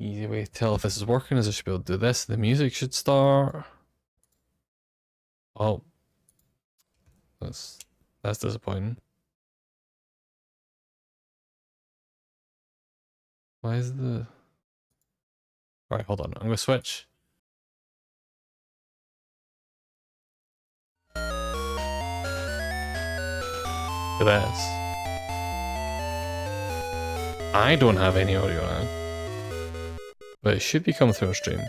Easy way to tell if this is working is I should be able to do this. The music should start. Oh. That's disappointing. Why is the... Alright, hold on. I'm gonna switch. To this. I don't have any audio now. But it should be coming through on stream.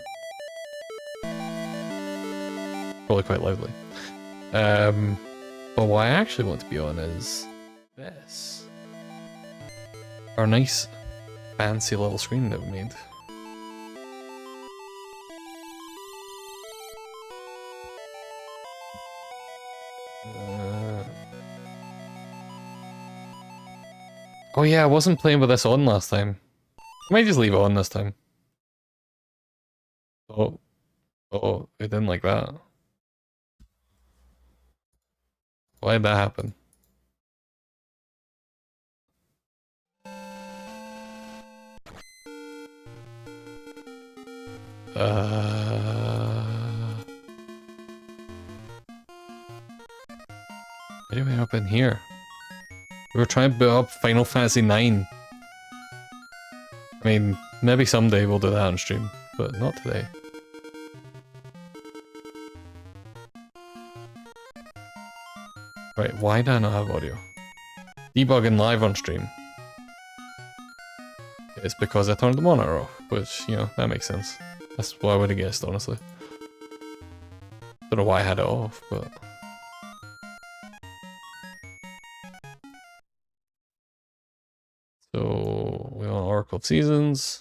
Probably quite loudly. But what I actually want to be on is this. Our nice fancy little screen that we made. Oh yeah, I wasn't playing with this on last time. I might just leave it on this time. Oh, it didn't like that. Why did that happen? Why do we up in here? We were trying to build up Final Fantasy 9. I mean, maybe someday we'll do that on stream, but not today. Right, why do I not have audio? Debugging live on stream. It's because I turned the monitor off, which, you know, that makes sense. That's what I would have guessed, honestly. Don't know why I had it off, but... So, we're on Oracle of Seasons.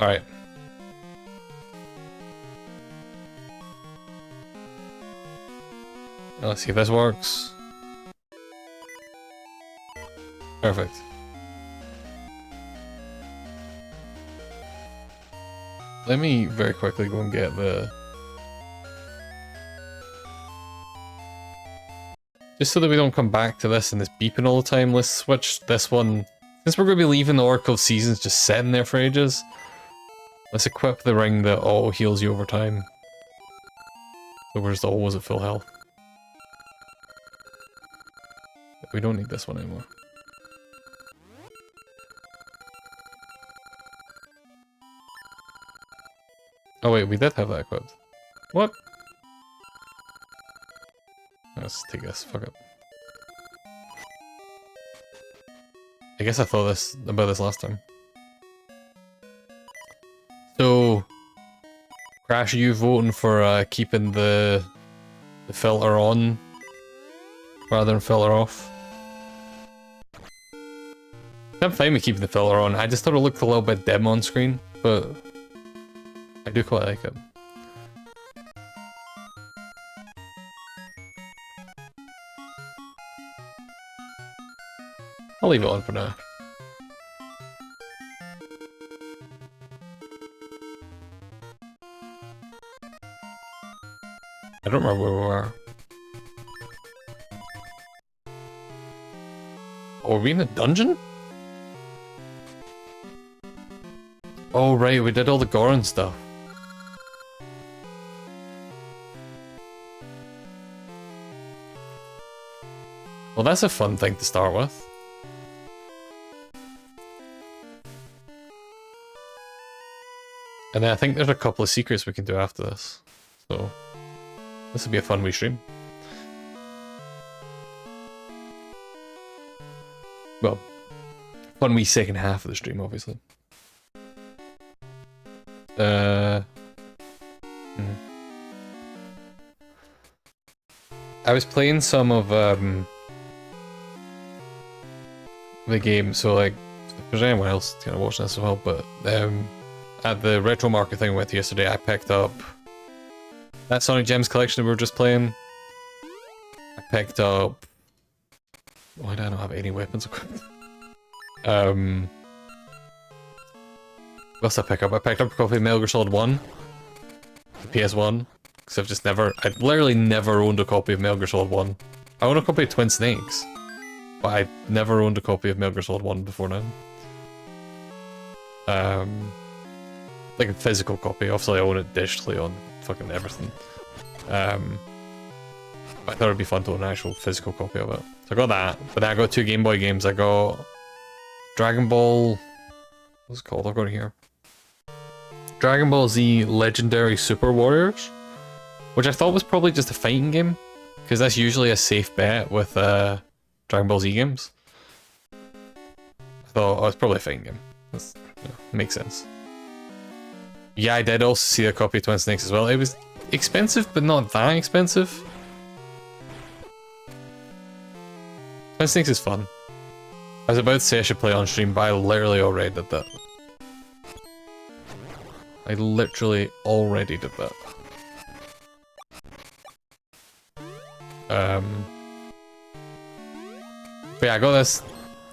Alright. Let's see if this works. Perfect. Let me very quickly go and get the... Just so that we don't come back to this and it's beeping all the time, let's switch this one. Since we're going to be leaving the Oracle of Seasons just sitting there for ages, let's equip the ring that auto heals you over time. So we're just always at full health. We don't need this one anymore. Oh wait, we did have that equipped. What? Let's take this, fuck it. I guess I thought about this last time. So, Crash, are you voting for keeping the filter on rather than filter off? I'm fine with keeping the filter on. I just thought it looked a little bit dim on screen, but I do quite like it. I'll leave it on for now. I don't remember where we were. Oh, are we in a dungeon? Oh right, we did all the Goron stuff. Well, that's a fun thing to start with. And then I think there's a couple of secrets we can do after this. So, this will be a fun wee stream. Well, fun wee second half of the stream, obviously. I was playing some of the game, so like, if there's anyone else kind of watching this as well, but at the retro market thing I went to yesterday, I picked up that Sonic Gems collection that we were just playing. I picked up... Why do I not have any weapons equipped? What else did I pick up? I picked up a copy of Metal Gear Solid 1. The PS1. Because I've just never... I've literally never owned a copy of Metal Gear Solid 1. I own a copy of Twin Snakes. but I never owned a copy of Metal Gear Solid 1 before now. Like a physical copy. Obviously I own it digitally on fucking everything. But I thought it'd be fun to own an actual physical copy of it. So I got that, but then I got 2 Game Boy games. I got Dragon Ball... what's it called? I've got it here. Dragon Ball Z Legendary Super Warriors, which I thought was probably just a fighting game, because that's usually a safe bet with Dragon Ball Z games. I thought, oh, it's probably a fighting game. That's, makes sense. Yeah, I did also see a copy of Twin Snakes as well. It was expensive, but not that expensive. Twin Snakes is fun. I was about to say I should play on stream, but I literally already did that. I literally already did that. But yeah, I got this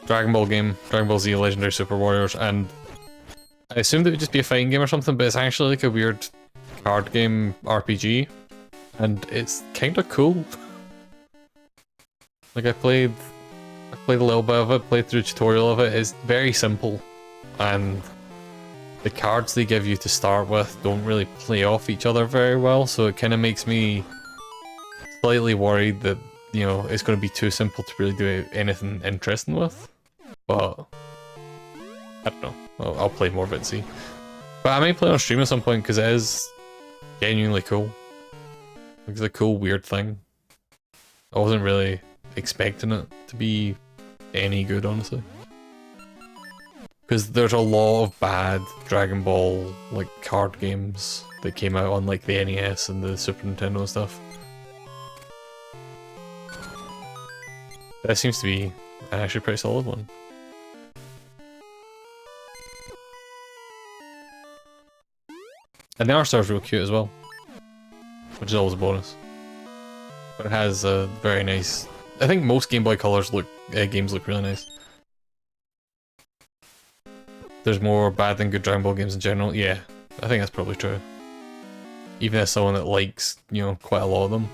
Dragon Ball game, Dragon Ball Z Legendary Super Warriors, and I assumed it would just be a fighting game or something, but it's actually like a weird card game RPG, and it's kind of cool. Like I played a little bit of it, played through a tutorial of it. It's very simple, and the cards they give you to start with don't really play off each other very well, so it kind of makes me slightly worried that, you know, it's going to be too simple to really do anything interesting with. But I don't know. I'll play more of it and see. But I might play on stream at some point because it is genuinely cool. It's a cool, weird thing. I wasn't really expecting it to be any good, honestly. Because there's a lot of bad Dragon Ball like card games that came out on like the NES and the Super Nintendo and stuff. That seems to be an actually pretty solid one. And the art style's real cute as well, which is always a bonus. But it has a very nice. I think most Game Boy Colors games look really nice. There's more bad than good Dragon Ball games in general. Yeah, I think that's probably true. Even as someone that likes, you know, quite a lot of them.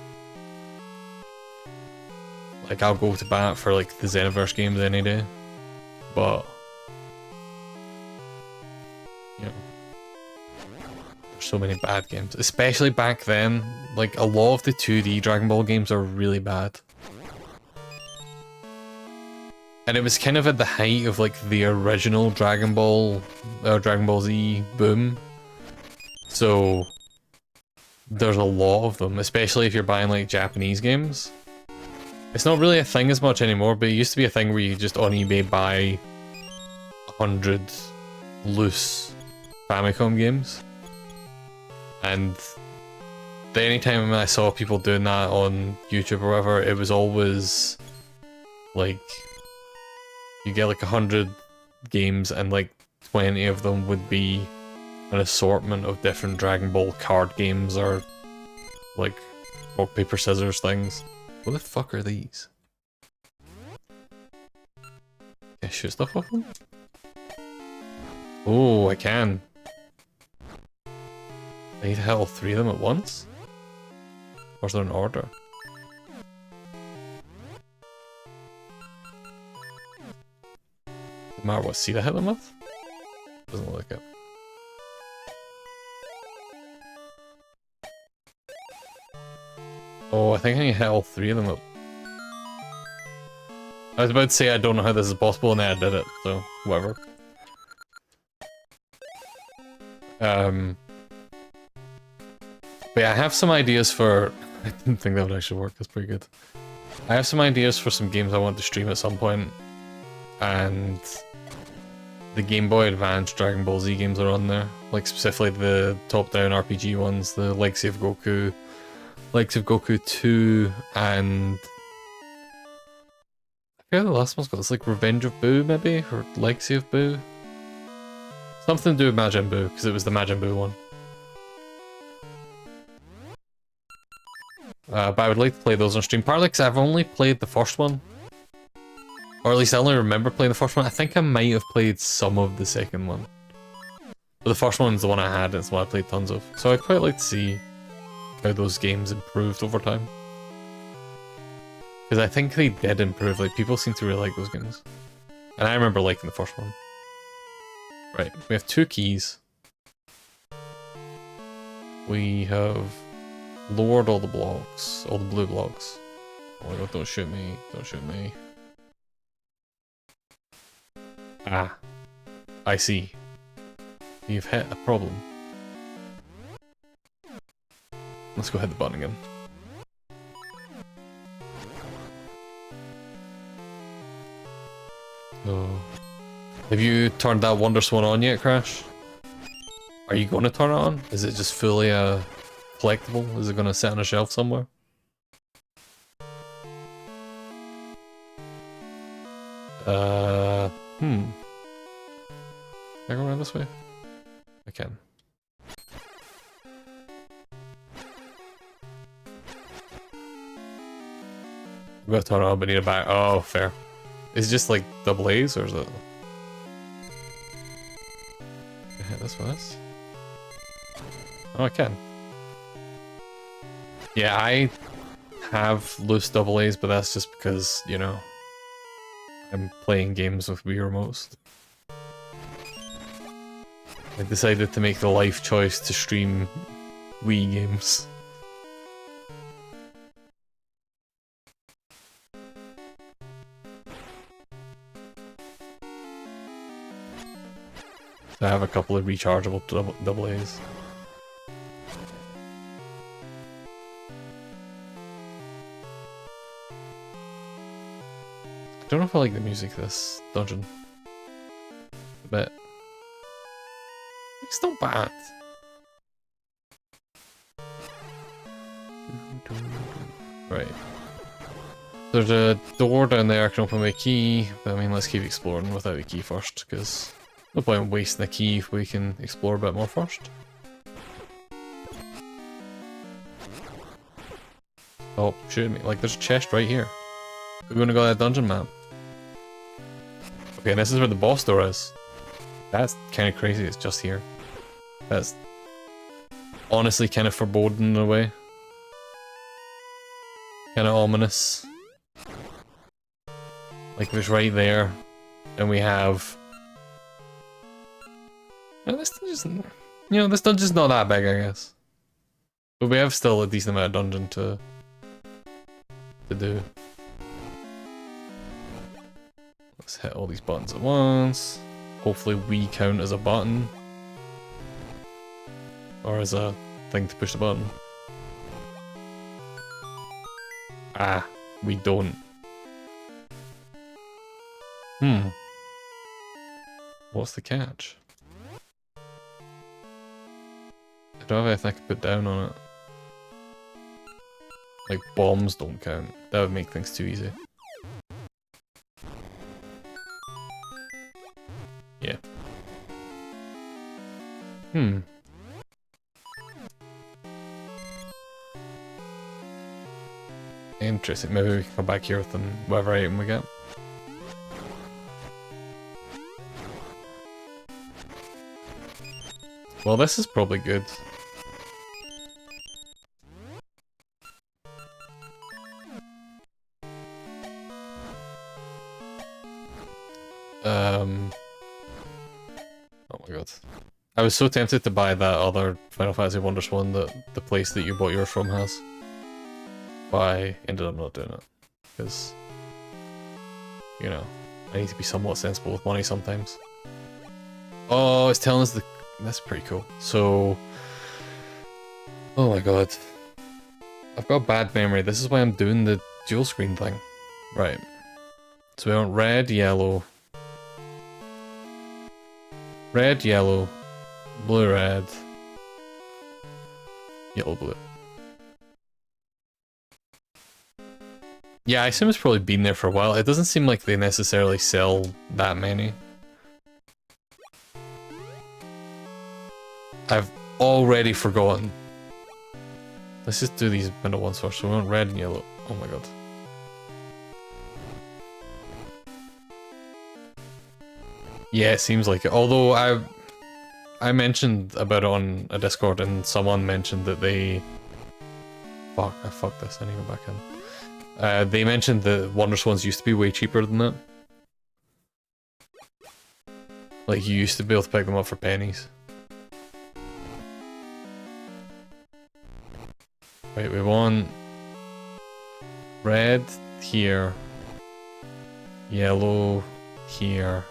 Like, I'll go to bat for like the Xenoverse games any day. But you know, there's so many bad games. Especially back then. Like, a lot of the 2D Dragon Ball games are really bad. And it was kind of at the height of like the original Dragon Ball Z boom. So there's a lot of them, especially if you're buying like Japanese games. It's not really a thing as much anymore, but it used to be a thing where you just on eBay buy 100 loose Famicom games. And anytime I saw people doing that on YouTube or whatever, it was always like, you get like 100 games and like 20 of them would be an assortment of different Dragon Ball card games or like rock, paper, scissors things. What the fuck are these? Can I shoot stuff off them? Oh, I can. I need to hit all 3 of them at once? Or is there an order? Doesn't matter what seed I hit them with? Doesn't look like it. Oh, I think I can hit all 3 of them up. I was about to say I don't know how this is possible, and then I did it, so whatever. But yeah, I have some ideas for... I didn't think that would actually work, that's pretty good. I have some ideas for some games I want to stream at some point, and the Game Boy Advance Dragon Ball Z games are on there, like specifically the top-down RPG ones, the Legacy of Goku 2, and I forget the last one's called. It's like Revenge of Boo, maybe, or Legacy of Boo. Something to do with Majin Buu, because it was the Majin Buu one. But I would like to play those on stream, partly because I've only played the first one. Or at least I only remember playing the first one. I think I might have played some of the second one. But the first one's the one I had, it's the one I played tons of. So I'd quite like to see how those games improved over time. Because I think they did improve, like, people seem to really like those games. And I remember liking the first one. Right, we have 2 keys. We have lowered all the blocks, all the blue blocks. Oh my god, don't shoot me, don't shoot me. Ah, I see. You've hit a problem. Let's go hit the button again. Oh. Have you turned that Wonder Swan on yet, Crash? Are you going to turn it on? Is it just fully collectible? Is it going to sit on a shelf somewhere? Can I go around this way? I can. I'm gonna turn it on, but need a back. Oh, fair. Is it just like double A's, or is it? Can I hit this first? Oh, I can. Yeah, I have loose double A's, but that's just because, you know, I'm playing games with Wii remotes. I decided to make the life choice to stream Wii games. I have a couple of rechargeable double A's. I don't know if I like the music of this dungeon. A bit. It's not bad. Right. There's a door down there I can open with a key, but I mean, let's keep exploring without a key first, because no point in wasting a key if we can explore a bit more first. Oh, shoot me. Like, there's a chest right here. We're gonna go to that dungeon map. Okay, and this is where the boss door is. That's kind of crazy, it's just here. That's honestly kind of foreboding in a way. Kind of ominous. Like, it's right there, and we have... No, this dungeon's... You know, this dungeon's not that big, I guess. But we have still a decent amount of dungeon to do. Let's hit all these buttons at once. Hopefully we count as a button. Or as a thing to push the button. Ah, we don't. What's the catch? I don't have anything I can put down on it. Like, bombs don't count. That would make things too easy. Yeah. Interesting. Maybe we can come back here with them, whatever item we get. Well, this is probably good. Oh my god. I was so tempted to buy that other Final Fantasy Wonder Swan that the place that you bought yours from has. But I ended up not doing it. Because, you know, I need to be somewhat sensible with money sometimes. Oh, it's telling us the... That's pretty cool. So... Oh my god. I've got a bad memory. This is why I'm doing the dual screen thing. Right. So we want red, yellow... Red, yellow, blue, red, yellow, blue. Yeah, I assume it's probably been there for a while. It doesn't seem like they necessarily sell that many. I've already forgotten. Let's just do these middle ones first. So we want red and yellow. Oh my god. Yeah, it seems like it. Although I mentioned about it on a Discord and someone mentioned that they... Fuck, I fucked this. I need to go back in. They mentioned the Wondrous ones used to be way cheaper than that. Like, you used to be able to pick them up for pennies. Right, we want red here, yellow here.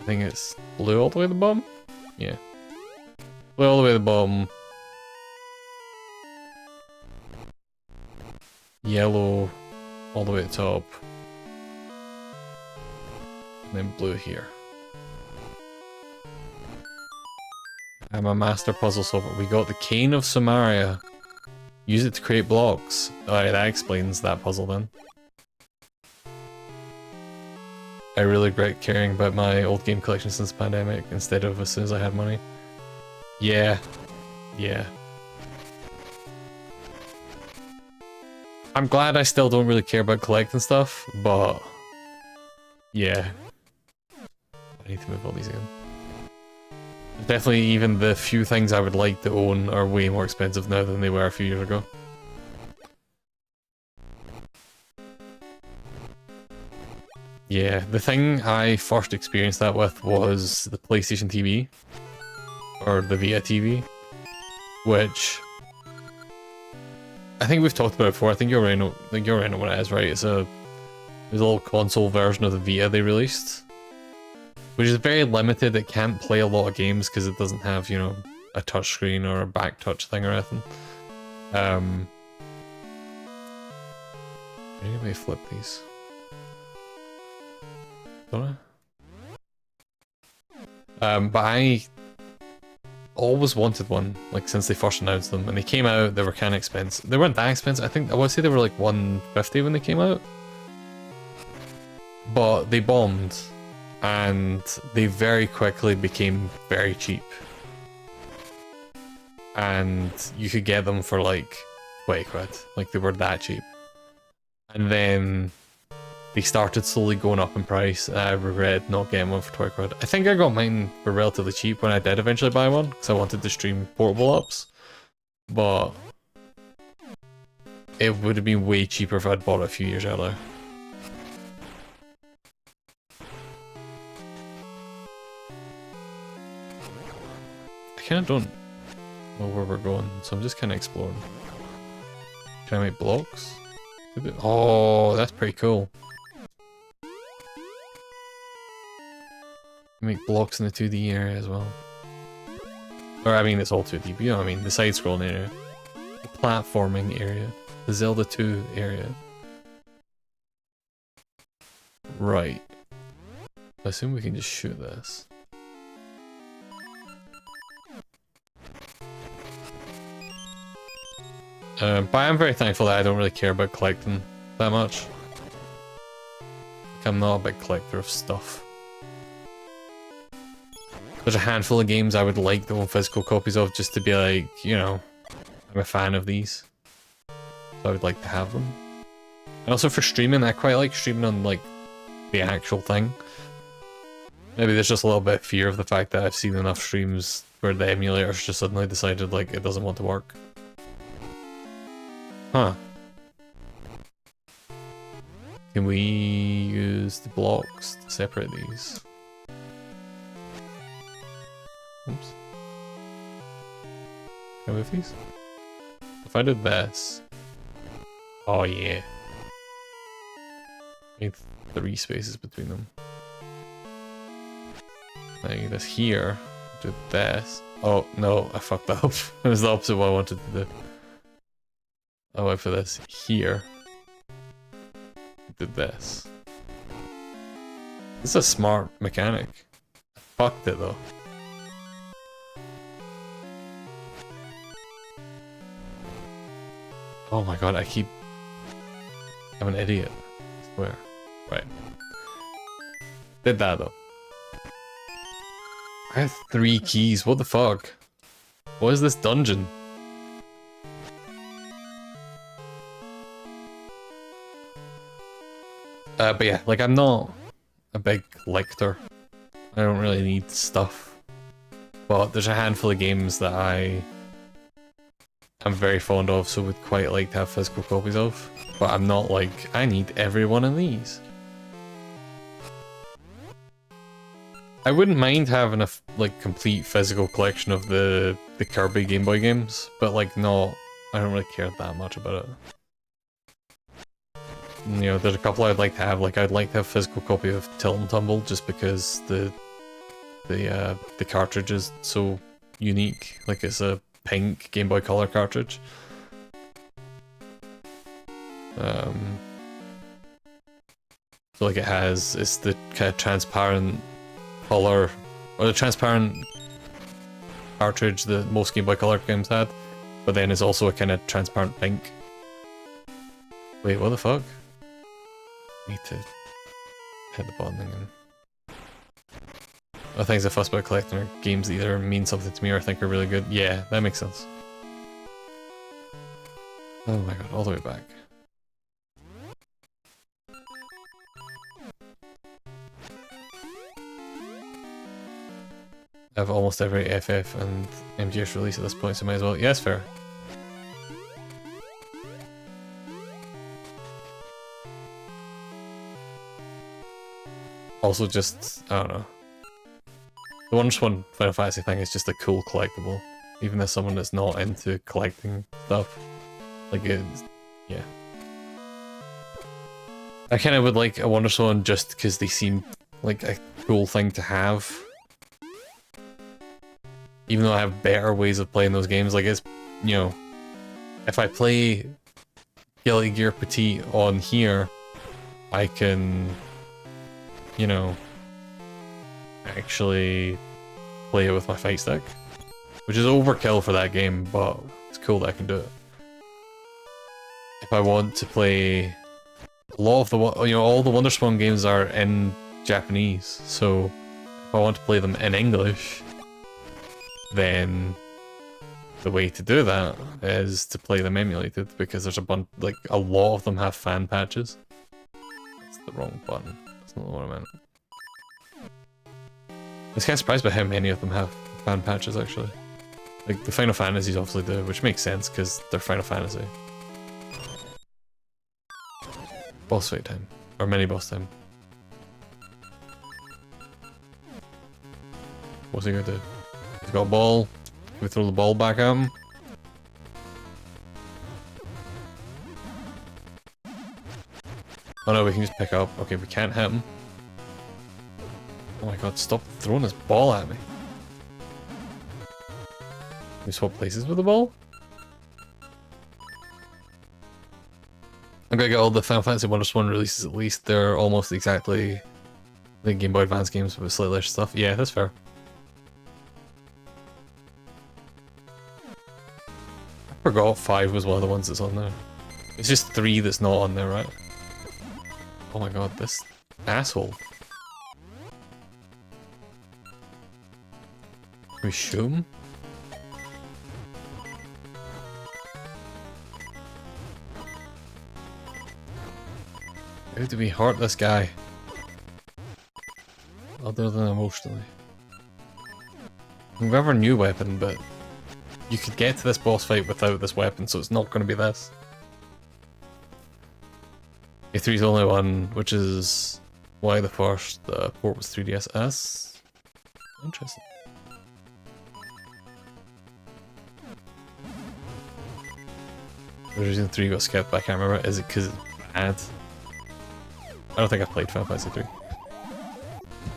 I think it's blue all the way to the bottom? Yeah. Blue all the way to the bottom. Yellow all the way to the top. And then blue here. I'm a master puzzle solver. We got the Cane of Samaria. Use it to create blocks. Alright, that explains that puzzle then. I really regret caring about my old game collection since the pandemic instead of as soon as I had money. Yeah. Yeah. I'm glad I still don't really care about collecting stuff, but... yeah. I need to move all these in. Definitely even the few things I would like to own are way more expensive now than they were a few years ago. Yeah, the thing I first experienced that with was the PlayStation TV. Or the Vita TV. Which... I think we've talked about it before. I think you already know what it is, right? It's a little console version of the Vita they released. Which is very limited. It can't play a lot of games because it doesn't have, you know, a touchscreen or a back touch thing or anything. Anyway, flip these. Don't I? But I always wanted one, like, since they first announced them. And they came out, they were kind of expensive. They weren't that expensive. I think, I want to say they were like $150 when they came out. But they bombed. And they very quickly became very cheap. And you could get them for like 20 quid. Like, they were that cheap. And then they started slowly going up in price. I regret not getting one for 20 quid. I think I got mine for relatively cheap when I did eventually buy one, because I wanted to stream portable ups. But it would have been way cheaper if I'd bought it a few years earlier. I kind of don't know where we're going, so I'm just kind of exploring. Can I make blocks? Oh, that's pretty cool. Make blocks in the 2D area as well. Or, I mean, it's all 2D, but you know what I mean. The side-scrolling area. The platforming area. The Zelda 2 area. Right. I assume we can just shoot this. But I'm very thankful that I don't really care about collecting that much. Like, I'm not a big collector of stuff. There's a handful of games I would like to own physical copies of just to be like, you know, I'm a fan of these. So I would like to have them. And also for streaming, I quite like streaming on like the actual thing. Maybe there's just a little bit of fear of the fact that I've seen enough streams where the emulator's just suddenly decided like it doesn't want to work. Huh. Can we use the blocks to separate these? Oops. Can I move these? If I did this... Oh yeah. Need 3 spaces between them. I need this here. Do this. Oh no, I fucked up. It was the opposite of what I wanted to do. I'll wait for this here. Did this. This is a smart mechanic. I fucked it though. Oh my god, I'm an idiot. I swear. Right. Did that though. I have 3 keys, what the fuck? What is this dungeon? But yeah, like I'm not a big collector. I don't really need stuff. But there's a handful of games that I I'm very fond of, so would quite like to have physical copies of. But I'm not like, I need every one of these. I wouldn't mind having a like complete physical collection of the Kirby Game Boy games, but like not, I don't really care that much about it. You know, there's a couple I'd like to have. Like I'd like to have a physical copy of Tilt and Tumble just because the cartridge is so unique. Like it's a pink Game Boy Color cartridge. So like it's the kind of transparent color, or the transparent cartridge that most Game Boy Color games had, but then it's also a kind of transparent pink. Wait, what the fuck? I need to hit the button again. I think the fuss about collecting are games that either mean something to me or I think are really good. Yeah, that makes sense. Oh my god, all the way back. I have almost every FF and MGS release at this point, so might as well. Yeah, that's fair. Also just, I don't know. The Wonderswan Final Fantasy thing is just a cool collectible. Even as someone that's not into collecting stuff. Like, it's, yeah. I kind of would like a Wonderswan just because they seem like a cool thing to have. Even though I have better ways of playing those games, like it's, you know, if I play Guilty Gear Petite on here, I can, you know, actually play it with my fight stick, which is overkill for that game, but it's cool that I can do it. If I want to play a lot of the, you know, all the Wonderswan games are in Japanese, so if I want to play them in English, then the way to do that is to play them emulated, because there's a bunch, like a lot of them have fan patches. That's the wrong button. That's not what I meant. I was kind of surprised by how many of them have fan patches actually. Like the Final Fantasies obviously do, which makes sense because they're Final Fantasy. Boss fight time. Or mini boss time. What's he gonna do? He's got a ball. Can we throw the ball back at him? Oh no, we can just pick up. Okay, we can't hit him. Oh my god, stop throwing this ball at me. Can we swap places with the ball? I'm gonna get all the Final Fantasy Wonderswan releases at least. They're almost exactly the Game Boy Advance games with slightly less stuff. Yeah, that's fair. I forgot 5 was one of the ones that's on there. It's just 3 that's not on there, right? Oh my god, this asshole. Can we shoot him? How do we hurt this guy? Other than emotionally. We have our new weapon, but you could get to this boss fight without this weapon, so it's not going to be this. A3 is the only one, which is why the first port was 3DSS. Interesting. The reason 3 got skipped, but I can't remember. Is it because it's bad? I don't think I played Final Fantasy 3.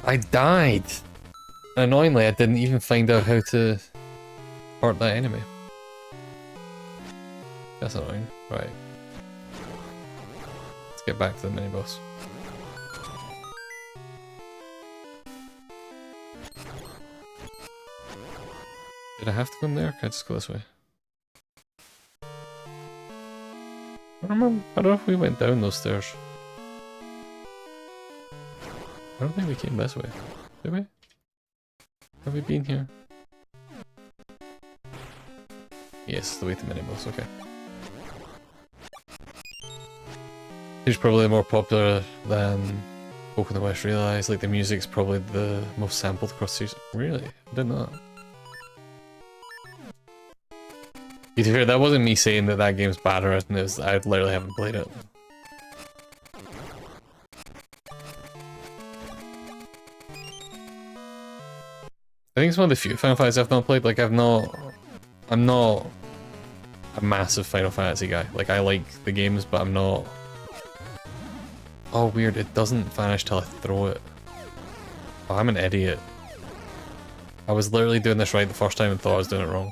I died! Annoyingly, I didn't even find out how to hurt that enemy. That's annoying. Right. Let's get back to the mini-boss. Did I have to go in there? Can I just go this way? I don't remember. I don't know if we went down those stairs. I don't think we came this way. Did we? Have we been here? Yes, the way to mini-boss, okay. He's probably more popular than Folk in the West realised. Like, the music's probably the most sampled across the series. Really? I didn't know that. To be fair, that wasn't me saying that that game's bad or anything. I literally haven't played it. I think it's one of the few Final Fantasies I've not played. Like, I'm not a massive Final Fantasy guy. Like, I like the games, but I'm not... Oh, weird, it doesn't vanish till I throw it. Oh, I'm an idiot. I was literally doing this right the first time and thought I was doing it wrong.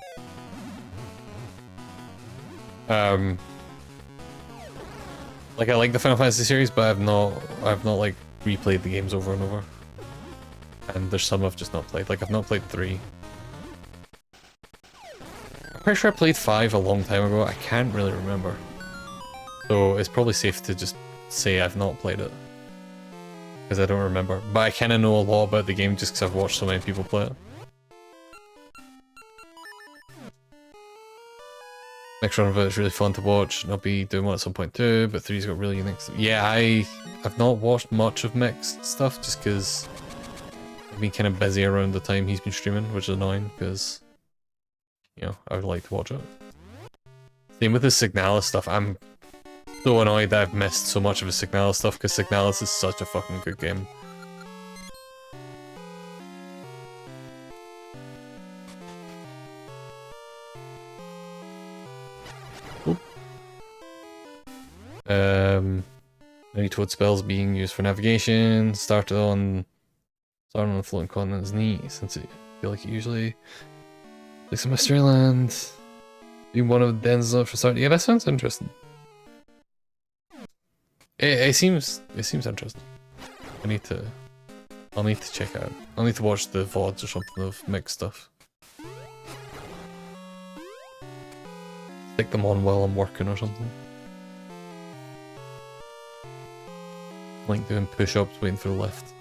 Like, I like the Final Fantasy series, but I've not like replayed the games over and over. And there's some I've just not played. Like, I've not played 3. I'm pretty sure I played 5 a long time ago. I can't really remember. So it's probably safe to just say I've not played it. Because I don't remember. But I kind of know a lot about the game just because I've watched so many people play it. Next run of it is really fun to watch, and I'll be doing one at some point too, but 3's got really unique stuff. Yeah, I've not watched much of mixed stuff just because I've been kind of busy around the time he's been streaming, which is annoying because, you know, I would like to watch it. Same with the Signalis stuff. I'm so annoyed that I've missed so much of his Signalis stuff because Signalis is such a fucking good game. Many toad spells being used for navigation. Starting on the floating continent is neat since I feel like it usually like a mystery land. Being one of the dens up for start. Yeah, that sounds interesting. It seems interesting. I'll need to check out. I'll need to watch the VODs or something of mixed stuff. Stick them on while I'm working or something. Like doing push-ups, waiting for the lift.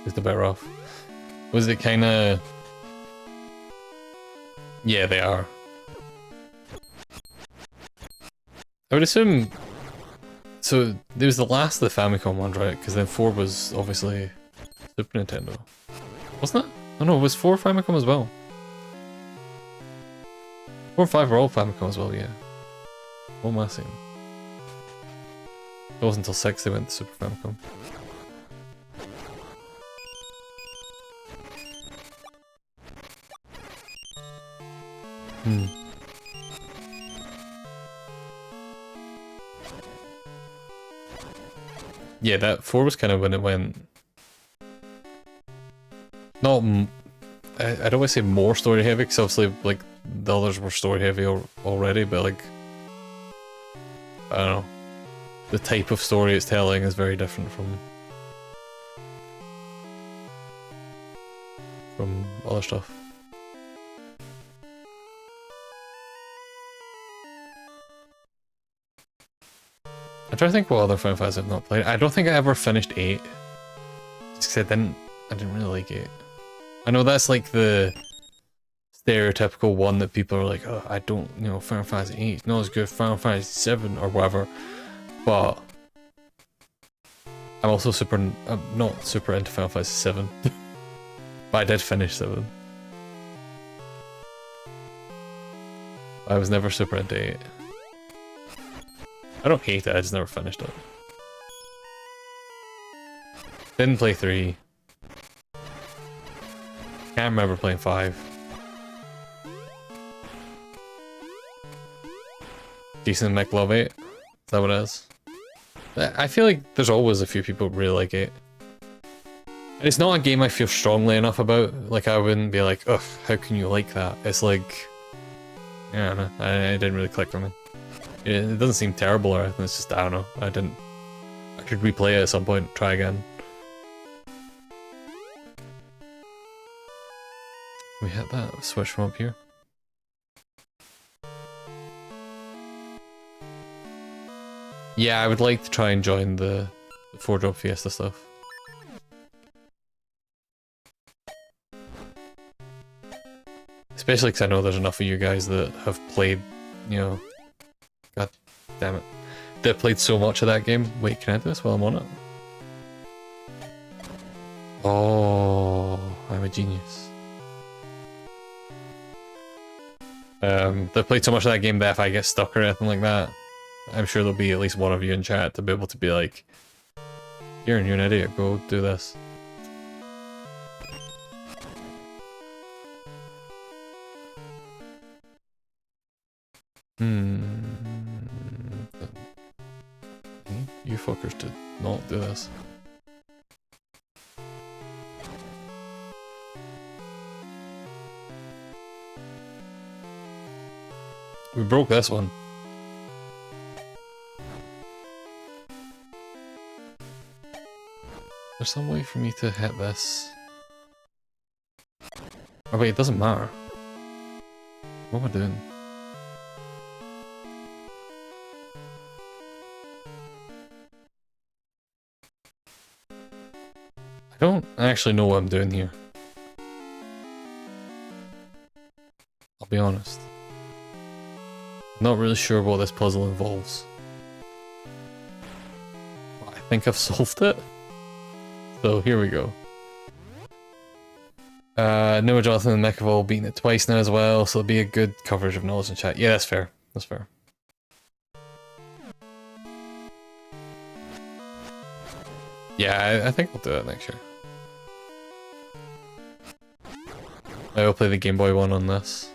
Just a bit rough. Was it kinda... Yeah, they are. I would assume... So, there was the last of the Famicom one, right? Because then 4 was obviously Super Nintendo. Wasn't it? Oh no, it was 4 Famicom as well. 4 and 5 were all Famicom as well, yeah. What am I saying? It wasn't until 6 they went to Super Famicom. Yeah, that 4 was kind of when it went... Not... I don't want to say more story heavy, because obviously, like, the others were story heavy already, but like... I don't know. The type of story it's telling is very different from other stuff. I'm trying to think what other Final Fantasy I've not played. I don't think I ever finished 8. Just because I didn't really like 8. I know that's like the stereotypical one that people are like, oh, I don't, you know, Final Fantasy 8 is not as good as Final Fantasy 7 or whatever. But I'm also I'm not super into Final Fantasy 7. But I did finish 7. I was never super into 8. I don't hate it, I just never finished it. Didn't play 3. Can't remember playing 5. Decent Mech love 8. Is that what it is? I feel like there's always a few people who really like 8. And it's not a game I feel strongly enough about. Like, I wouldn't be like, ugh, how can you like that? It's like... I don't know. It didn't really click for me. It doesn't seem terrible or anything, it's just, I don't know. I could replay it at some point, try again. We hit that, switch from up here. Yeah, I would like to try and join the 4-drop Fiesta stuff. Especially because I know there's enough of you guys that have played, you know... God damn it. That played so much of that game. Wait, can I do this while I'm on it? Oh, I'm a genius. They played so much of that game that if I get stuck or anything like that, I'm sure there'll be at least one of you in chat to be able to be like, you're an idiot, go do this. You fuckers did not do this. We broke this one. There's some way for me to hit this. Oh wait, it doesn't matter. What am I doing? I don't actually know what I'm doing here. I'll be honest. Not really sure what this puzzle involves. But I think I've solved it. So here we go. Noah, Jonathan, and Nick have all beaten it twice now as well, so it'll be a good coverage of knowledge in chat. Yeah, that's fair. That's fair. Yeah, I think we'll do it next year. I will play the Game Boy one on this.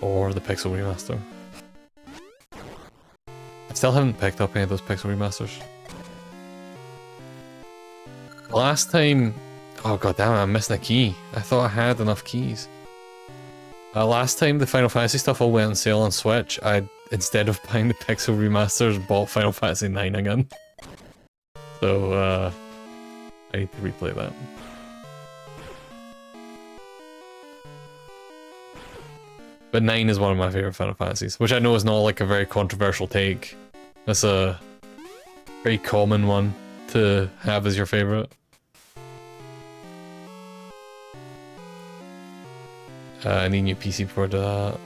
Or the Pixel Remaster. I still haven't picked up any of those Pixel Remasters. Last time... Oh god damn it, I'm missing a key. I thought I had enough keys. Last time the Final Fantasy stuff all went on sale on Switch, I, instead of buying the Pixel Remasters, bought Final Fantasy IX again. So, I need to replay that. But 9 is one of my favorite Final Fantasies, which I know is not like a very controversial take. That's a very common one to have as your favorite. I need a new PC before that.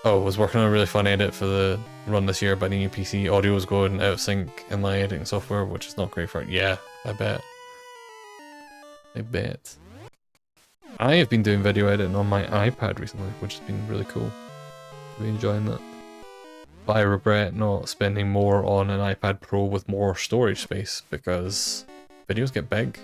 Oh, I was working on a really fun edit for the run this year, but I need a new PC. Audio was going out of sync in my editing software, which is not great for it. Yeah, I bet. I bet. I have been doing video editing on my iPad recently, which has been really cool. I've been enjoying that. But I regret not spending more on an iPad Pro with more storage space, because videos get big.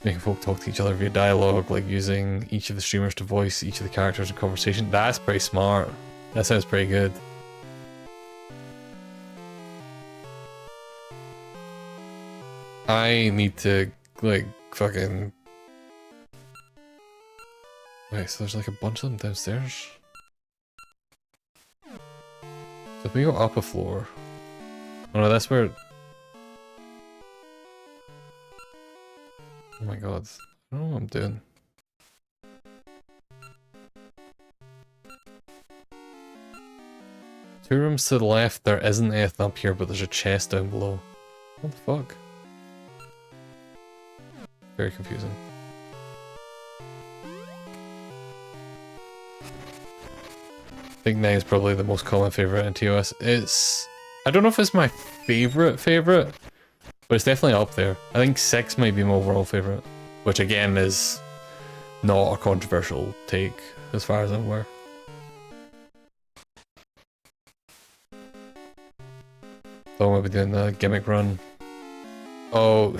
Making folk talk to each other via dialogue, like using each of the streamers to voice each of the characters in conversation. That's pretty smart. That sounds pretty good. I need to, like, fucking... Wait, so there's like a bunch of them downstairs? So if we go up a floor... Oh no, that's where... Oh my god, I don't know what I'm doing. Two rooms to the left, there isn't anything up here, but there's a chest down below. What the fuck? Very confusing. I think 9 is probably the most common favorite in TOS. It's... I don't know if it's my favorite, but it's definitely up there. I think 6 might be my overall favorite, which again is not a controversial take as far as I'm aware. So I might be doing the gimmick run. Oh,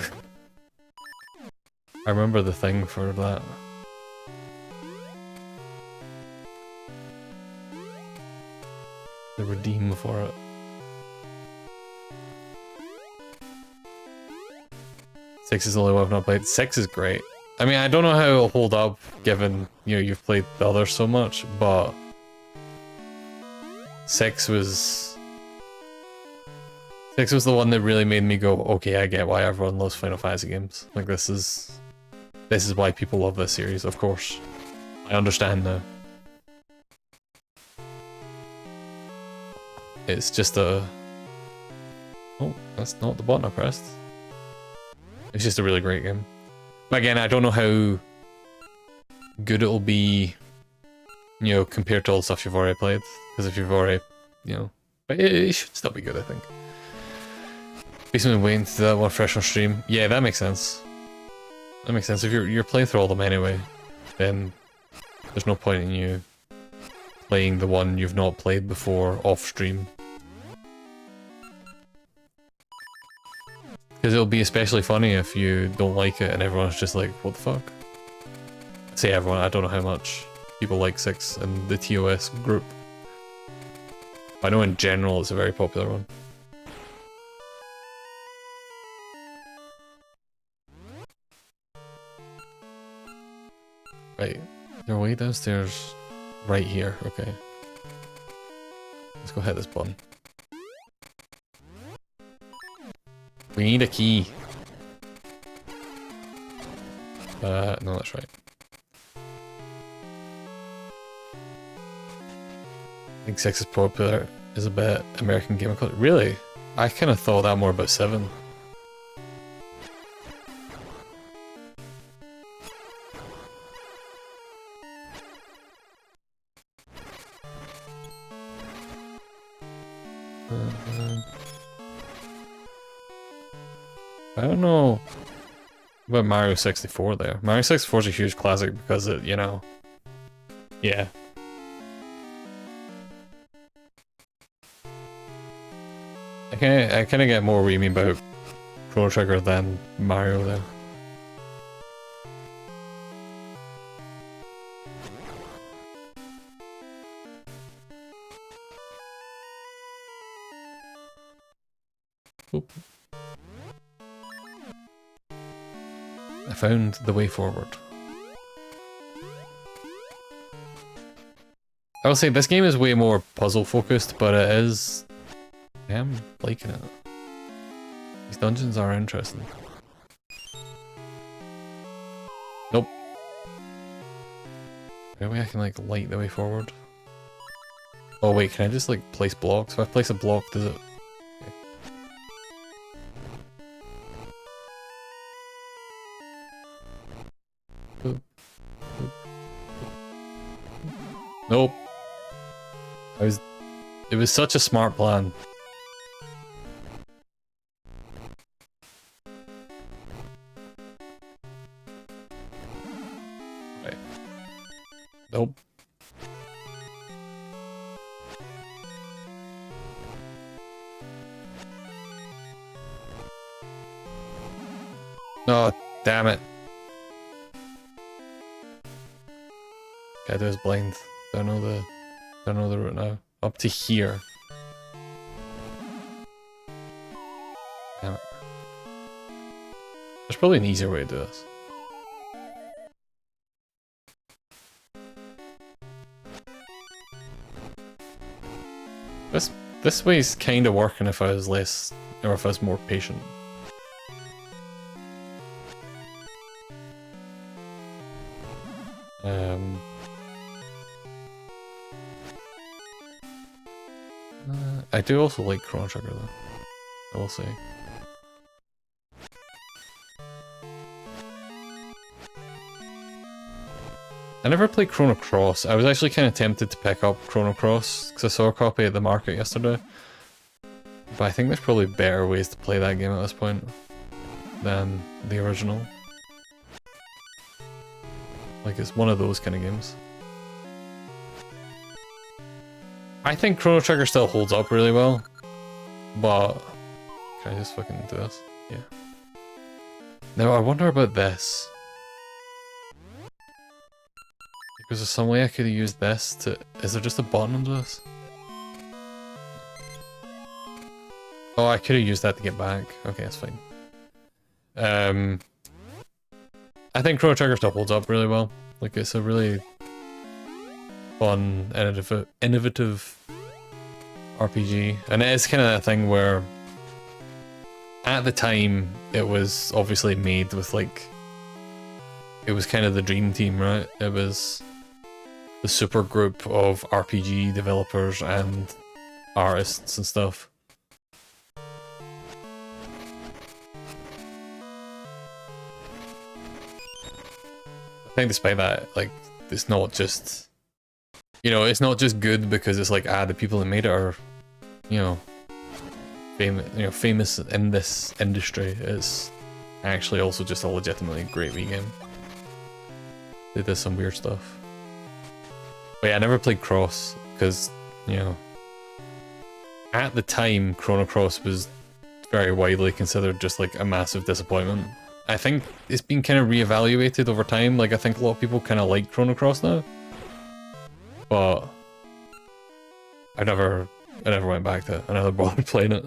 I remember the thing for that. The redeem for it. Six is the only one I've not played. 6 is great. I mean, I don't know how it'll hold up given, you know, you've played the others so much, but 6 was the one that really made me go, okay, I get why everyone loves Final Fantasy games. Like, this is why people love this series, of course. I understand now. It's just a... Oh, that's not the button I pressed. It's just a really great game. But again, I don't know how good it'll be, you know, compared to all the stuff you've already played. Because if you've already, you know... But it should still be good, I think. Basically waiting to do that one fresh on stream. Yeah, that makes sense. That makes sense. If you're playing through all of them anyway, then there's no point in you playing the one you've not played before off stream. Because it'll be especially funny if you don't like it and everyone's just like, what the fuck? I say everyone, I don't know how much people like 6 in the TOS group. I know in general it's a very popular one. Right, they're way downstairs right here, okay. Let's go hit this button. We need a key. No, that's right. I think 6 is popular, is a bit American gamer culture. Really? I kind of thought that more about 7. I don't know about Mario 64 there. Mario 64 is a huge classic because it, you know, yeah. I kind of get more what you mean about Chrono Trigger than Mario there. Oop. I found the way forward. I will say this game is way more puzzle focused, but it is... I am liking it. These dungeons are interesting. Nope. Maybe I can like light the way forward. Oh wait, can I just like place blocks? If I place a block, does it... Okay. Nope. It was such a smart plan. Right. Nope. Oh, damn it. Okay, there's blind. Don't know the route now. Up to here. Damn it. There's probably an easier way to do this. This way's kind of working if I was less, or if I was more patient. I do also like Chrono Trigger though, I will say. I never played Chrono Cross. I was actually kind of tempted to pick up Chrono Cross because I saw a copy at the market yesterday. But I think there's probably better ways to play that game at this point than the original. Like it's one of those kind of games. I think Chrono Trigger still holds up really well, but can I just fucking do this? Yeah. Now I wonder about this. Because there's some way I could have used this to... Is there just a button under this? Oh, I could have used that to get back. Okay, that's fine. I think Chrono Trigger still holds up really well. Like it's a really fun, innovative RPG. And it is kind of that thing where at the time it was obviously made with like... It was kind of the dream team, right? It was the super group of RPG developers and artists and stuff. I think despite that, like, it's not just, you know, it's not just good because it's like, the people that made it are, you know, famous in this industry, it's actually also just a legitimately great Wii game. They did some weird stuff. But yeah, I never played Cross because, you know, at the time, Chrono Cross was very widely considered just like a massive disappointment. I think it's been kind of reevaluated over time. Like, I think a lot of people kind of like Chrono Cross now, but I never went back to it. I never bothered playing it.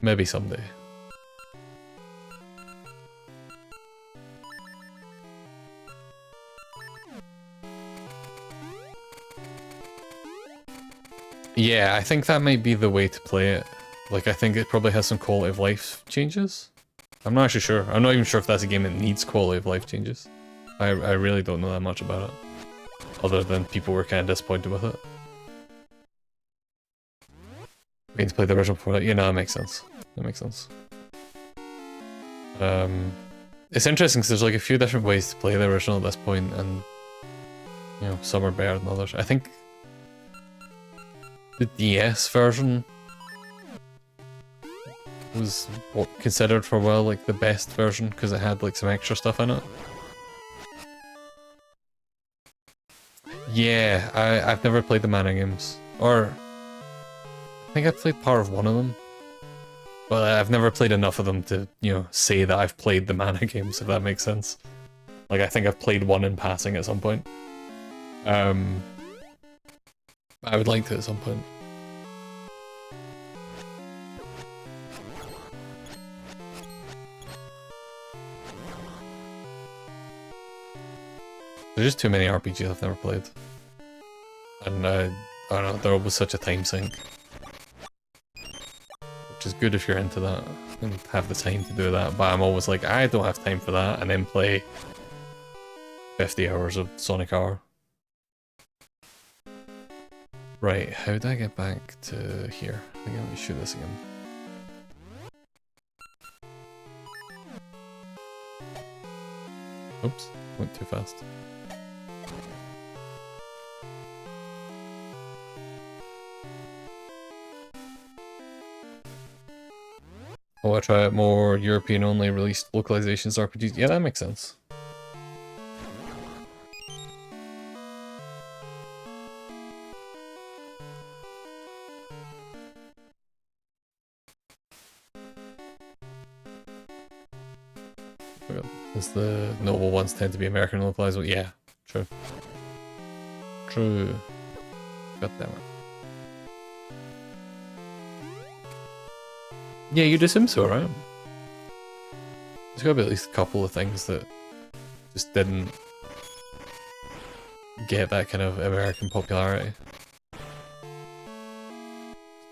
Maybe someday. Yeah, I think that might be the way to play it. Like, I think it probably has some quality of life changes. I'm not actually sure. I'm not even sure if that's a game that needs quality of life changes. I really don't know that much about it. Other than people were kind of disappointed with it. Means play the original before that. Yeah, no, that makes sense. That makes sense. It's interesting because there's like a few different ways to play the original at this point, and you know, some are better than others. I think the DS version was considered for a while like the best version because it had like some extra stuff in it. Yeah, I've never played the Mana games, or I think I played part of one of them, but I've never played enough of them to, you know, say that I've played the Mana games, if that makes sense. Like, I think I've played one in passing at some point. I would like to at some point. There's just too many RPGs I've never played. And I don't know, they're always such a time sink. Which is good if you're into that and have the time to do that, but I'm always like, I don't have time for that, and then play 50 hours of Sonic R. Right, how do I get back to here? I think let me shoot this again. Oops, went too fast. I want to try out more European-only released localizations RPGs. Yeah, that makes sense. Because the notable ones tend to be American localized. Well, yeah, true. True. God damn it. Yeah, you'd assume so, right? There's gotta be at least a couple of things that just didn't get that kind of American popularity.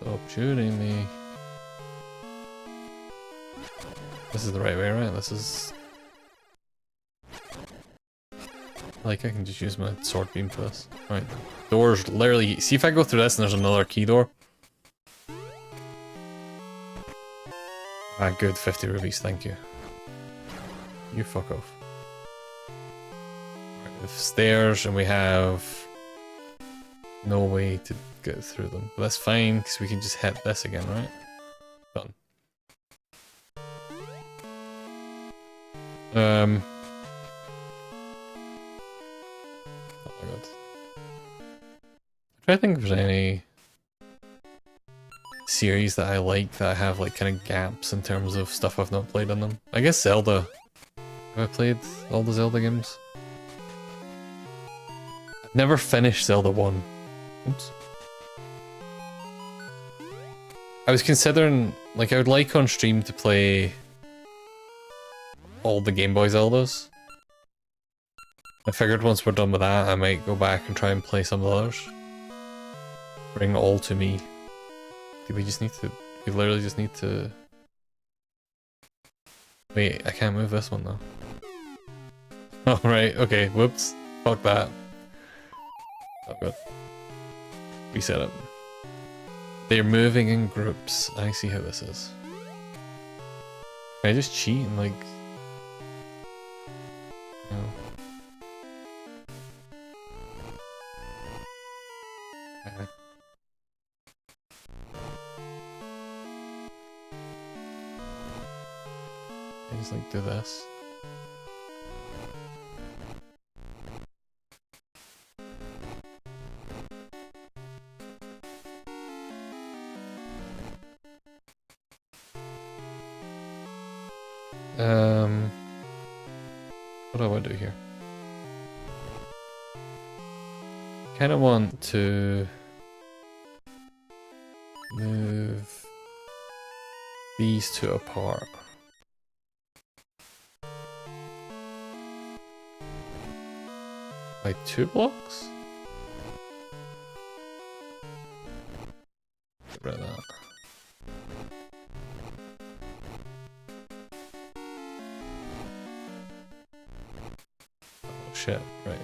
Stop shooting me. This is the right way, right? This is... Like, I can just use my sword beam for this. Right. Doors literally... See if I go through this and there's another key door. Ah, good. 50 rubies, thank you. You fuck off. Right, we have stairs and we have no way to get through them. But that's fine, because we can just hit this again, right? Done. Oh my god. I'm trying to think if there's any series that I like that I have like kind of gaps in terms of stuff I've not played on them. I guess Zelda. Have I played all the Zelda games? I've never finished Zelda 1. Oops. I was considering, like, I would like on stream to play all the Game Boy Zeldas. I figured once we're done with that, I might go back and try and play some of the others. Bring it all to me. Do we just need to... We literally just need to... Wait, I can't move this one though. Oh, right, okay, whoops. Fuck that. Oh god. Reset it. They're moving in groups. I see how this is. Can I just cheat and like... No. I just like do this. What do I want to do here? Kind of want to move these two apart. By 2 blocks? Get rid of that. Oh shit, right.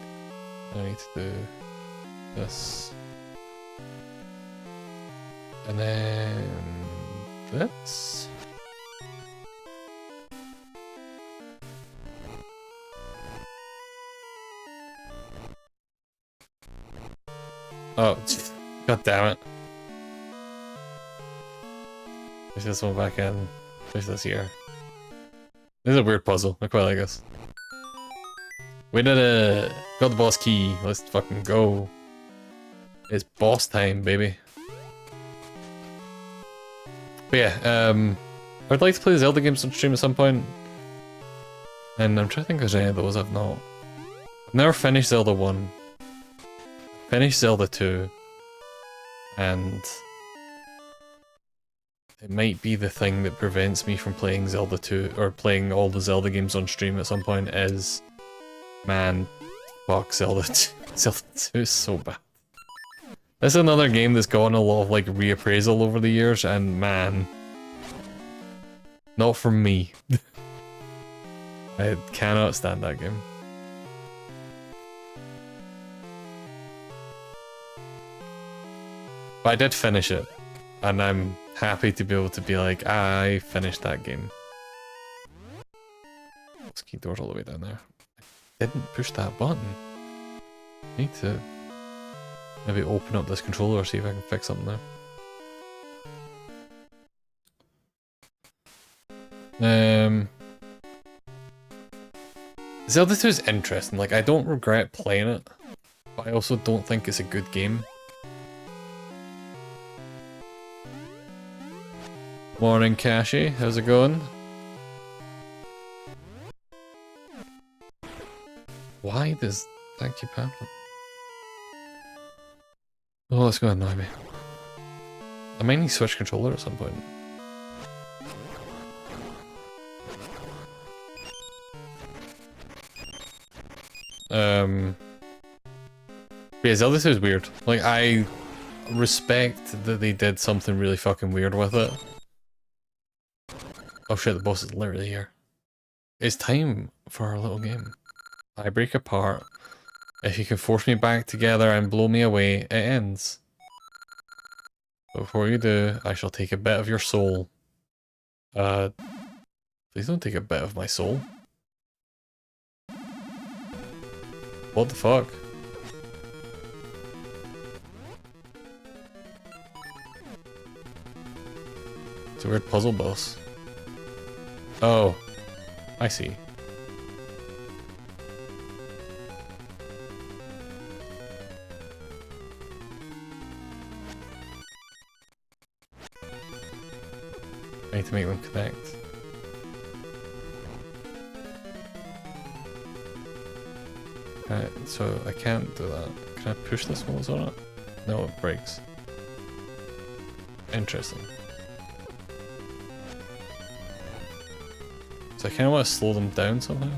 I need to do this. And then this. Oh, god damn it. Push this one back in. Push this here. This is a weird puzzle. I quite like this. We did it! Got the boss key. Let's fucking go. It's boss time, baby. But yeah, I'd like to play the Zelda games on stream at some point. And I'm trying to think if there's any of those I've not. I've never finished Zelda 1. Finished Zelda 2. And it might be the thing that prevents me from playing Zelda 2 or playing all the Zelda games on stream at some point is, man, fuck Zelda 2. Zelda 2 is so bad. This is another game that's gotten a lot of like reappraisal over the years, and man, not for me. I cannot stand that game. But I did finish it, and I'm happy to be able to be like, I finished that game. Let's keep doors all the way down there. I didn't push that button. I need to maybe open up this controller or see if I can fix something there. Zelda 2 is interesting. Like, I don't regret playing it, but I also don't think it's a good game. Morning, Kashi. How's it going? Why does that keep happening? Oh, it's gonna annoy me. I might need to switch controller at some point. Yeah, Zelda 2 is weird. Like, I respect that they did something really fucking weird with it. Oh shit, the boss is literally here. It's time for our little game. I break apart. If you can force me back together and blow me away, it ends. But before you do, I shall take a bit of your soul. Please don't take a bit of my soul. What the fuck? It's a weird puzzle boss. Oh, I see. I need to make them connect. So I can't do that. Can I push this while it's on it? No, it breaks. Interesting. So I kind of want to slow them down somehow.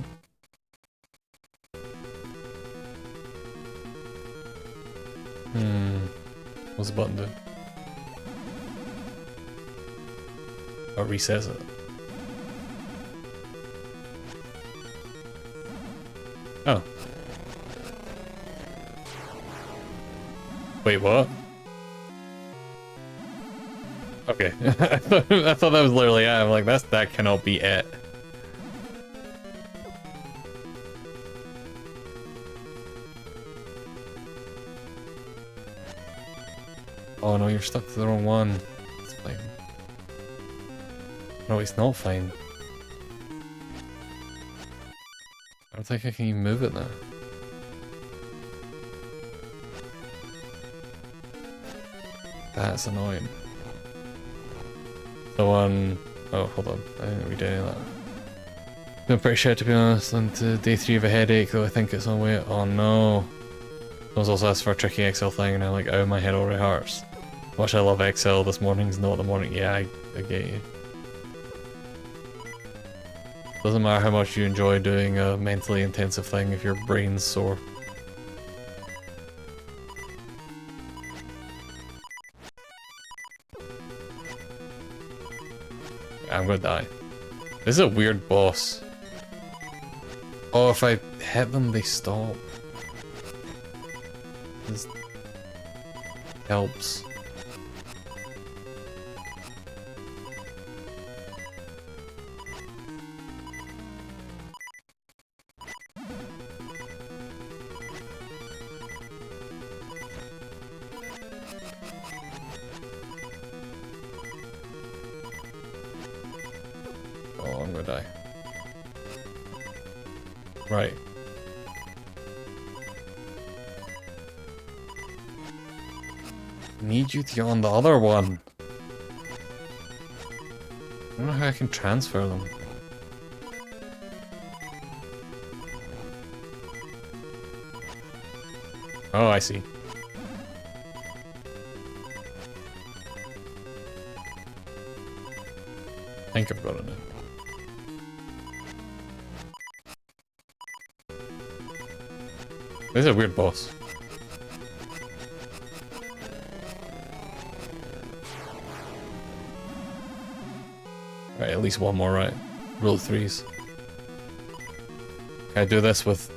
What's the button do? Oh, resets it. Oh. Wait, what? Okay. I thought that was literally it. I'm like, that cannot be it. Oh no, you're stuck to the wrong one. It's fine. No, it's not fine. don't think I can even move it now. That's annoying. The one... Oh, hold on. I didn't read any of that. I'm pretty sure, to be honest, on to day 3 of a headache, though I think it's on way. Oh no. Someone's also asked for a tricky XL thing, and I'm like, oh, my head already hurts. Watch, I love XL. This morning's not the morning. Yeah, I get you. Doesn't matter how much you enjoy doing a mentally intensive thing if your brain's sore. I'm gonna die. This is a weird boss. Oh, if I hit them, they stop. This helps. Oh, I'm gonna die. Right. Need you to get on the other one. I don't know how I can transfer them. Oh, I see. I think I've got it now. This is a weird boss. Right, at least one more, right? Rule of threes. Can I do this with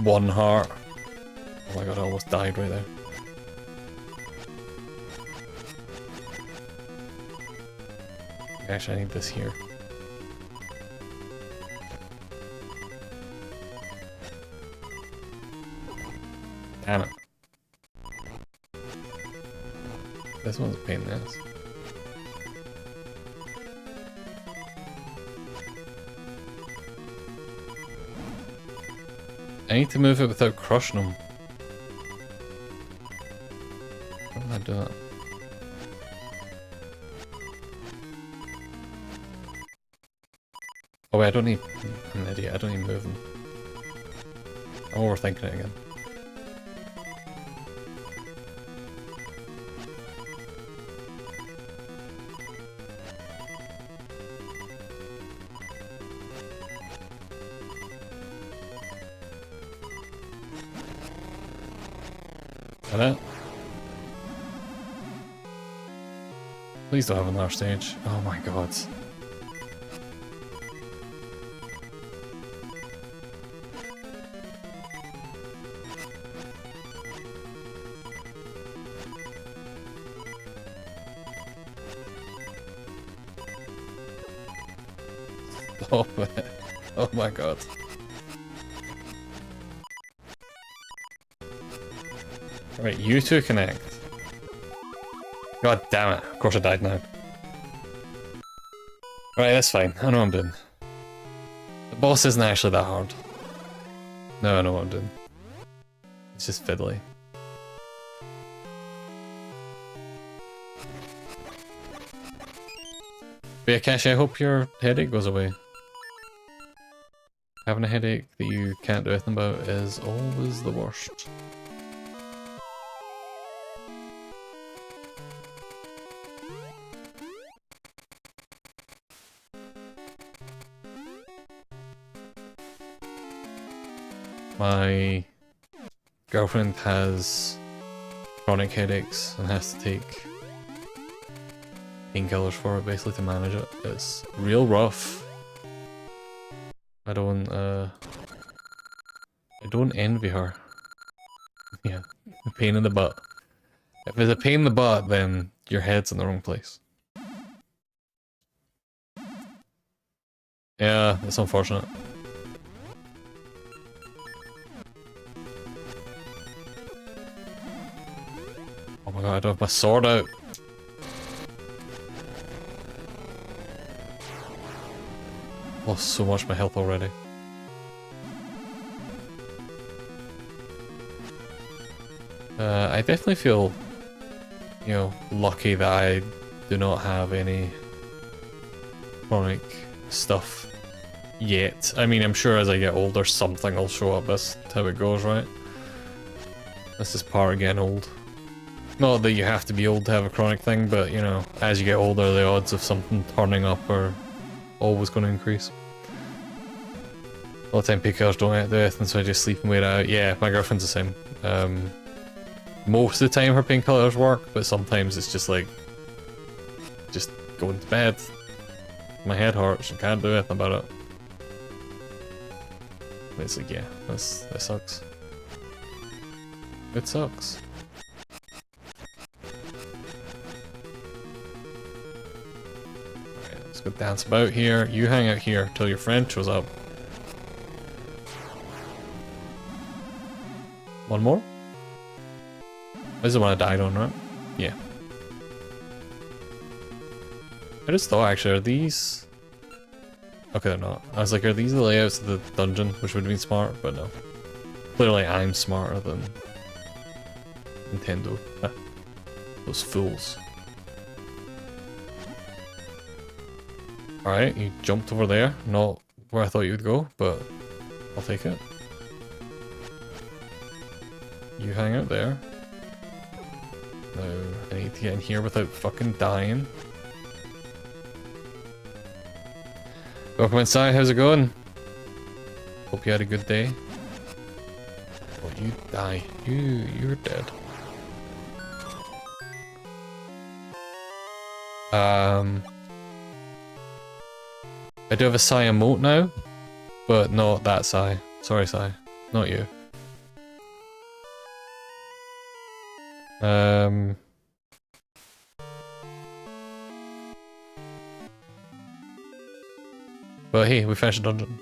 one heart? Oh my god, I almost died right there. Actually, I need this here. Damn it. This one's a pain in the ass. I need to move it without crushing them. How do I do that? Oh wait, I don't need... I'm an idiot, I don't even move them. I'm overthinking it again. It? Please don't have another stage. Oh my god. Stop it. Oh my god. Right, you two connect. God damn it. Of course I died now. Right, that's fine. I know what I'm doing. The boss isn't actually that hard. No, I know what I'm doing. It's just fiddly. But yeah, Kashi, I hope your headache goes away. Having a headache that you can't do anything about is always the worst. My girlfriend has chronic headaches and has to take painkillers for it basically to manage it. It's real rough. I don't envy her. Yeah, a pain in the butt. If it's a pain in the butt, then your head's in the wrong place. Yeah, it's unfortunate. Oh my god, I don't have my sword out. Lost so much of my health already. I definitely feel, you know, lucky that I do not have any chronic stuff yet. I mean, I'm sure as I get older, something will show up. That's how it goes, right? This is part of getting old. Not that you have to be old to have a chronic thing, but, you know, as you get older, the odds of something turning up are always going to increase. All the time painkillers don't do anything, so I just sleep and wait it out. Yeah, my girlfriend's the same. Most of the time her painkillers work, but sometimes it's just like, just going to bed. My head hurts and can't do anything about it. It's like, yeah, that sucks. It sucks. Alright, let's go dance about here. You hang out here till your friend shows up. One more? This is the one I died on, right? Yeah. I just thought, actually, are these... Okay, they're not. I was like, are these the layouts of the dungeon? Which would have been smart, but no. Clearly, I'm smarter than Nintendo. Those fools. Alright, you jumped over there. Not where I thought you would go, but I'll take it. You hang out there. No, I need to get in here without fucking dying. Welcome inside, how's it going? Hope you had a good day. Oh, you die. You're dead. I do have a Psy emote now, but not that Psy. Sorry, Psy. Not you. But hey, we finished the dungeon.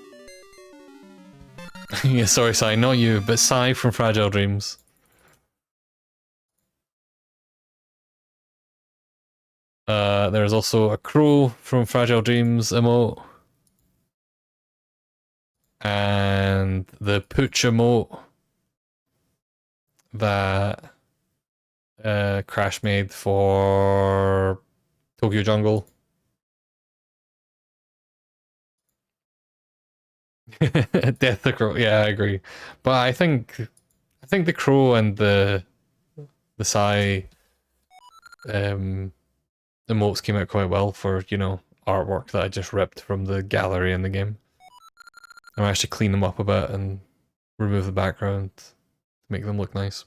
Yeah, sorry, Psy, not you, but Psy from Fragile Dreams. There's also a crow from Fragile Dreams emote. And the pooch emote that Crash made for Tokyo Jungle. Death the crow, yeah, I agree. But I think the crow and the Psy emotes came out quite well for, you know, artwork that I just ripped from the gallery in the game. I managed to clean them up a bit and remove the background to make them look nice.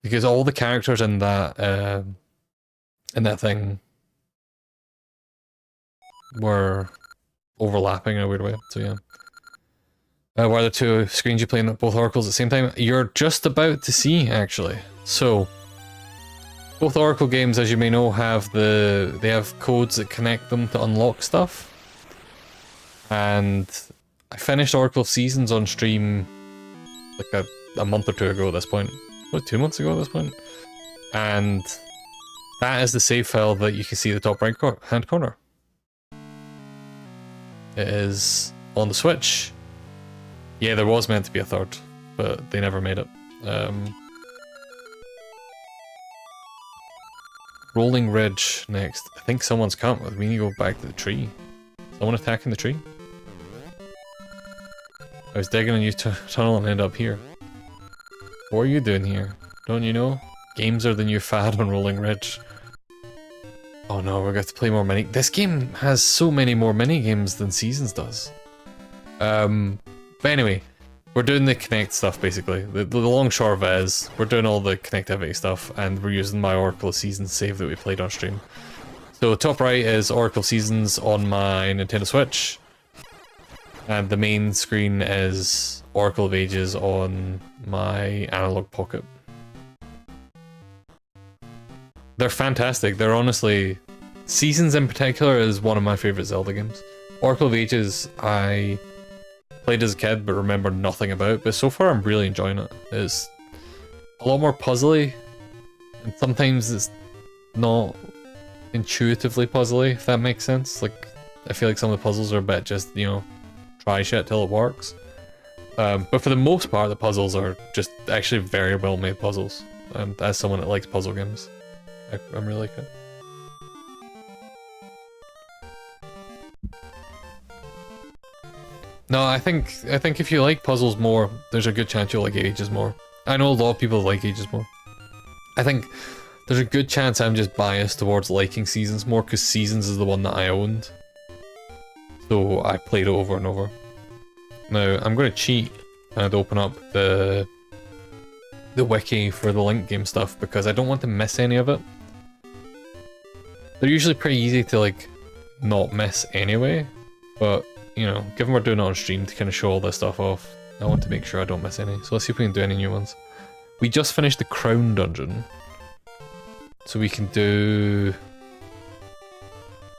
Because all the characters in that thing were overlapping in a weird way, so yeah. What are the two screens you playing both oracles at the same time? You're just about to see, actually. So, both Oracle games, as you may know, they have codes that connect them to unlock stuff. And I finished Oracle Seasons on stream like a month or two ago at this point. What, 2 months ago at this point? And that is the save file that you can see at the top right hand corner. It is on the Switch. Yeah, there was meant to be a third, but they never made it. Rolling Ridge next. I think someone's come. We need to go back to the tree. Someone attacking the tree? I was digging a new tunnel and ended up here. What are you doing here? Don't you know? Games are the new fad on Rolling Ridge. Oh no, we're going to play more mini. This game has so many more mini games than Seasons does. But anyway, we're doing the Connect stuff basically. The long short of it is we're doing all the connectivity stuff, and we're using my Oracle Seasons save that we played on stream. So top right is Oracle Seasons on my Nintendo Switch, and the main screen is Oracle of Ages on my Analog Pocket. They're fantastic. They're honestly... Seasons in particular is one of my favorite Zelda games. Oracle of Ages I played as a kid but remember nothing about, but so far I'm really enjoying it. It's a lot more puzzly, and sometimes it's not intuitively puzzly, if that makes sense. Like, I feel like some of the puzzles are a bit just, you know, try shit till it works. But for the most part, the puzzles are just actually very well made puzzles. As someone that likes puzzle games, I'm really like it. No, I think if you like puzzles more, there's a good chance you'll like Ages more. I know a lot of people like Ages more. I think there's a good chance I'm just biased towards liking Seasons more because Seasons is the one that I owned. So I played it over and over. Now, I'm going to cheat and open up the wiki for the Link game stuff because I don't want to miss any of it. They're usually pretty easy to like not miss anyway, but you know, given we're doing it on stream to kind of show all this stuff off, I want to make sure I don't miss any. So let's see if we can do any new ones. We just finished the Crown Dungeon. So we can do...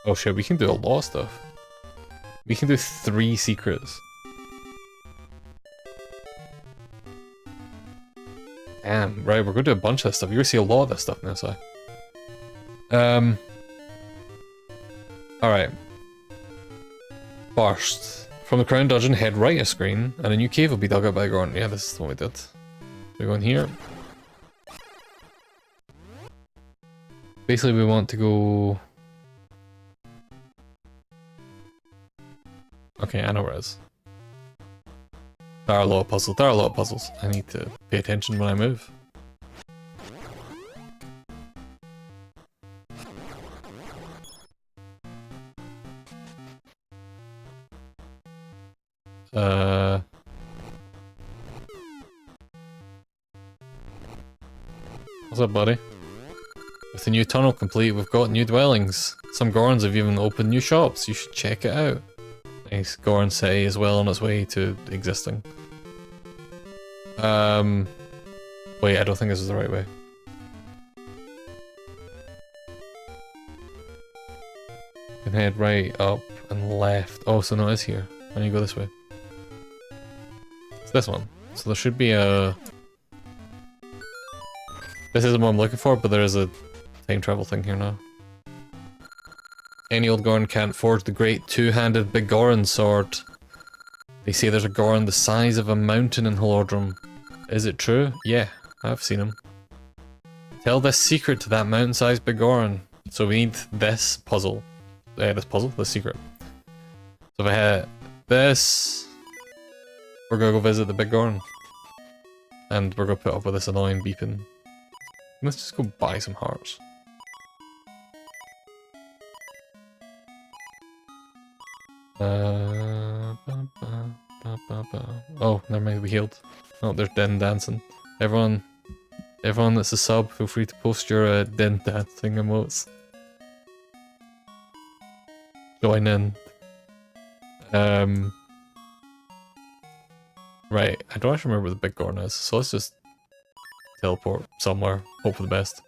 Oh shit, we can do a lot of stuff. We can do 3 secrets. Damn, right, we're going to do a bunch of this stuff. You're going to see a lot of this stuff now, so... Alright. First, from the Crown Dungeon, head right a screen, and a new cave will be dug out by Gorn. Yeah, this is what we did. We go in here. Basically, we want to go... Okay, I know where it is. There are a lot of puzzles. There are a lot of puzzles. I need to pay attention when I move. What's up, buddy? With the new tunnel complete, we've got new dwellings. Some Gorons have even opened new shops. You should check it out. Nice. Goron City is well on its way to existing. Wait, I don't think this is the right way. You can head right, up, and left. Oh, so no, it's here. Why don't you go this way? It's this one. So there should be a... This isn't what I'm looking for, but there is a time travel thing here now. Any old Goron can't forge the great two-handed Big Goron sword. They say there's a Goron the size of a mountain in Halordrum. Is it true? Yeah, I've seen him. Tell this secret to that mountain-sized Big Goron. So we need this puzzle. This secret. So if I hit this, we're gonna go visit the Big Goron. And we're gonna put up with this annoying beeping. Let's just go buy some hearts. Oh, never mind, we healed. Oh, there's Den dancing. Everyone that's a sub, feel free to post your Den dancing emotes. Join in. Right, I don't actually remember where the Big Goron is, so let's just teleport somewhere, hope for the best.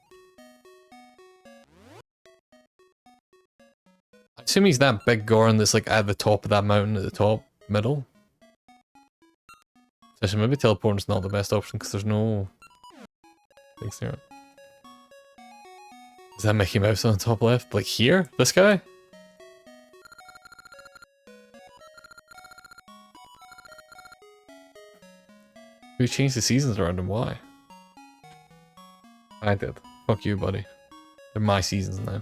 I assume he's that Big Goron that's like at the top of that mountain at the top, middle. So maybe teleporting's not the best option because there's no things there. Is that Mickey Mouse on the top left? Like here? This guy? Who changed the seasons around and why? I did. Fuck you, buddy. They're my seasons now.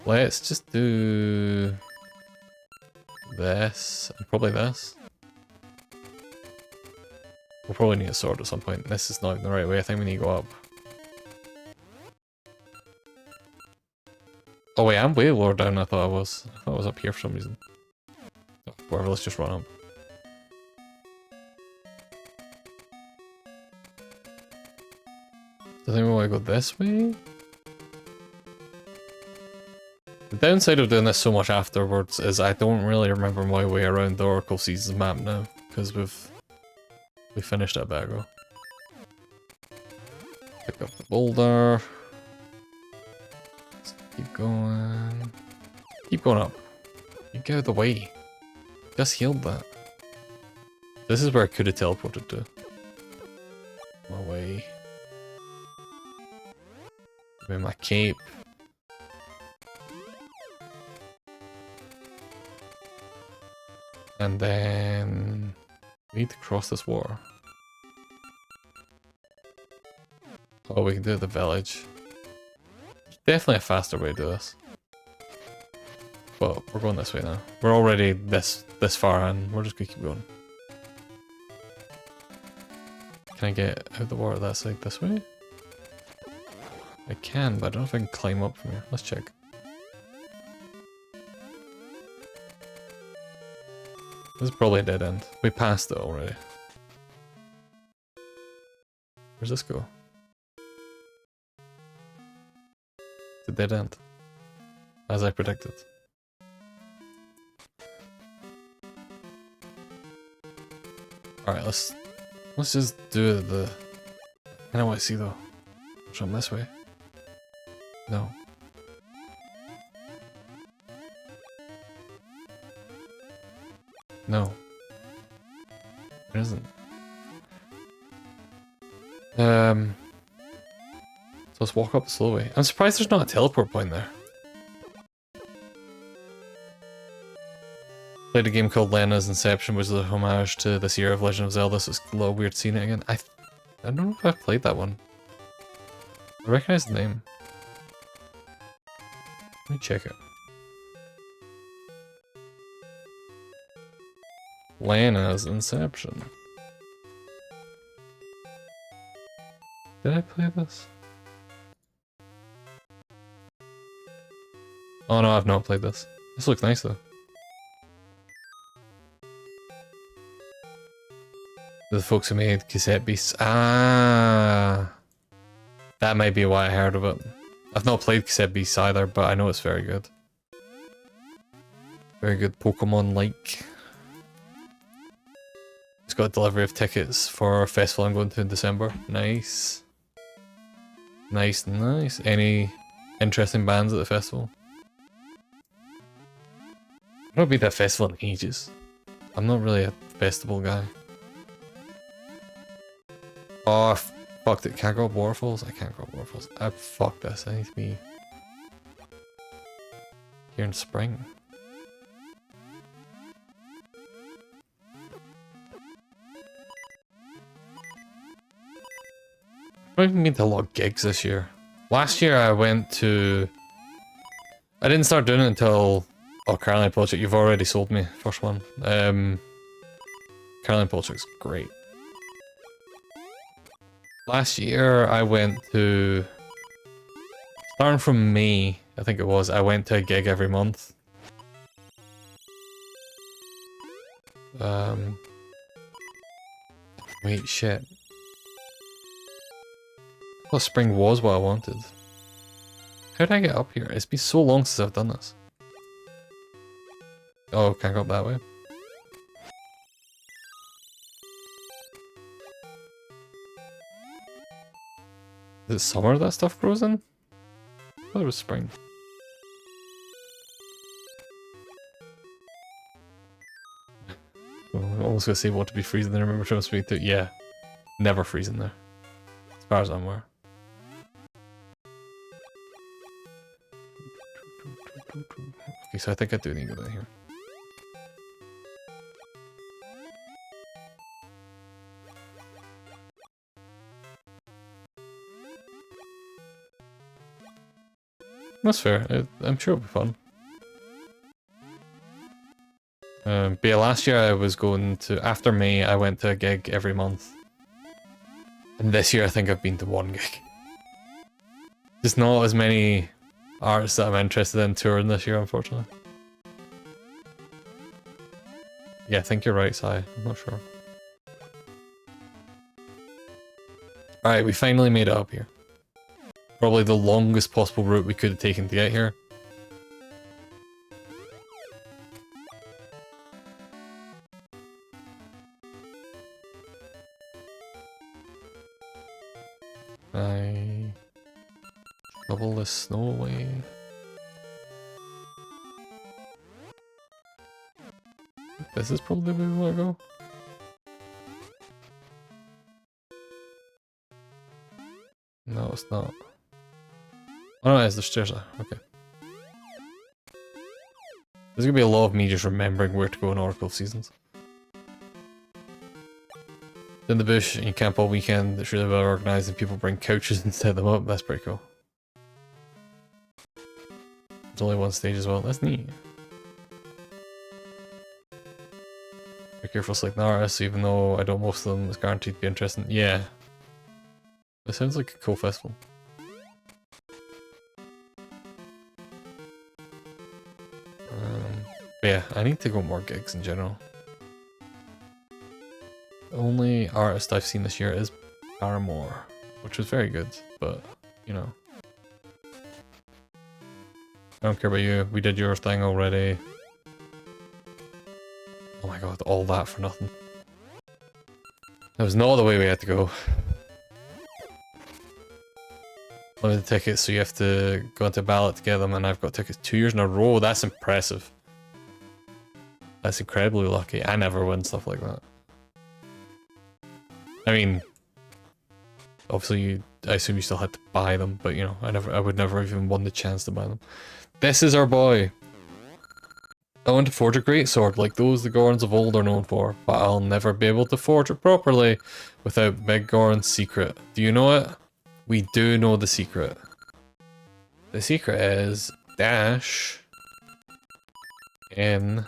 Let's just do this and probably this. We'll probably need a sword at some point. This is not even the right way. I think we need to go up. Oh wait, I'm way lower down than I thought I was. I thought I was up here for some reason. Oh, whatever, let's just run up. I think we want to go this way? The downside of doing this so much afterwards is I don't really remember my way around the Oracle Seasons map now, because we finished that bit ago. Pick up the boulder. Let's keep going. Keep going up. You get out of the way. Just healed that. This is where I could have teleported to. My way. With my cape. And then We need to cross this water. Oh, we can do it at the village. Definitely a faster way to do this. But we're going this way now. We're already this far in. We're just gonna keep going. Can I get out the water that side this way? I can, but I don't know if I can climb up from here. Let's check. This is probably a dead end. We passed it already. Where's this go? It's a dead end. As I predicted. Alright, let's just do the... I don't want to see though. Jump this way. No. No. It isn't. So let's walk up the slow way. I'm surprised there's not a teleport point there. Played a game called Lena's Inception, which is a homage to this year of Legend of Zelda, so it's a little weird seeing it again. I don't know if I've played that one. I recognize the name. Let me check it. Lena's Inception. Did I play this? Oh no, I've not played this. This looks nice though. The folks who made Cassette Beasts. Ah, that might be why I heard of it. I've not played Cassette Beasts either, but I know it's very good. Very good Pokemon-like. It's got a delivery of tickets for a festival I'm going to in December. Nice. Nice, nice. Any interesting bands at the festival? I've not been to a festival in ages. I'm not really a festival guy. Oh, fucked it. Can't go up waterfalls? I can't go up waterfalls. I fucked this. I need to be here in spring. I've even been to a lot of gigs this year. Last year I went to... I didn't start doing it until... Oh, Caroline Polchak, you've already sold me. First one. Caroline Polchak's great. Last year I went to... Starting from May, I think it was, I went to a gig every month. Wait, shit. Well, spring was what I wanted. How did I get up here? It's been so long since I've done this. Oh, can't go up that way. Is it summer that stuff grows in? I thought it was spring. Oh, I'm almost gonna say want to be freezing there. Remember trying to speak to... Yeah. Never freezing there. As far as I'm aware. Okay, so I think I do need to go down here. That's fair. I'm sure it'll be fun. But yeah, last year I was going to... After May, I went to a gig every month. And this year I think I've been to one gig. There's not as many artists that I'm interested in touring this year, unfortunately. Yeah, I think you're right, Si. I'm not sure. Alright, we finally made it up here. Probably the longest possible route we could have taken to get here. I shovel the snow away. This is probably where we want to go. No, it's not. Oh no, there's stairs there. Okay. There's gonna be a lot of me just remembering where to go in Oracle of Seasons. in the bush and you camp all weekend. It's really well organized and people bring couches and set them up. That's pretty cool. There's only one stage as well. That's neat. Be careful selecting artists, even though I don't most of them. It's guaranteed to be interesting. Yeah. It sounds like a cool festival. But yeah, I need to go more gigs in general. The only artist I've seen this year is Paramore, which was very good, but you know. I don't care about you, we did your thing already. Oh my god, all that for nothing. That was not the way we had to go. Limited tickets, so you have to go into a ballot to get them, and I've got tickets 2 years in a row. That's impressive. That's incredibly lucky. I never win stuff like that. I mean, obviously, I assume you still had to buy them, but you know, I would never even won the chance to buy them. This is our boy. I want to forge a great sword like those the Gorons of old are known for, but I'll never be able to forge it properly without Big Goron's secret. Do you know it? We do know the secret. The secret is dash in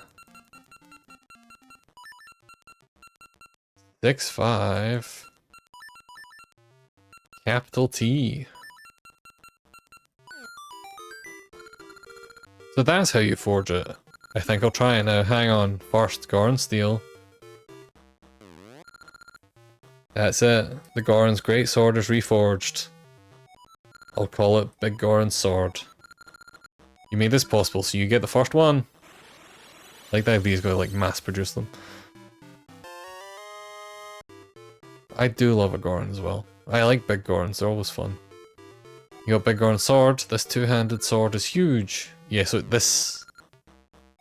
6-5 capital T. So that's how you forge it. I think I'll try it now. Hang on. First, Goron Steel. That's it. The Goron's great sword is reforged. I'll call it Big Goron's sword. You made this possible, so you get the first one. Like that, these go like mass produce them. I do love a Goron as well. I like Big Gorons, they're always fun. You got Big Goron's sword. This two-handed sword is huge. Yeah, so this...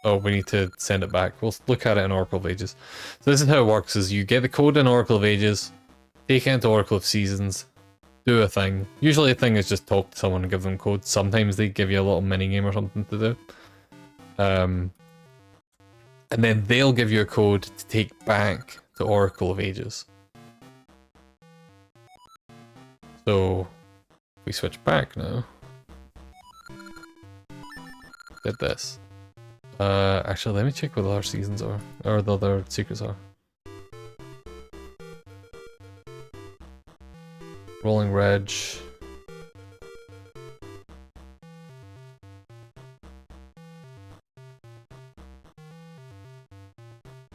Oh, we need to send it back. We'll look at it in Oracle of Ages. So this is how it works, is you get the code in Oracle of Ages, take it into Oracle of Seasons, do a thing. Usually a thing is just talk to someone and give them code. Sometimes they give you a little mini game or something to do. And then they'll give you a code to take back to Oracle of Ages. So, if we switch back now. Did this. Actually, let me check what the other seasons are, or the other secrets are. Rolling Reg.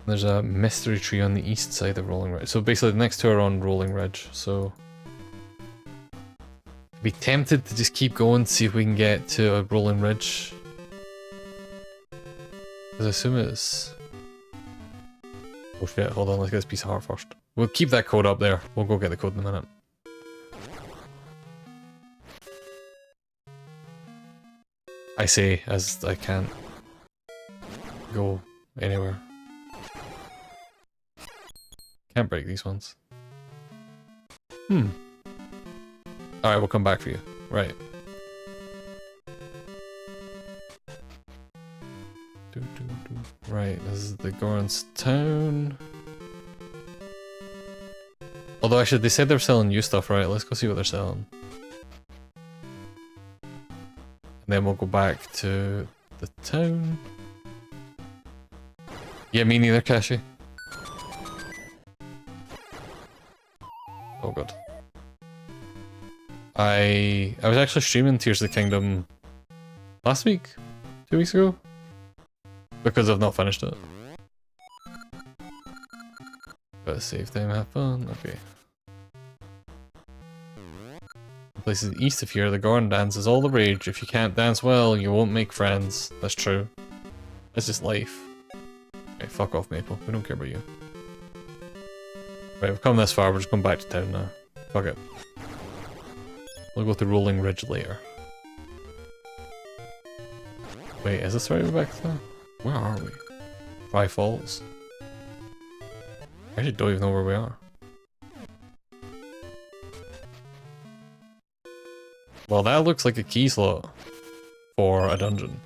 There's a mystery tree on the east side of Rolling Reg. So basically the next two are on Rolling Reg, so... I'd be tempted to just keep going, see if we can get to a Rolling Ridge. Because I assume it's... Oh shit, hold on, let's get this piece of heart first. We'll keep that code up there. We'll go get the code in a minute. I say, as I can't go anywhere. Can't break these ones. Alright, we'll come back for you. Right. Right, this is the Goron's town. Although actually they said they're selling new stuff, right? Let's go see what they're selling. And then we'll go back to the town. Yeah, me neither, Kashi. Oh god. I was actually streaming Tears of the Kingdom last week? 2 weeks ago? Because I've not finished it. Gotta save time, have fun, okay. The places east of here, the Goron dance is all the rage. If you can't dance well, you won't make friends. That's true. That's just life. Okay, fuck off, Maple. We don't care about you. Right, we've come this far, we're just going back to town now. Fuck it. We'll go to Rolling Ridge later. Wait, is this right way back to town? Where are we? Dry Falls. I actually don't even know where we are. Well, that looks like a key slot for a dungeon.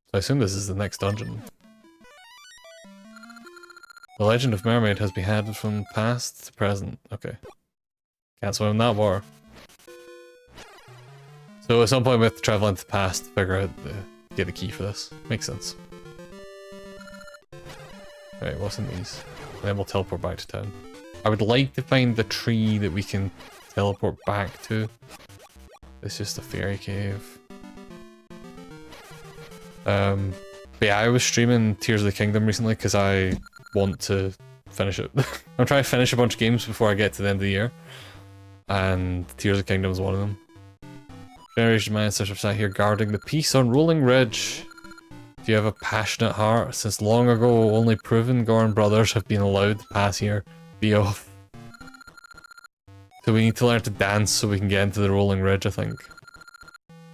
So I assume this is the next dungeon. The legend of Mermaid has been handed from past to present. Okay. Can't swim in that water. So at some point we have to travel into the past to figure out get the key for this. Makes sense. Alright, what's in these? And then we'll teleport back to town. I would like to find the tree that we can teleport back to. It's just a fairy cave. But yeah, I was streaming Tears of the Kingdom recently because I want to finish it. I'm trying to finish a bunch of games before I get to the end of the year. And Tears of the Kingdom is one of them. Generation of my ancestors sat here guarding the peace on Rolling Ridge. Do you have a passionate heart? Since long ago, only proven Goron brothers have been allowed to pass here. Be off. So we need to learn to dance so we can get into the Rolling Ridge, I think.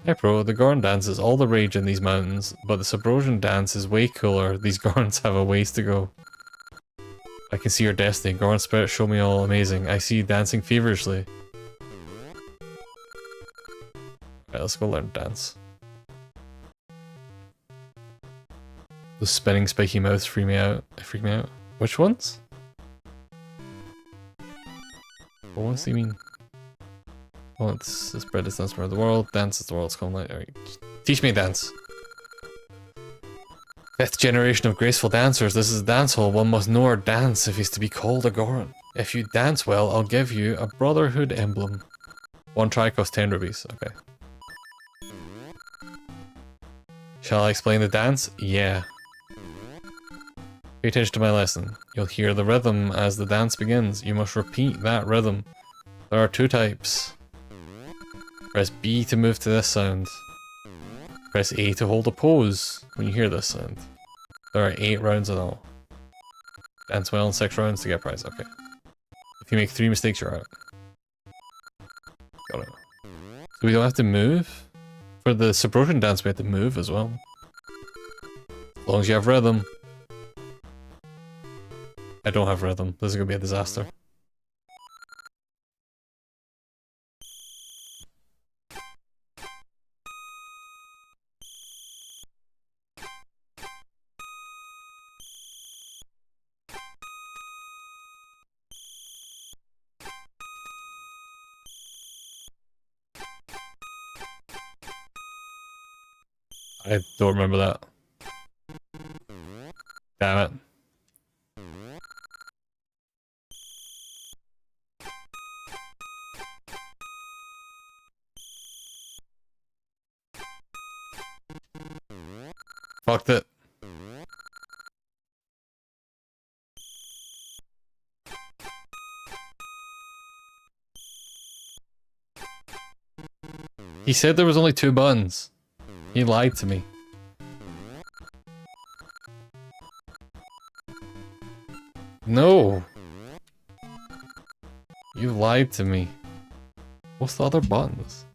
Hey bro, the Goron dance is all the rage in these mountains, but the Subrosian dance is way cooler. These Gorons have a ways to go. I can see your destiny. Goron spirit, show me all amazing. I see you dancing feverishly. Alright, let's go learn to dance. The spinning spiky mouths freak me out. Freak me out. Which ones? What ones do you mean? Oh, it's the spread distance around the world. Dance is the world's common light. Alright. Teach me a dance. 5th generation of graceful dancers. This is a dance hall. One must know or dance if he's to be called a Goron. If you dance well, I'll give you a brotherhood emblem. One try costs 10 rupees. Okay. Shall I explain the dance? Yeah. Pay attention to my lesson. You'll hear the rhythm as the dance begins. You must repeat that rhythm. There are 2 types. Press B to move to this sound. Press A to hold a pose when you hear this sound. There are 8 rounds in all. Dance well in 6 rounds to get a prize. Okay. If you make 3 mistakes, you're out. Got it. So we don't have to move? For the Subrosian dance, we have to move as well. As long as you have rhythm. I don't have rhythm. This is gonna be a disaster. I don't remember that. Damn it. Fucked it. He said there was only 2 buttons. He lied to me. No! You lied to me. What's the other buttons?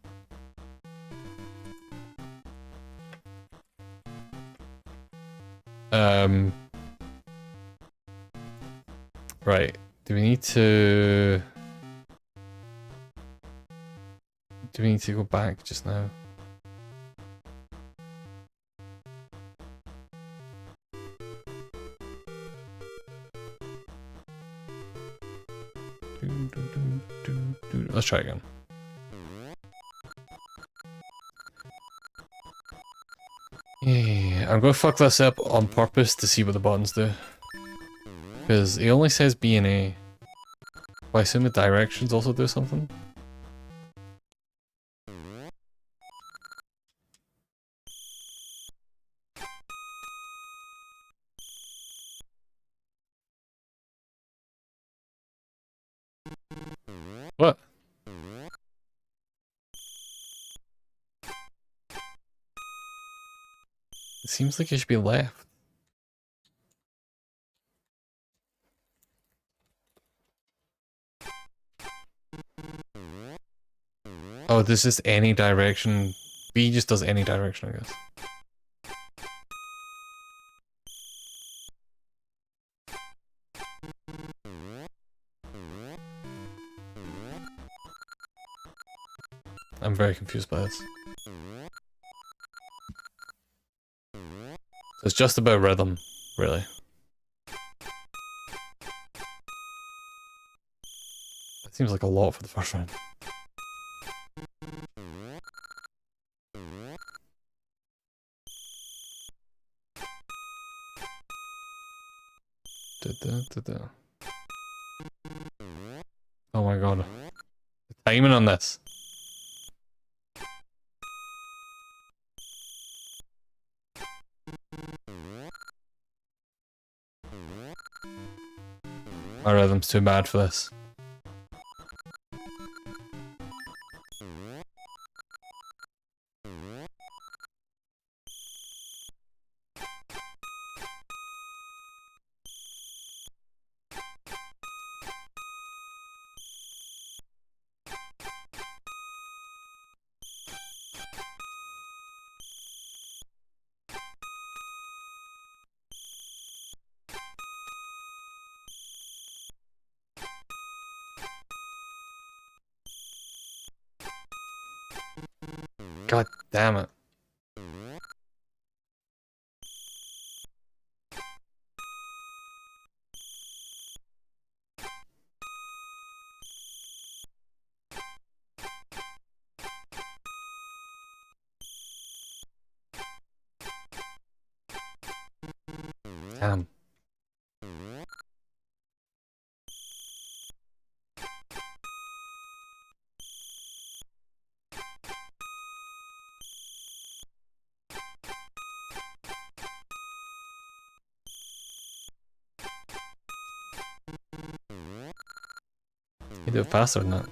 Right. Do we need to go back just now? Let's try again. Yeah, I'm gonna fuck this up on purpose to see what the buttons do. Because it only says B and A. Well, I assume the directions also do something? What? It seems like it should be left. Oh, this is any direction. B just does any direction, I guess. I'm very confused by this. It's just about rhythm, really. seems like a lot for the first round. Oh my god. The timing on this. My rhythm's too bad for this. God damn it. Damn. You do it faster than that.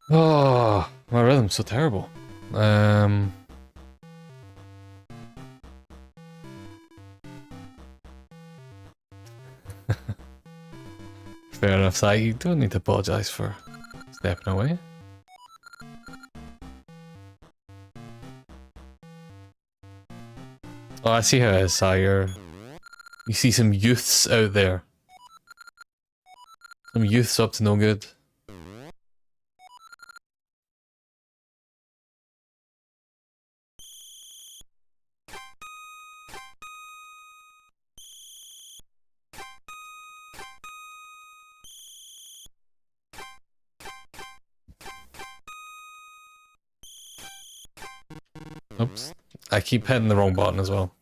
Oh, my rhythm's so terrible. Fair enough, Si. You don't need to apologize for stepping away. Oh, I see how it is, Si. You see some youths out there. Some youths up to no good. Oops. I keep hitting the wrong button as well.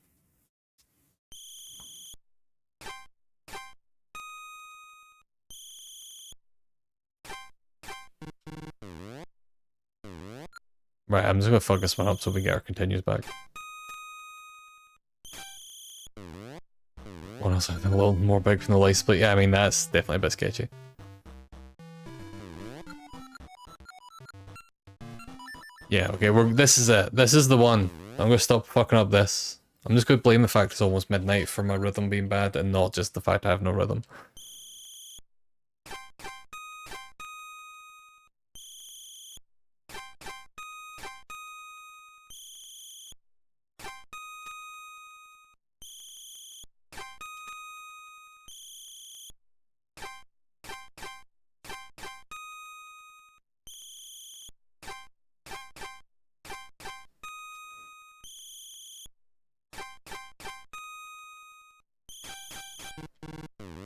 Right, I'm just gonna fuck this one up so we get our continues back. What else? I think a little more big from the light split. Yeah, I mean, that's definitely a bit sketchy. Yeah, okay, this is it. This is the one. I'm gonna stop fucking up this. I'm just gonna blame the fact it's almost midnight for my rhythm being bad and not just the fact I have no rhythm.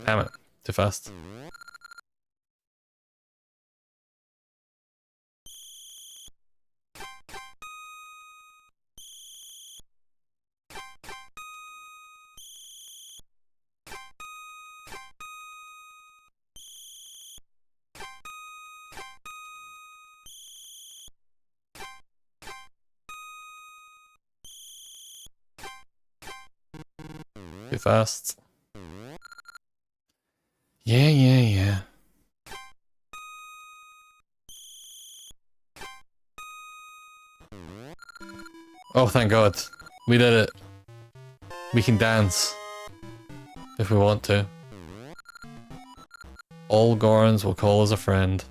Damn it. Too fast. Too fast. Yeah. Oh, thank God. We did it. We can dance. If we want to. All Gorons will call us a friend.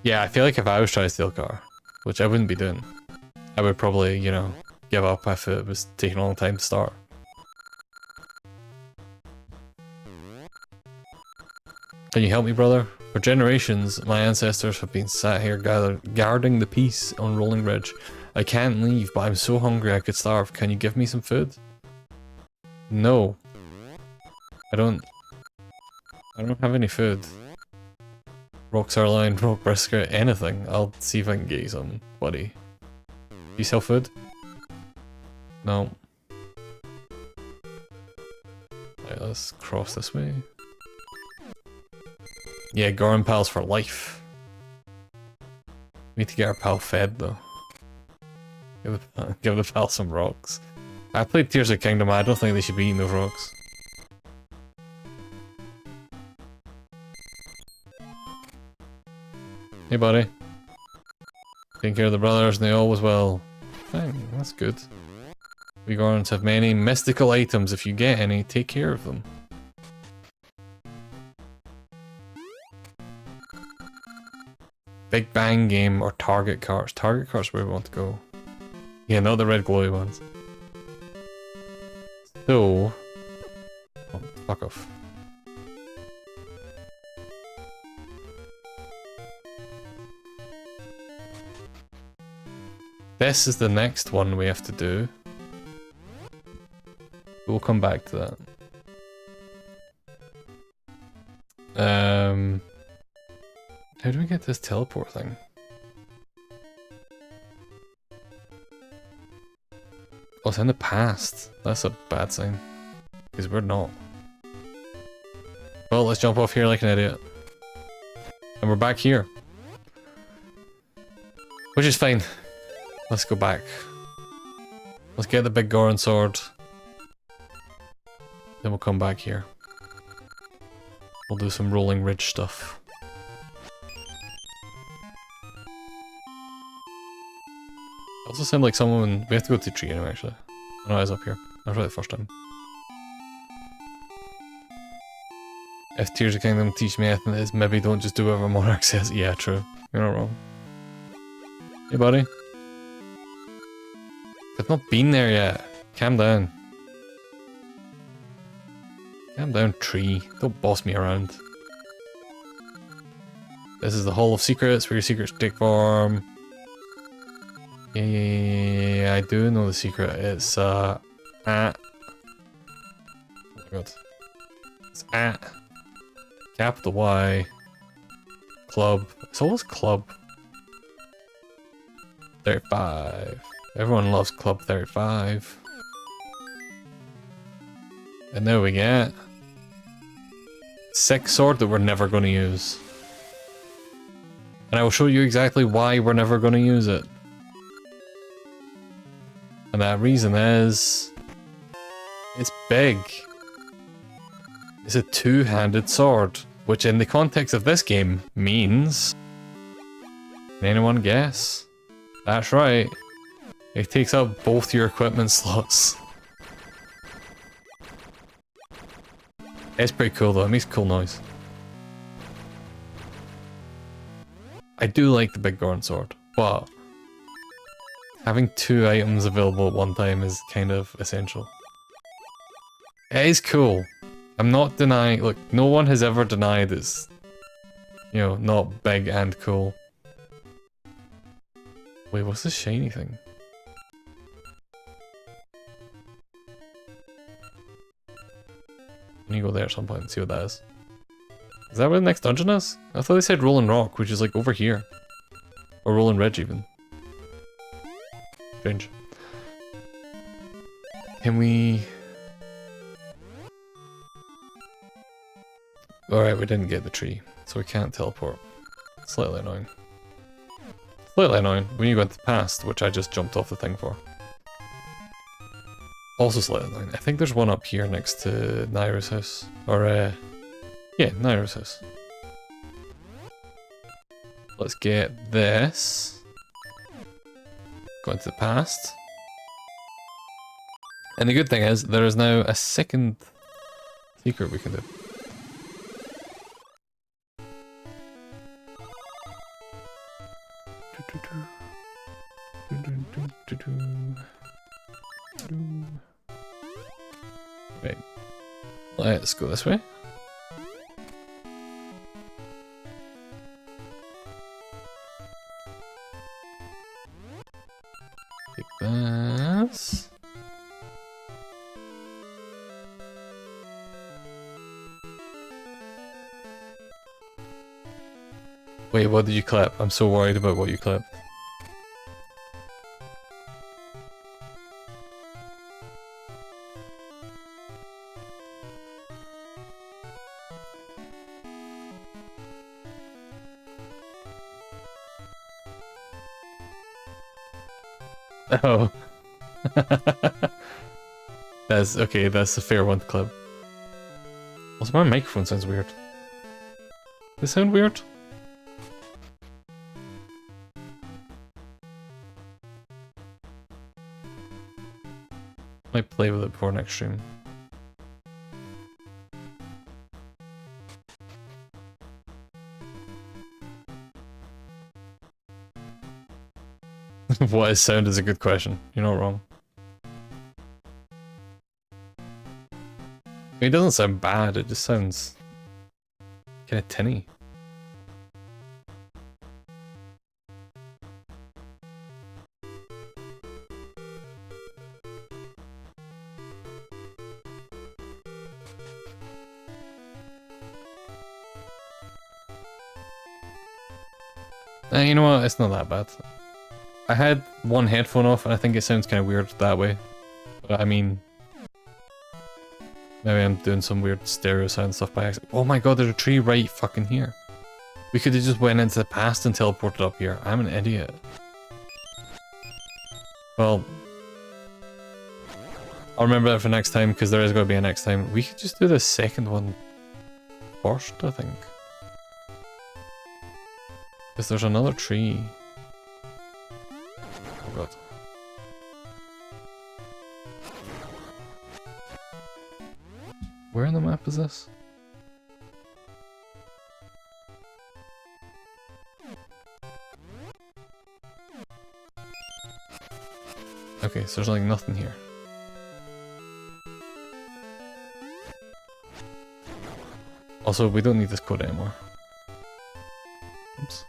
Yeah, I feel like if I was trying to steal a car, which I wouldn't be doing, I would probably, you know, give up if it was taking a long time to start. Can you help me, brother? For generations, my ancestors have been sat here guarding the peace on Rolling Ridge. I can't leave, but I'm so hungry I could starve. Can you give me some food? No. I don't have any food. Rock sirloin, rock brisket, anything. I'll see if I can get you some, buddy. Do you sell food? No. Right, let's cross this way. Yeah, Goran pals for life. We need to get our pal fed though. Give the pal some rocks. I played Tears of the Kingdom, I don't think they should be eating those rocks. Hey buddy. Taking care of the brothers and they all was well. Fine, that's good. We Gorons have many mystical items. If you get any, take care of them. Big Bang game or target carts. Target carts where we want to go. Yeah, not the red glowy ones. So... oh, fuck off. This is the next one we have to do. We'll come back to that. How do we get this teleport thing? Oh, it's in the past. That's a bad sign. Because we're not. Well, let's jump off here like an idiot. And we're back here. Which is fine. Let's go back. Let's get the big Goron sword. Then we'll come back here. We'll do some rolling ridge stuff. Also sound like someone... we have to go to the tree anyway, actually. Oh, no, I was up here. That was right the first time. If Tears of the Kingdom teach me anything, it is maybe don't just do whatever Monarch says. Yeah, true. You're not wrong. Hey, buddy. I've not been there yet. Calm down. Calm down, tree. Don't boss me around. This is the Hall of Secrets, where your secrets take form. Yeah, I do know the secret. It's, at... oh my god. It's at... capital Y... club. It's always club. 35. Everyone loves Club 35. And there we get... 6 sword that we're never going to use. And I will show you exactly why we're never going to use it. And that reason is... it's big. It's a two-handed sword. Which in the context of this game means... can anyone guess? That's right. It takes up both your equipment slots. It's pretty cool though, it makes cool noise. I do like the big Goron sword, but having 2 items available at one time is kind of essential. It is cool. I'm not denying, look, no one has ever denied it's, you know, not big and cool. Wait, what's this shiny thing? I need to go there at some point and see what that is. Is that where the next dungeon is? I thought they said Rolling Rock, which is like over here. Or Rolling Ridge even. Strange. Can we... alright, we didn't get the tree, so we can't teleport. Slightly annoying. Slightly annoying. We need to go into the past, which I just jumped off the thing for. Also slightly annoying. I think there's one up here next to Nairo's house. Or, yeah, Nairo's house. Let's get this. Go into the past. And the good thing is, there is now a second secret we can do. Right. Let's go this way. Wait, what did you clip? I'm so worried about what you clipped. Oh. That's okay, that's a fair one to clip. Also, my microphone sounds weird. Does it sound weird? Might play with it before next stream. What is sound is a good question. You're not wrong. It doesn't sound bad, it just sounds kind of tinny. You know what? It's not that bad. I had one headphone off and I think it sounds kind of weird that way. But I mean, maybe I'm doing some weird stereo sound stuff by accident. Oh my god, there's a tree right fucking here. We could have just went into the past and teleported up here. I'm an idiot. Well, I'll remember that for next time because there is going to be a next time. We could just do the second one first, I think. Because there's another tree. Oh god. Where on the map is this? Okay, so there's like nothing here. Also, we don't need this code anymore. Oops.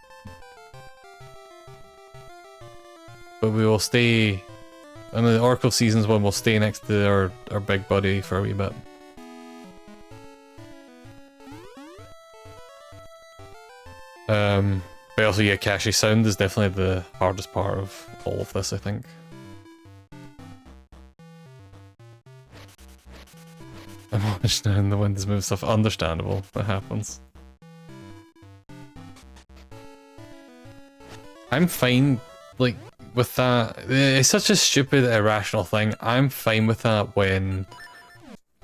But we will stay, in the Oracle Seasons one, we'll stay next to our big buddy for a wee bit. But also, yeah, Kashi sound is definitely the hardest part of all of this, I think. I'm watching now in the Windows Move stuff. Understandable, that happens. I'm fine, like, with that. It's such a stupid, irrational thing. I'm fine with that when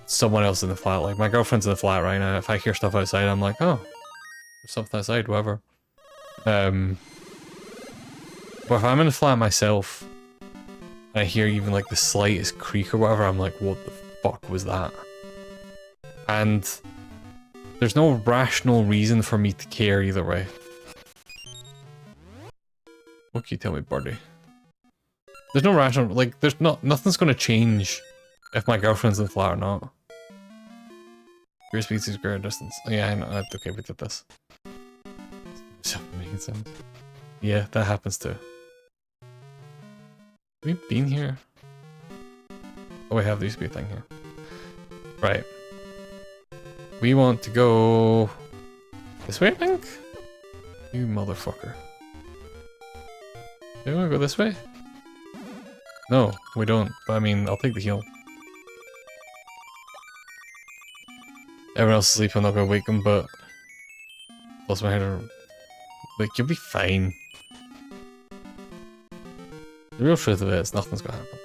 someone else is in the flat. Like, my girlfriend's in the flat right now. If I hear stuff outside, I'm like, oh, there's something outside, whatever. But if I'm in the flat myself, and I hear even like the slightest creak or whatever, I'm like, what the fuck was that? And there's no rational reason for me to care either way. What can you tell me, birdie? There's no rational, like, there's nothing's gonna change if my girlfriend's in the flat or not. Greater species, greater distance. Oh, yeah, I know. Okay, we did this. Stop making sense. Yeah, that happens too. We've been here. Oh, we have. There used to be a thing here. Right. We want to go this way, I think? You motherfucker. Do we want to go this way? No, we don't. But I mean, I'll take the heal. Everyone else is asleep, I'm not gonna wake them, but... Plus my head. Like, you'll be fine. The real truth of it is nothing's gonna happen.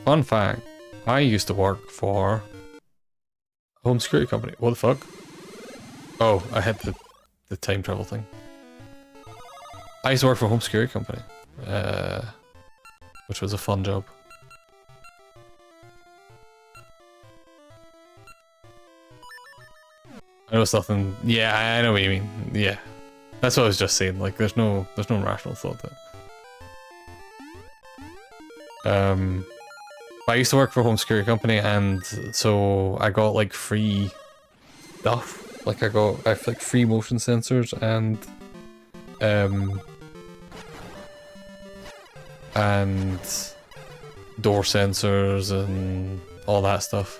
Fun fact, I used to work for a home security company. What the fuck? Oh, I hit the time travel thing. I used to work for a home security company. Which was a fun job. I know it's nothing. Yeah, I know what you mean. Yeah, that's what I was just saying. Like, there's no rational thought to it. But I used to work for a home security company, and so I got like free stuff. Like I have like free motion sensors and door sensors and all that stuff.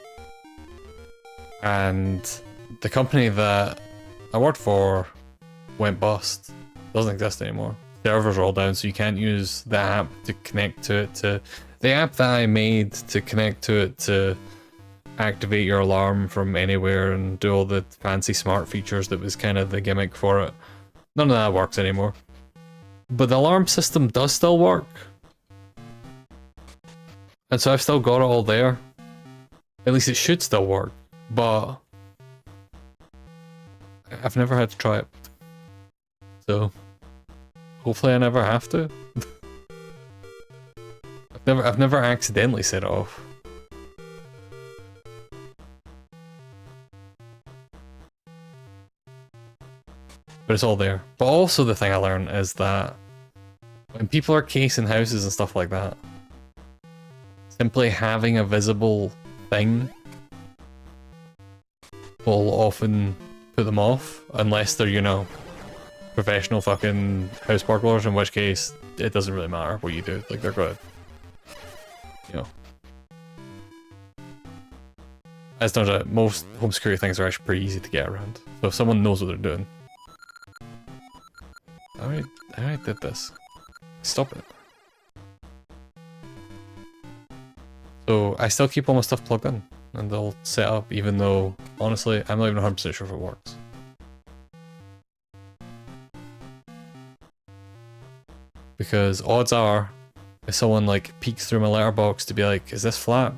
And the company that I worked for went bust. Doesn't exist anymore. Servers are all down, so you can't use the app to connect to it. The app that I made to connect to it to activate your alarm from anywhere and do all the fancy smart features that was kind of the gimmick for it. None of that works anymore. But the alarm system does still work. And so I've still got it all there. At least it should still work. But I've never had to try it. So hopefully I never have to. I've never accidentally set it off. But it's all there. But also the thing I learned is that when people are casing houses and stuff like that, simply having a visible thing will often put them off, unless they're, you know, professional fucking house burglars, in which case it doesn't really matter what you do. Like, they're good. You know. As turns out, most home security things are actually pretty easy to get around. So if someone knows what they're doing. I already did this. Stop it. So I still keep all my stuff plugged in, and they'll set up, even though, honestly, I'm not even 100% sure if it works. Because odds are, if someone like peeks through my letterbox to be like, is this flat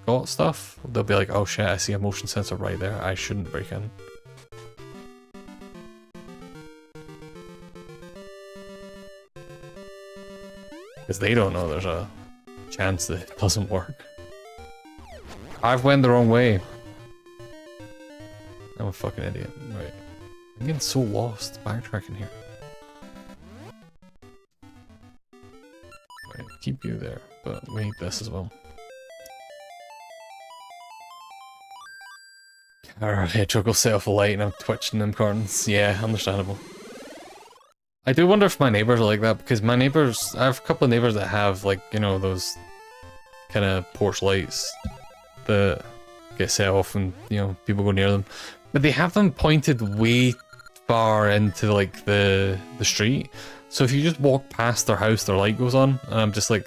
got stuff? They'll be like, oh shit, I see a motion sensor right there, I shouldn't break in. Because they don't know there's a chance that it doesn't work. I've went the wrong way. I'm a fucking idiot. Right. I'm getting so lost backtracking here. Right, keep you there, but we need this as well. Our hedgehog will set off a light and I'm twitching them curtains. Yeah, understandable. I do wonder if my neighbors are like that, because my neighbors, I have a couple of neighbors that have, like, you know, those kind of porch lights that get set off and, you know, people go near them. But they have them pointed way far into, like, the street. So if you just walk past their house, their light goes on, and I'm just like,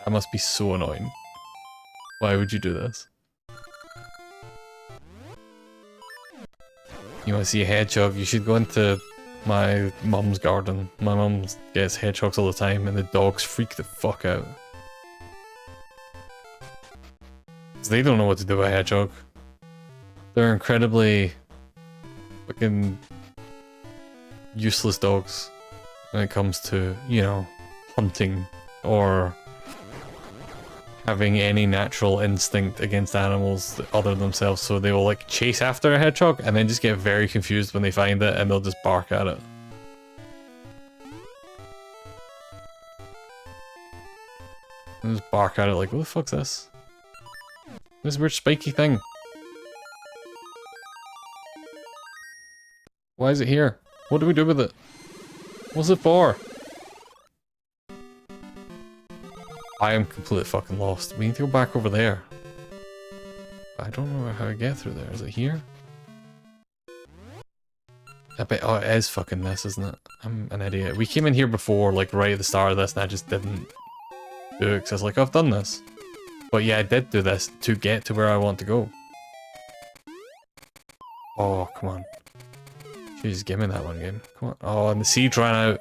that must be so annoying. Why would you do this? You want to see a hedgehog, you should go into my mum's garden. My mum gets hedgehogs all the time and the dogs freak the fuck out. Because they don't know what to do with a hedgehog. They're incredibly fucking useless dogs when it comes to, you know, hunting or having any natural instinct against animals other than themselves. So they will like chase after a hedgehog and then just get very confused when they find it and they'll just bark at it. And just bark at it like, what the fuck's this? This weird spiky thing. Why is it here? What do we do with it? What's it for? I am completely fucking lost. We need to go back over there. I don't know how to get through there. Is it here? I bet. Oh, it is fucking this, isn't it? I'm an idiot. We came in here before, like right at the start of this, and I just didn't do it because I was like, I've done this. But yeah, I did do this to get to where I want to go. Oh, come on. Jeez, give me that one game. Come on. Oh, and the seed ran out.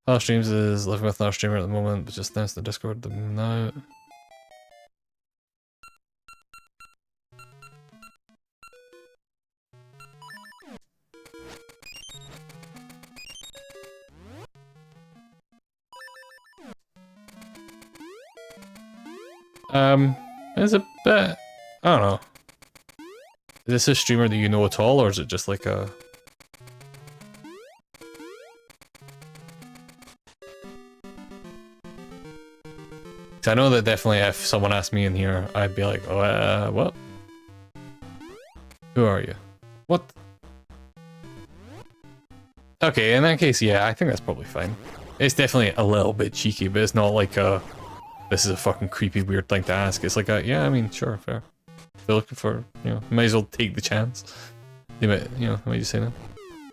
Our Streams is living with another streamer at the moment, but just announced the Discord now. It's a bit, I don't know. Is this a streamer that you know at all, or is it just like a... I know that definitely if someone asked me in here, I'd be like, oh, what? Who are you? What? Okay, in that case, yeah, I think that's probably fine. It's definitely a little bit cheeky, but it's not like a, this is a fucking creepy weird thing to ask. It's like a, yeah, I mean, sure, fair. If they're looking for, you know, might as well take the chance. They might, you know, might you say that?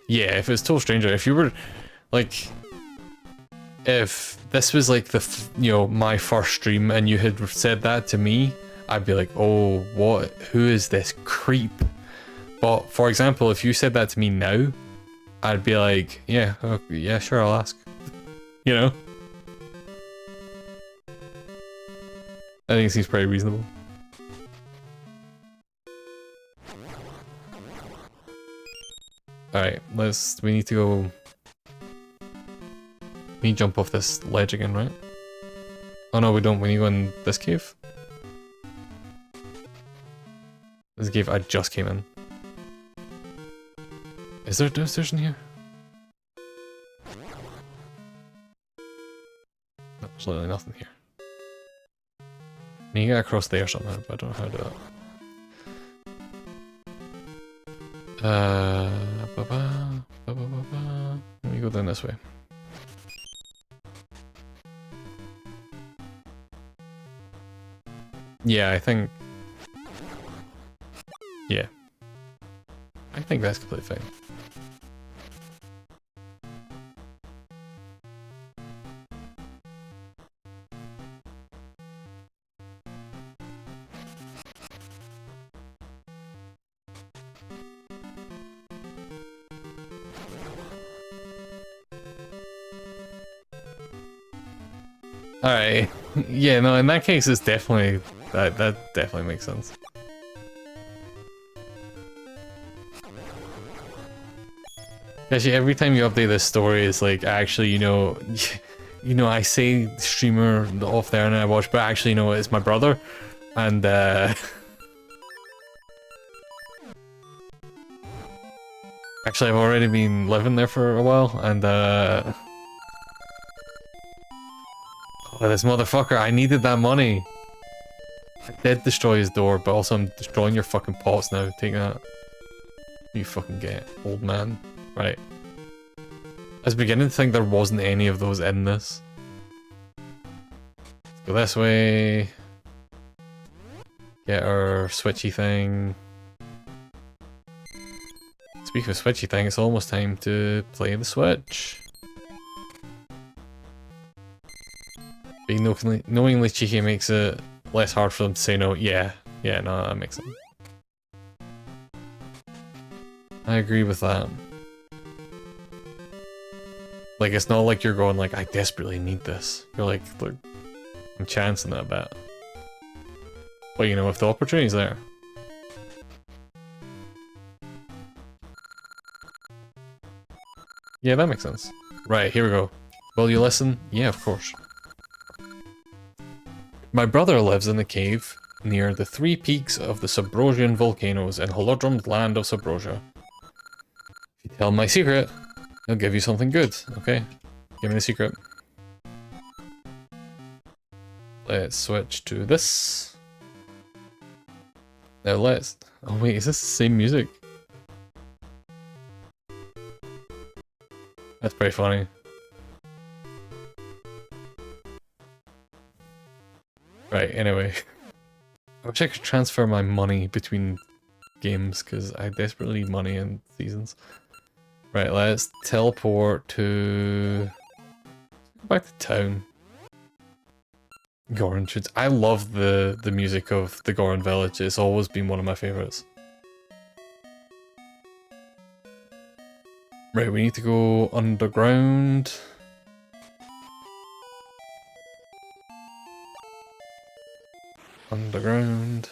Yeah, if it's total stranger, if you were, like, if this was like the, you know, my first stream and you had said that to me, I'd be like, oh, what, who is this creep? But, for example, if you said that to me now, I'd be like, yeah, okay, yeah, sure, I'll ask. You know? I think it seems pretty reasonable. Alright, we need to go... We need to jump off this ledge again, right? Oh no, we don't, we need to go in this cave? This cave I just came in. Is there downstairs in here? No, there's literally nothing here. I mean, you get across there somehow, but I don't know how to do that. Let me go down this way. Yeah, I think... Yeah. I think that's completely fine. Alright. Yeah, no, in that case it's definitely... That definitely makes sense. Actually, every time you update this story, it's like, actually, you know, I say streamer off there and I watch, but actually, you know, it's my brother. And, actually, I've already been living there for a while, and, oh, this motherfucker, I needed that money. I did destroy his door, but also I'm destroying your fucking pots now. Take that. You fucking get it, old man. Right. I was beginning to think there wasn't any of those in this. Let's go this way. Get our switchy thing. Speaking of switchy thing, it's almost time to play the Switch. Being knowingly cheeky makes it less hard for them to say no. Yeah, no, that makes sense. I agree with that. Like, it's not like you're going like, I desperately need this. You're like, look, I'm chancing that bet. But you know, if the opportunity's there. Yeah, that makes sense. Right, here we go. Will you listen? Yeah, of course. My brother lives in the cave near the 3 peaks of the Subrosian volcanoes in Holodrum's land of Subrosia. If you tell him my secret, he'll give you something good. Okay, give me the secret. Let's switch to this. Now let's... Oh wait, is this the same music? That's pretty funny. Right, anyway. I wish I could transfer my money between games, because I desperately need money in seasons. Right, let's teleport to... Go back to town. Goron Shoots. I love the music of the Goron Village. It's always been one of my favorites. Right, we need to go underground. Underground.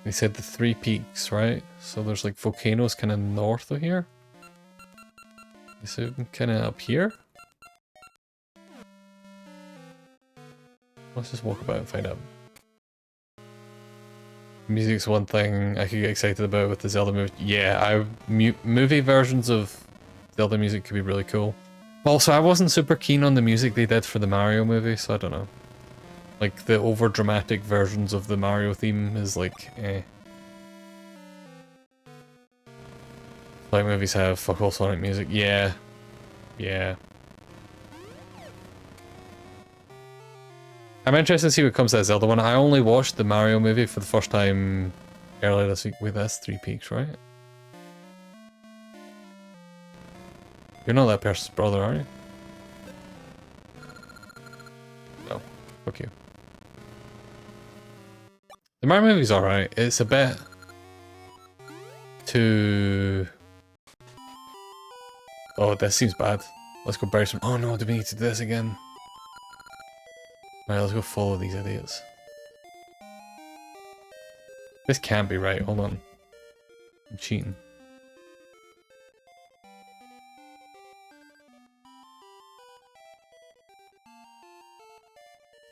They said the 3 peaks, right? So there's like volcanoes kind of north of here. So kind of up here. Let's just walk about and find out. Music's one thing I could get excited about with the Zelda movie. Yeah, movie versions of Zelda music could be really cool. Also, I wasn't super keen on the music they did for the Mario movie, so I don't know. Like, the over-dramatic versions of the Mario theme is like, eh. Like movies have fuck all Sonic music. Yeah. Yeah. I'm interested to see what comes to that Zelda one. I only watched the Mario movie for the first time earlier this week. Wait, that's 3 Peaks, right? You're not that person's brother, are you? No. Fuck you. The Mario movie's alright. It's a bit too... Oh, this seems bad. Let's go bury some... Oh no, do we need to do this again? Right, let's go follow these idiots. This can't be right, hold on. I'm cheating.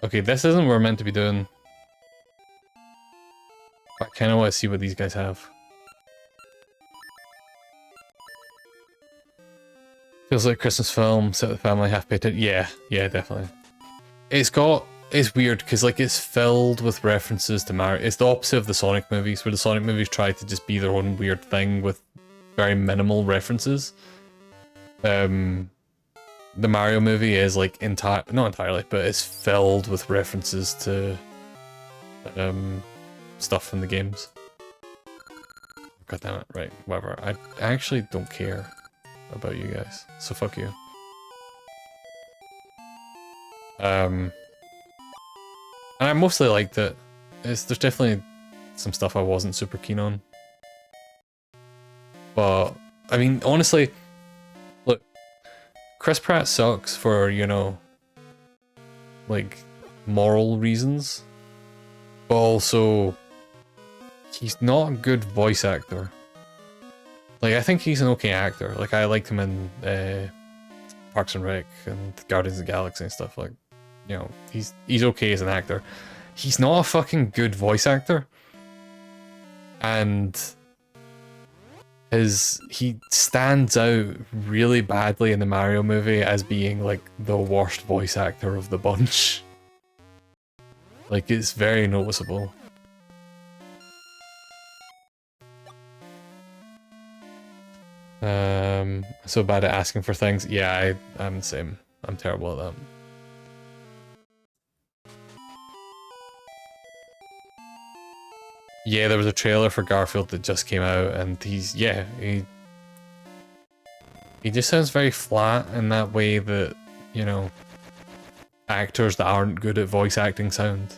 Okay, this isn't what we're meant to be doing. I kinda wanna see what these guys have. Feels like a Christmas film, set the family, half painted. Yeah, yeah, definitely. It's weird because like it's filled with references to Mario. It's the opposite of the Sonic movies, where the Sonic movies try to just be their own weird thing with very minimal references. The Mario movie is like not entirely, but it's filled with references to stuff from the games. God damn it, right, whatever. I actually don't care about you guys, so fuck you. And I mostly liked it. There's definitely some stuff I wasn't super keen on. But, I mean, honestly, look, Chris Pratt sucks for, you know, like, moral reasons. But also, he's not a good voice actor. Like, I think he's an okay actor. Like, I liked him in Parks and Rec and Guardians of the Galaxy and stuff. Like, you know, he's okay as an actor. He's not a fucking good voice actor. And he stands out really badly in the Mario movie as being like the worst voice actor of the bunch. Like, it's very noticeable. So bad at asking for things. Yeah, I'm the same. I'm terrible at that. Yeah, there was a trailer for Garfield that just came out, and he just sounds very flat in that way that, you know, actors that aren't good at voice acting sound.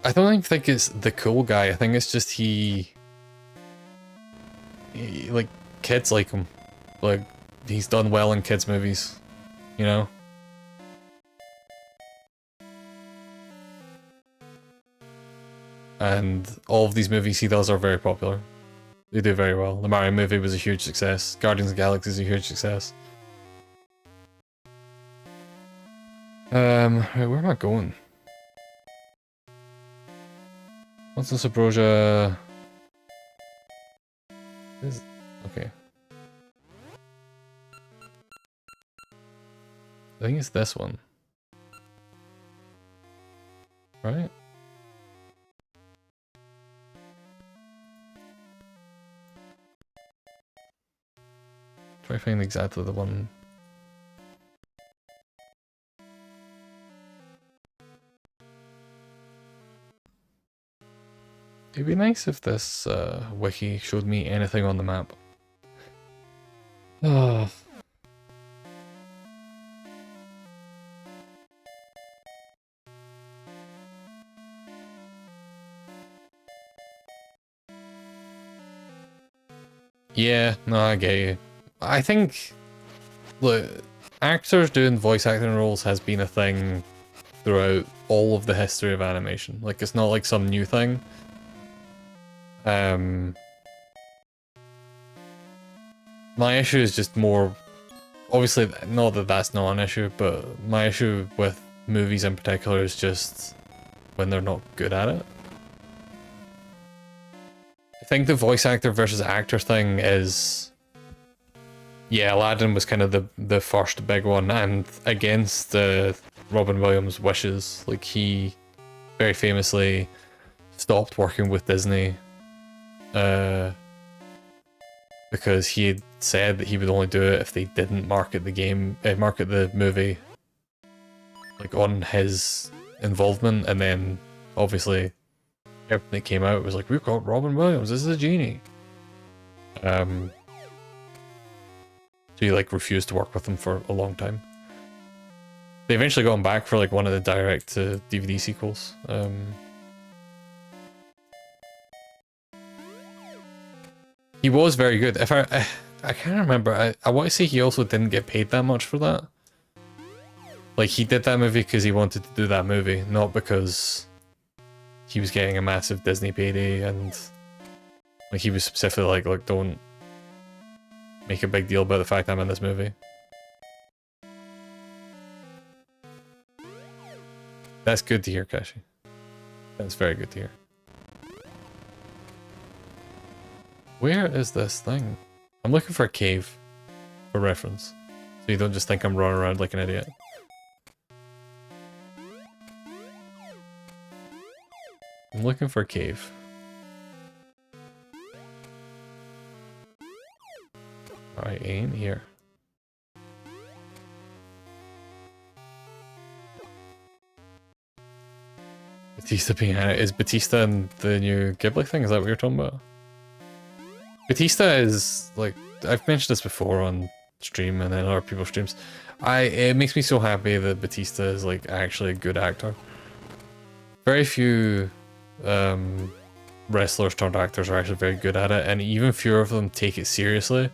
I don't even think it's the cool guy. I think it's just he like, kids like him. Like, he's done well in kids' movies, you know? And all of these movies he does are very popular. They do very well. The Mario movie was a huge success. Guardians of the Galaxy is a huge success. Right, where am I going? What's this Ambrosia? Okay. I think it's this one. Right? Try to find exactly the one. It'd be nice if this wiki showed me anything on the map. Oh. Yeah, no, I get you. I think, look, actors doing voice acting roles has been a thing throughout all of the history of animation. Like, it's not like some new thing. My issue is just more, obviously, not that that's not an issue, but my issue with movies in particular is just when they're not good at it. I think the voice actor versus actor thing is, yeah, Aladdin was kind of the first big one, and against Robin Williams' wishes, like he very famously stopped working with Disney because he had said that he would only do it if they didn't market the movie like on his involvement, and then obviously everything that came out was like, we've got Robin Williams, this is a genie. So he like refused to work with them for a long time. They eventually got him back for like one of the direct to DVD sequels. He was very good. If I can't remember. I want to say he also didn't get paid that much for that. Like he did that movie because he wanted to do that movie, not because he was getting a massive Disney payday, and like he was specifically like, look, don't make a big deal about the fact I'm in this movie. That's good to hear, Kashi. That's very good to hear. Where is this thing? I'm looking for a cave for reference, so you don't just think I'm running around like an idiot. I'm looking for a cave. I ain't here. Batista being in it. Is Batista in the new Ghibli thing? Is that what you're talking about? Batista is, like, I've mentioned this before on stream and then other people's streams. It makes me so happy that Batista is, like, actually a good actor. Very few wrestlers turned actors are actually very good at it, and even fewer of them take it seriously.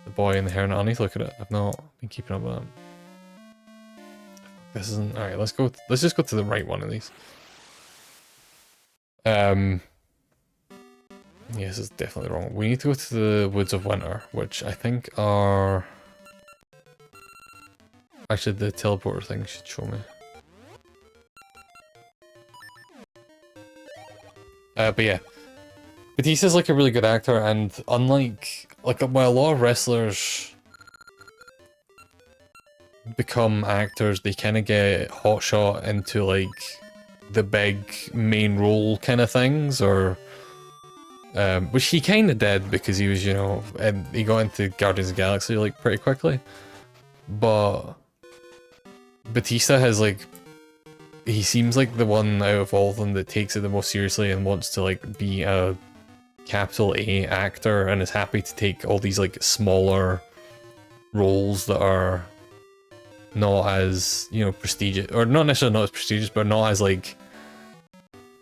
The Boy in the Hairnet, I need to look at it. I've not been keeping up with them. This isn't alright. Let's just go to the right one of these. Yes, it's definitely wrong. We need to go to the Woods of Winter, which I think are actually the teleporter thing should show me. But yeah, Batista's like a really good actor, and unlike while a lot of wrestlers become actors, they kind of get hotshot into like the big main role kind of things, or which he kind of did because he was, you know, and he got into Guardians of the Galaxy like pretty quickly. But Batista has like, he seems like the one out of all of them that takes it the most seriously and wants to like be a capital A actor, and is happy to take all these like smaller roles that are not as, you know, prestigious, or not necessarily not as prestigious, but not as like,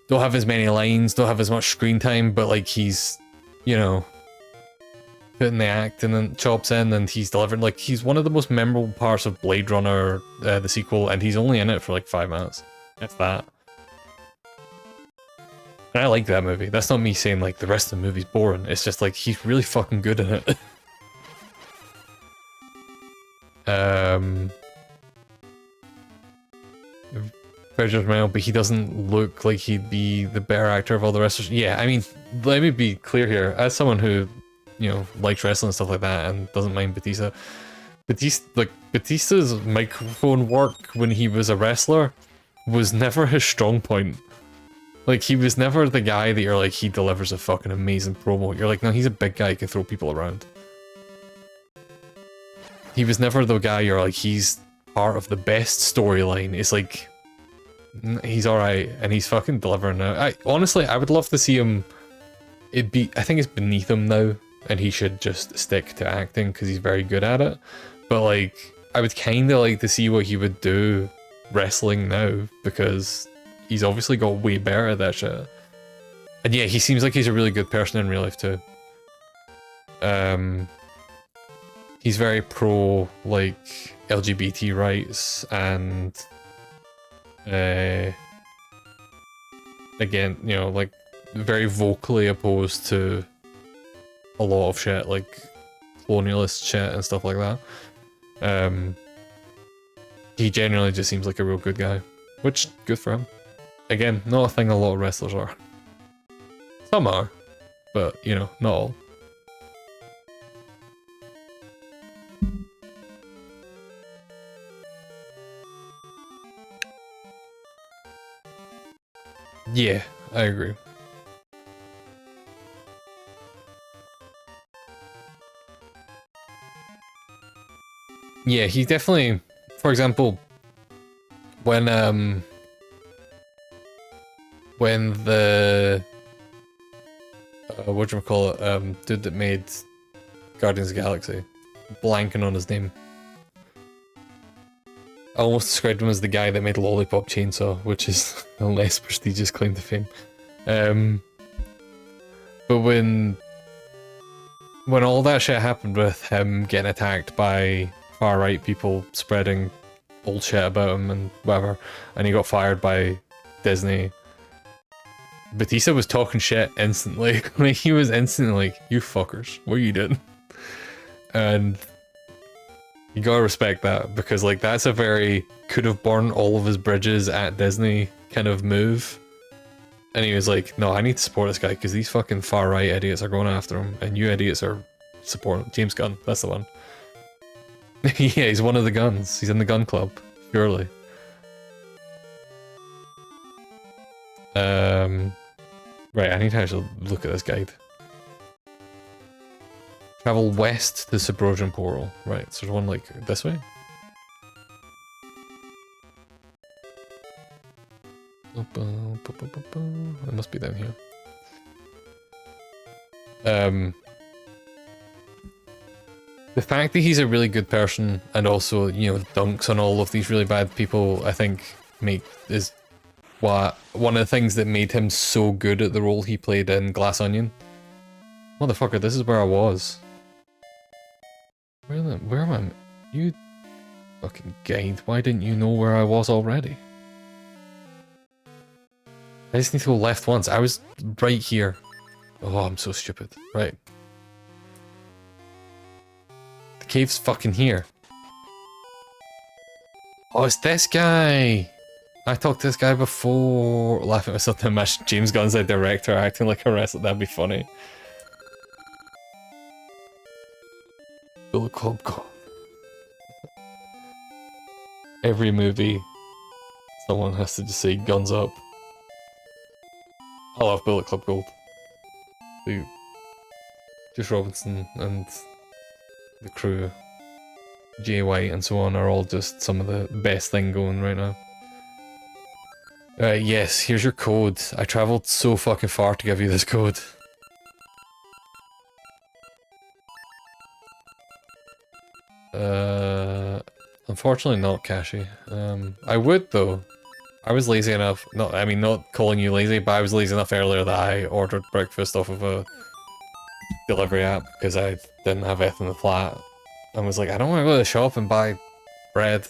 don't have as many lines, don't have as much screen time, but like he's, you know, putting the acting and chops in, and he's delivering. Like, he's one of the most memorable parts of Blade Runner, the sequel, and he's only in it for like 5 minutes, if that. And I like that movie. That's not me saying like the rest of the movie's boring. It's just like he's really fucking good in it. Very judgmental, but he doesn't look like he'd be the better actor of all the wrestlers. Yeah, I mean, let me be clear here. As someone who, you know, likes wrestling and stuff like that and doesn't mind Batista, Batista's microphone work when he was a wrestler was never his strong point. Like, he was never the guy that you're like, he delivers a fucking amazing promo. You're like, no, he's a big guy, he can throw people around. He was never the guy you're like, he's part of the best storyline. It's like, he's alright, and he's fucking delivering now. Honestly, I would love to see him. I think it's beneath him now, and he should just stick to acting because he's very good at it. But like, I would kind of like to see what he would do wrestling now, because he's obviously got way better at that shit. And yeah, he seems like he's a really good person in real life too. He's very pro like LGBT rights, and again, you know, like very vocally opposed to a lot of shit like colonialist shit and stuff like that. He genuinely just seems like a real good guy, which good for him. Again, not a thing a lot of wrestlers are. Some are, but you know, not all. Yeah, I agree. Yeah, he definitely, for example, when the whatchamacallit, dude that made Guardians of the Galaxy, blanking on his name. I almost described him as the guy that made Lollipop Chainsaw, which is a less prestigious claim to fame. But when all that shit happened with him getting attacked by far-right people spreading bullshit about him and whatever, and he got fired by Disney, Batista was talking shit instantly. Like, he was instantly like, you fuckers, what are you doing? And you gotta respect that, because like that's a very could have burned all of his bridges at Disney kind of move. And he was like, no, I need to support this guy because these fucking far right idiots are going after him, and you idiots are supporting James Gunn. That's the one. Yeah, he's one of the guns. He's in the gun club, purely. Right, I need to actually look at this guide. Travel west to Subrogin Portal. Right, so there's one like this way? It must be down here. The fact that he's a really good person and also, you know, dunks on all of these really bad people, I think is what one of the things that made him so good at the role he played in Glass Onion. Motherfucker, this is where I was. Where am I? You fucking guide, why didn't you know where I was already? I just need to go left once. I was right here. Oh, I'm so stupid. Right. The cave's fucking here. Oh, it's this guy! I talked to this guy before. Laughing at myself to imagine James Gunn's a director acting like a wrestler. That'd be funny. Bullet Club Gold. Every movie, someone has to just say guns up. I love Bullet Club Gold. Just Robinson and the crew, Jay White and so on, are all just some of the best thing going right now. Yes, here's your code. I travelled so fucking far to give you this code. Unfortunately not, Kashi. I would though. I was lazy enough, not calling you lazy, but I was lazy enough earlier that I ordered breakfast off of a delivery app because I didn't have anything in the flat. And was like, I don't want to go to the shop and buy bread.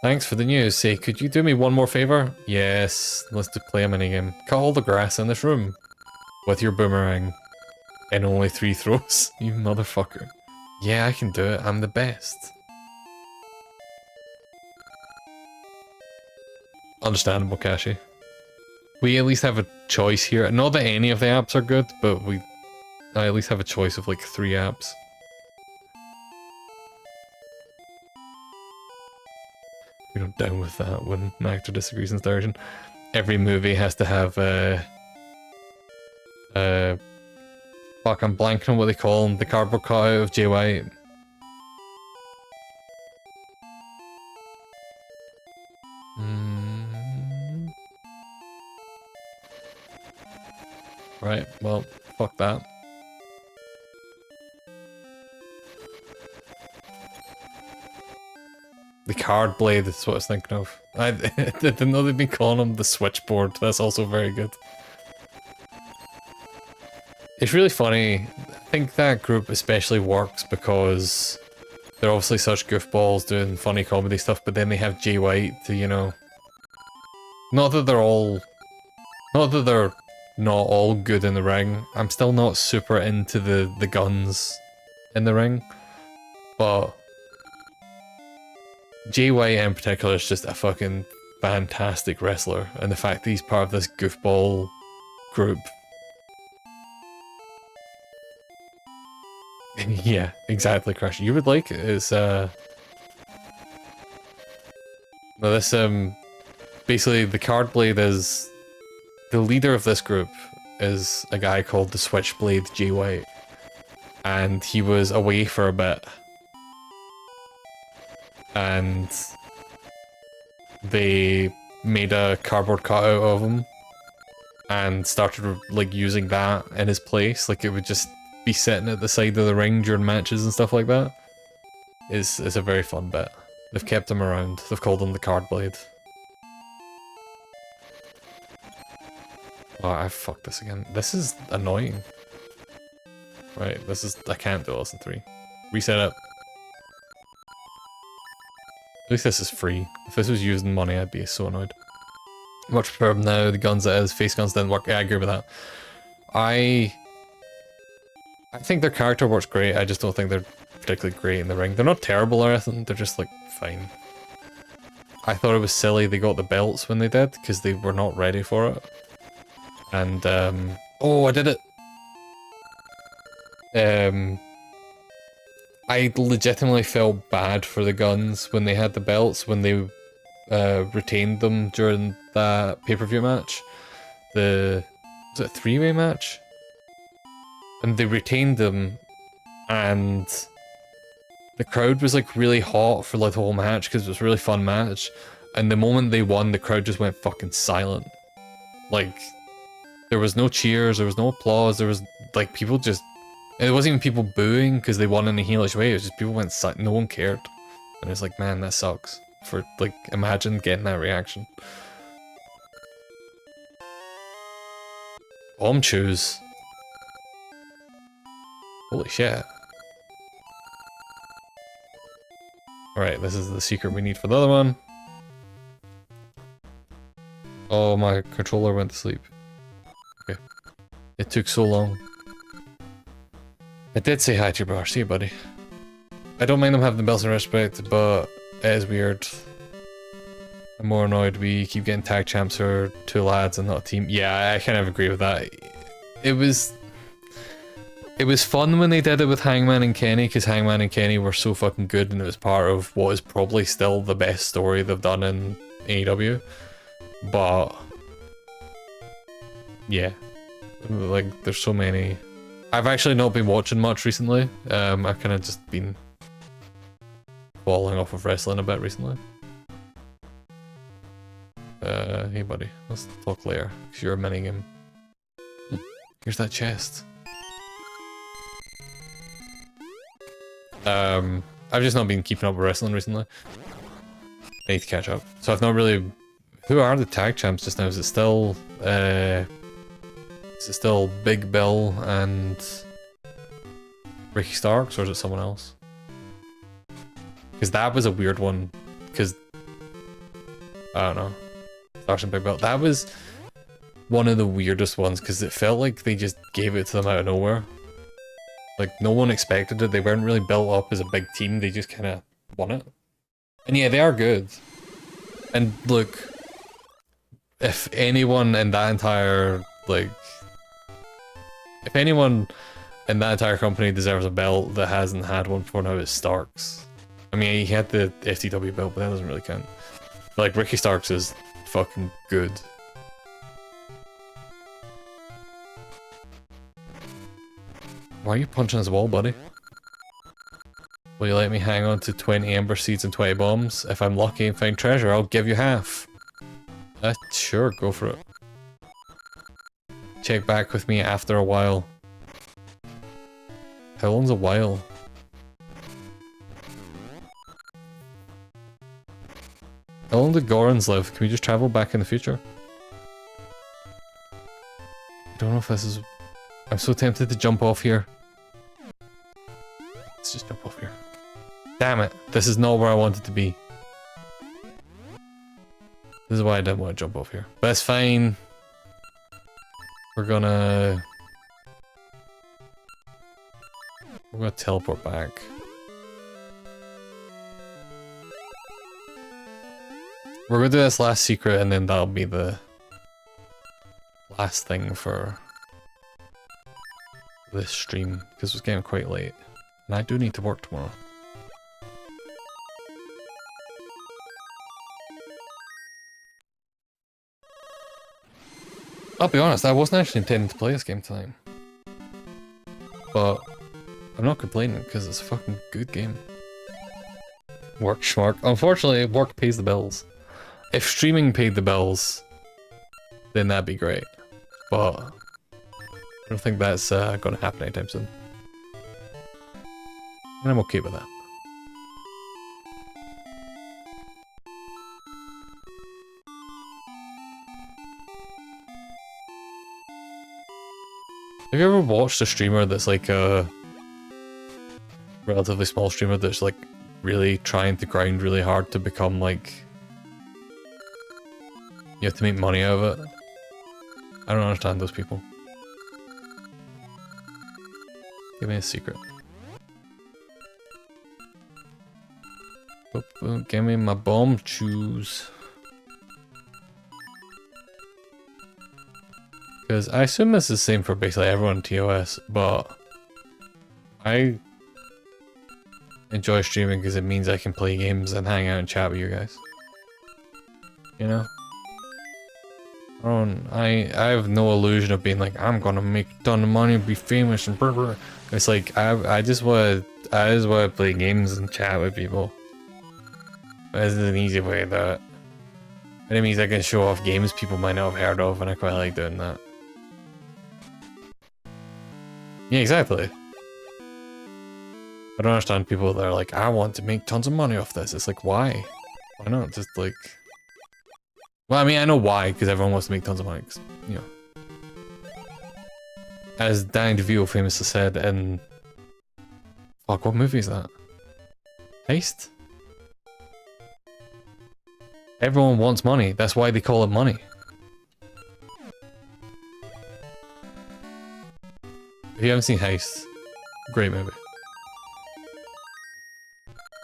Thanks for the news. Say, could you do me one more favor? Yes, let's play a minigame. Cut all the grass in this room with your boomerang in only 3 throws. You motherfucker. Yeah, I can do it. I'm the best. Understandable, Kashi. We at least have a choice here. Not that any of the apps are good, but I at least have a choice of like 3 apps. You're not down with that when an actor disagrees in direction. Every movie has to have fuck, I'm blanking on what they call him. The cardboard cutout of Jay White. Right, well, fuck that. The card blade is what I was thinking of. I didn't know they'd been calling him the switchboard. That's also very good. It's really funny. I think that group especially works because they're obviously such goofballs doing funny comedy stuff, but then they have Jay White to, you know... Not that they're not all good in the ring. I'm still not super into the guns in the ring, but Jay White in particular is just a fucking fantastic wrestler, and the fact that he's part of this goofball group. Yeah, exactly, Crash. You would like it. It's well, this basically the card blade is the leader of this group is a guy called the Switchblade J White, and he was away for a bit, and they made a cardboard cutout of him and started like using that in his place. Like it would just be sitting at the side of the ring during matches and stuff like that. It's a very fun bit. They've kept him around. They've called him the Card Blade. Oh, I fucked this again. This is annoying. Right, this is... I can't do this in 3. Reset it. At least this is free. If this was using money, I'd be so annoyed. Much prefer them now. The guns that is. Face guns didn't work. Yeah, I agree with that. I think their character works great. I just don't think they're particularly great in the ring. They're not terrible or anything. They're just, like, fine. I thought it was silly they got the belts when they did, because they were not ready for it. And, oh, I did it! I legitimately felt bad for the guns when they had the belts, when they retained them during that pay-per-view match. Was it a 3-way match? And they retained them, and the crowd was like really hot for like the whole match because it was a really fun match. And the moment they won, the crowd just went fucking silent. Like, there was no cheers, there was no applause, there was like people just... It wasn't even people booing because they won in a heelish way, it was just people went silent, no one cared. And it's like, man, that sucks. For, like, imagine getting that reaction. Bomb choose. Holy shit. Alright, this is the secret we need for the other one. Oh, my controller went to sleep. Okay. It took so long. I did say hi to your bar. See you, buddy. I don't mind them having the belts in respect, but it is weird. I'm more annoyed we keep getting tag champs for 2 lads and not a team. Yeah, I kind of agree with that. It was fun when they did it with Hangman and Kenny, because Hangman and Kenny were so fucking good, and it was part of what is probably still the best story they've done in AEW. But yeah, like there's so many. I've actually not been watching much recently. I've kind of just been falling off of wrestling a bit recently. Hey buddy, let's talk later, because you're a minigame. Here's that chest. I've just not been keeping up with wrestling recently. I need to catch up. So I've not really... Who are the tag champs just now? Is it still Big Bill and Ricky Starks, or is it someone else? Because that was a weird one, because I don't know. Starks and Big Bill. That was one of the weirdest ones, because it felt like they just gave it to them out of nowhere. Like, no one expected it. They weren't really built up as a big team. They just kind of won it. And yeah, they are good. And look, if anyone in that entire, like... If anyone in that entire company deserves a belt that hasn't had one before now, it's Starks. I mean, he had the FTW belt, but that doesn't really count. But, like, Ricky Starks is fucking good. Why are you punching this wall, buddy? Will you let me hang on to 20 Ember Seeds and 20 bombs? If I'm lucky and find treasure, I'll give you half. Sure, go for it. Check back with me after a while. How long's a while? How long do Gorons live? Can we just travel back in the future? I don't know if this is... I'm so tempted to jump off here. Let's just jump off here. Damn it, this is not where I wanted to be. This is why I didn't want to jump off here. But it's fine. We're gonna teleport back. We're gonna do this last secret, and then that'll be the last thing for this stream, because it's getting quite late. And I do need to work tomorrow. I'll be honest, I wasn't actually intending to play this game tonight. But I'm not complaining because it's a fucking good game. Work schmark. Unfortunately, work pays the bills. If streaming paid the bills, then that'd be great. But I don't think that's gonna happen anytime soon. And I'm okay with that. Have you ever watched a streamer that's like a relatively small streamer that's like really trying to grind really hard to become like... You have to make money out of it? I don't understand those people. Give me a secret. Give me my bomb shoes. Because I assume this is the same for basically everyone in TOS, but I enjoy streaming because it means I can play games and hang out and chat with you guys. You know? I have no illusion of being like, I'm gonna make a ton of money and be famous and blah, blah. It's like I just wanna play games and chat with people. This is an easy way to do it. And it means I can show off games people might not have heard of, and I quite like doing that. Yeah, exactly. I don't understand people that are like, I want to make tons of money off this. It's like, why? Why not just like... Well, I mean, I know why, because everyone wants to make tons of money, you know. As Danny DeVito famously said in... Fuck, what movie is that? Heist? Everyone wants money, that's why they call it money. If you haven't seen Heist, great movie.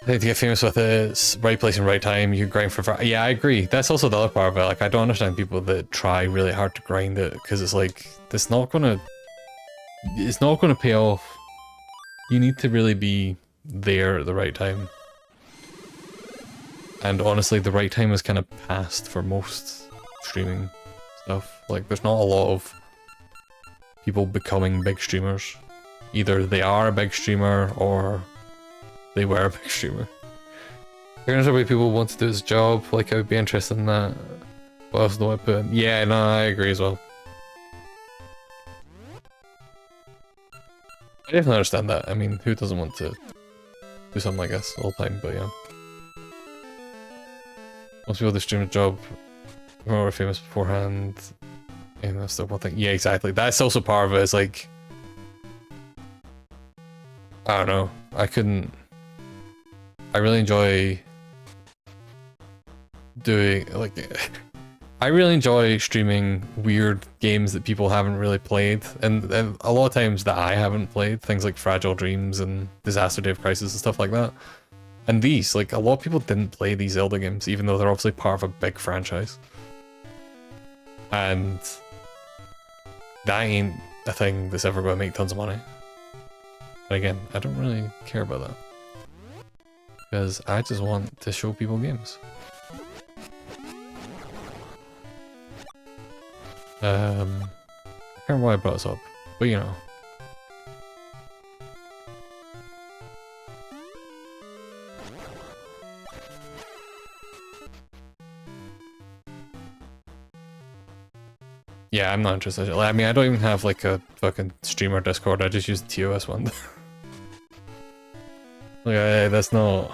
I think to get famous with it, right place and right time, you grind for... Yeah, I agree. That's also the other part of it. Like, I don't understand people that try really hard to grind it, because it's like, it's not gonna pay off. You need to really be there at the right time. And honestly, the right time is kind of past for most streaming stuff. Like, there's not a lot of people becoming big streamers. Either they are a big streamer, or they were a big streamer. Here's the way people want to do his job, like I would be interested in that. What else do I put in? Yeah, no, I agree as well. I definitely understand that. I mean, who doesn't want to do something like this all the time, but yeah. Most people do stream a job, who were famous beforehand, and that's the one thing. Yeah, exactly. That's also part of it, it's like... I don't know, I really enjoy doing, like, I really enjoy streaming weird games that people haven't really played, and a lot of times that I haven't played, things like Fragile Dreams and Disaster Day of Crisis and stuff like that. And these, like, a lot of people didn't play these Zelda games, even though they're obviously part of a big franchise. And that ain't a thing that's ever going to make tons of money. But again, I don't really care about that. Because I just want to show people games. I can't remember why I brought this up, but you know. Yeah, I'm not interested. I mean, I don't even have like a fucking streamer Discord, I just use the TOS one. Like, that's not...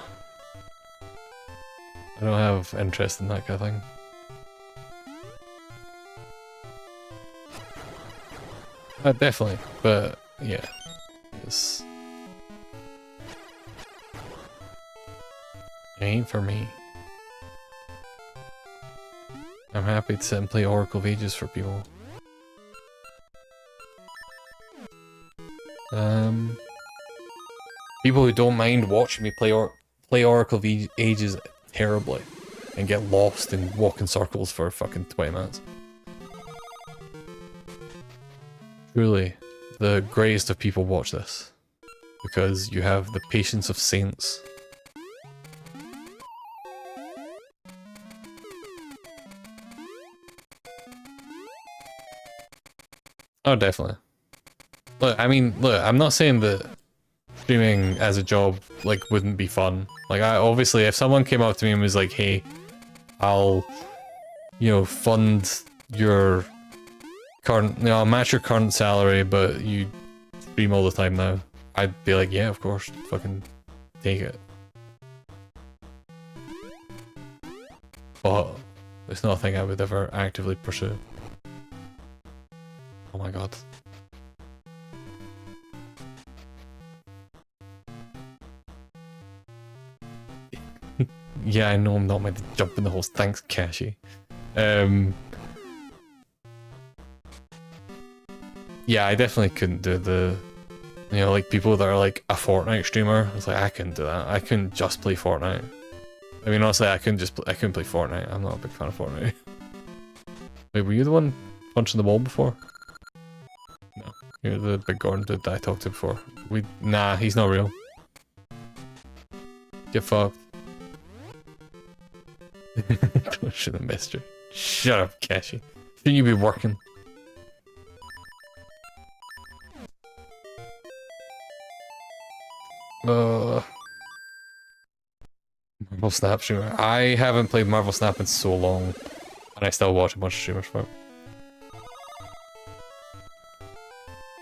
I don't have interest in that kind of thing. Definitely, but yeah, it's... It ain't for me. I'm happy to sit and play Oracle of Ages for people. People who don't mind watching me play Oracle of Ages terribly and get lost and walk in circles for fucking 20 minutes. Truly, the greatest of people watch this because you have the patience of saints. Oh, definitely. Look, I mean, look, I'm not saying that streaming as a job, like, wouldn't be fun. Like, obviously, if someone came up to me and was like, hey, I'll, you know, fund your current, you know, I'll match your current salary, but you stream all the time now, I'd be like, yeah, of course, fucking take it. But it's not a thing I would ever actively pursue. Oh my god. Yeah, I know I'm not meant to jump in the holes. Thanks, Cashy. Yeah, I definitely couldn't do the, you know, like people that are like a Fortnite streamer. It's like, I couldn't do that. I couldn't just play Fortnite. I mean, honestly, I couldn't play Fortnite. I'm not a big fan of Fortnite. Wait, were you the one punching the wall before? No, you're the big Gordon dude that I talked to before. Nah, he's not real. Get fucked. Should have missed you. Shut up, Cashy. Shouldn't you be working? Marvel Snap streamer. I haven't played Marvel Snap in so long, and I still watch a bunch of streamers for it.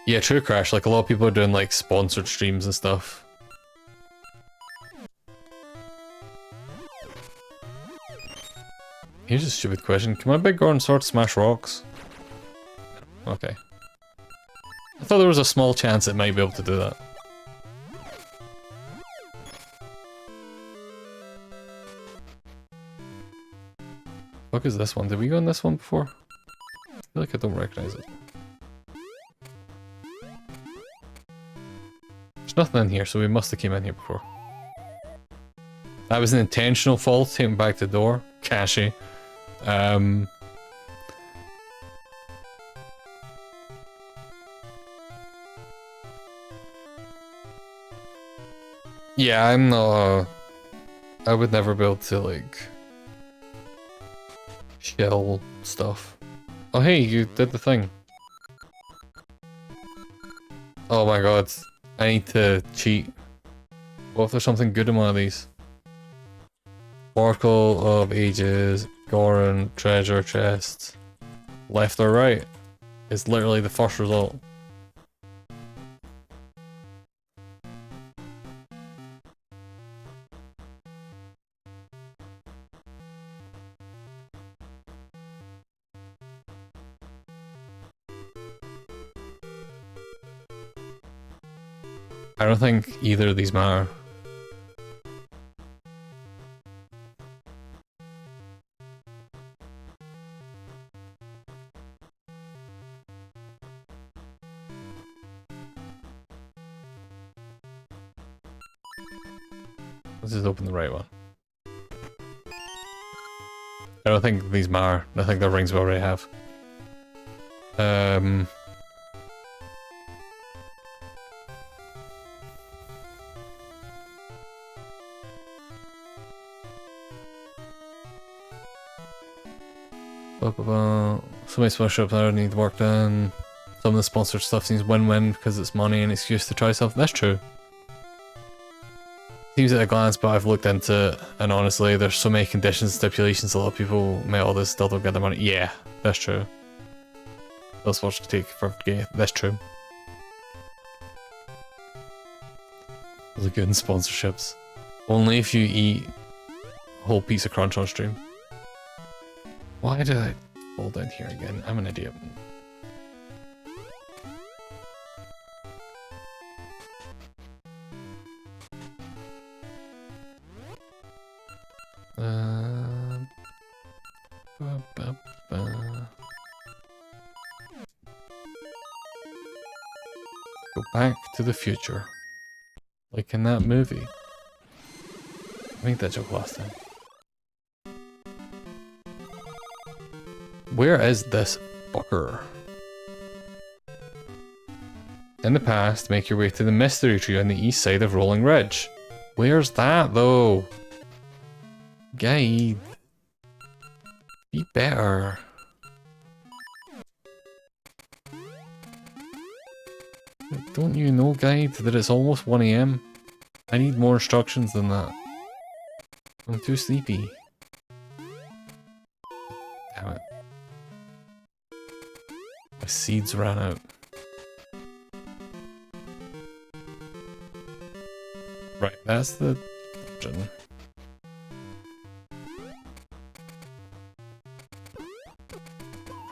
Yeah, true, Crash. Like, a lot of people are doing, like, sponsored streams and stuff. Here's a stupid question. Can my big Gordon sword smash rocks? Okay. I thought there was a small chance it might be able to do that. What is this one? Did we go on this one before? I feel like I don't recognize it. There's nothing in here, so we must have came in here before. That was an intentional fall, taking back the door. Cashy. Yeah, I'm not... I would never be able to, like... shell stuff. Oh hey, you did the thing. Oh my god. I need to cheat. What if there's something good in one of these? Oracle of Ages, Goron, Treasure Chest. Left or right? It's literally the first result. I don't think either of these matter. Let's just open the right one. I don't think these matter. I think the rings we already have. Somebody sponsorship that I need work done. Some of the sponsored stuff seems win-win because it's money and excuse to try something. That's true. Seems at a glance, but I've looked into it, and honestly, there's so many conditions, stipulations, a lot of people make all this, still don't get their money. Yeah, that's true. That's what to take for gay. That's true. Really good in sponsorships. Only if you eat a whole piece of crunch on stream. Why did I fall down here again? I'm an idiot. Go back to the future. Like in that movie. I made that joke last time. Where is this fucker? In the past, make your way to the mystery tree on the east side of Rolling Ridge. Where's that though? Guide. Be better. Don't you know, guide, that it's almost 1 AM? I need more instructions than that. I'm too sleepy. Damn it. My seeds ran out. Right, that's the dungeon.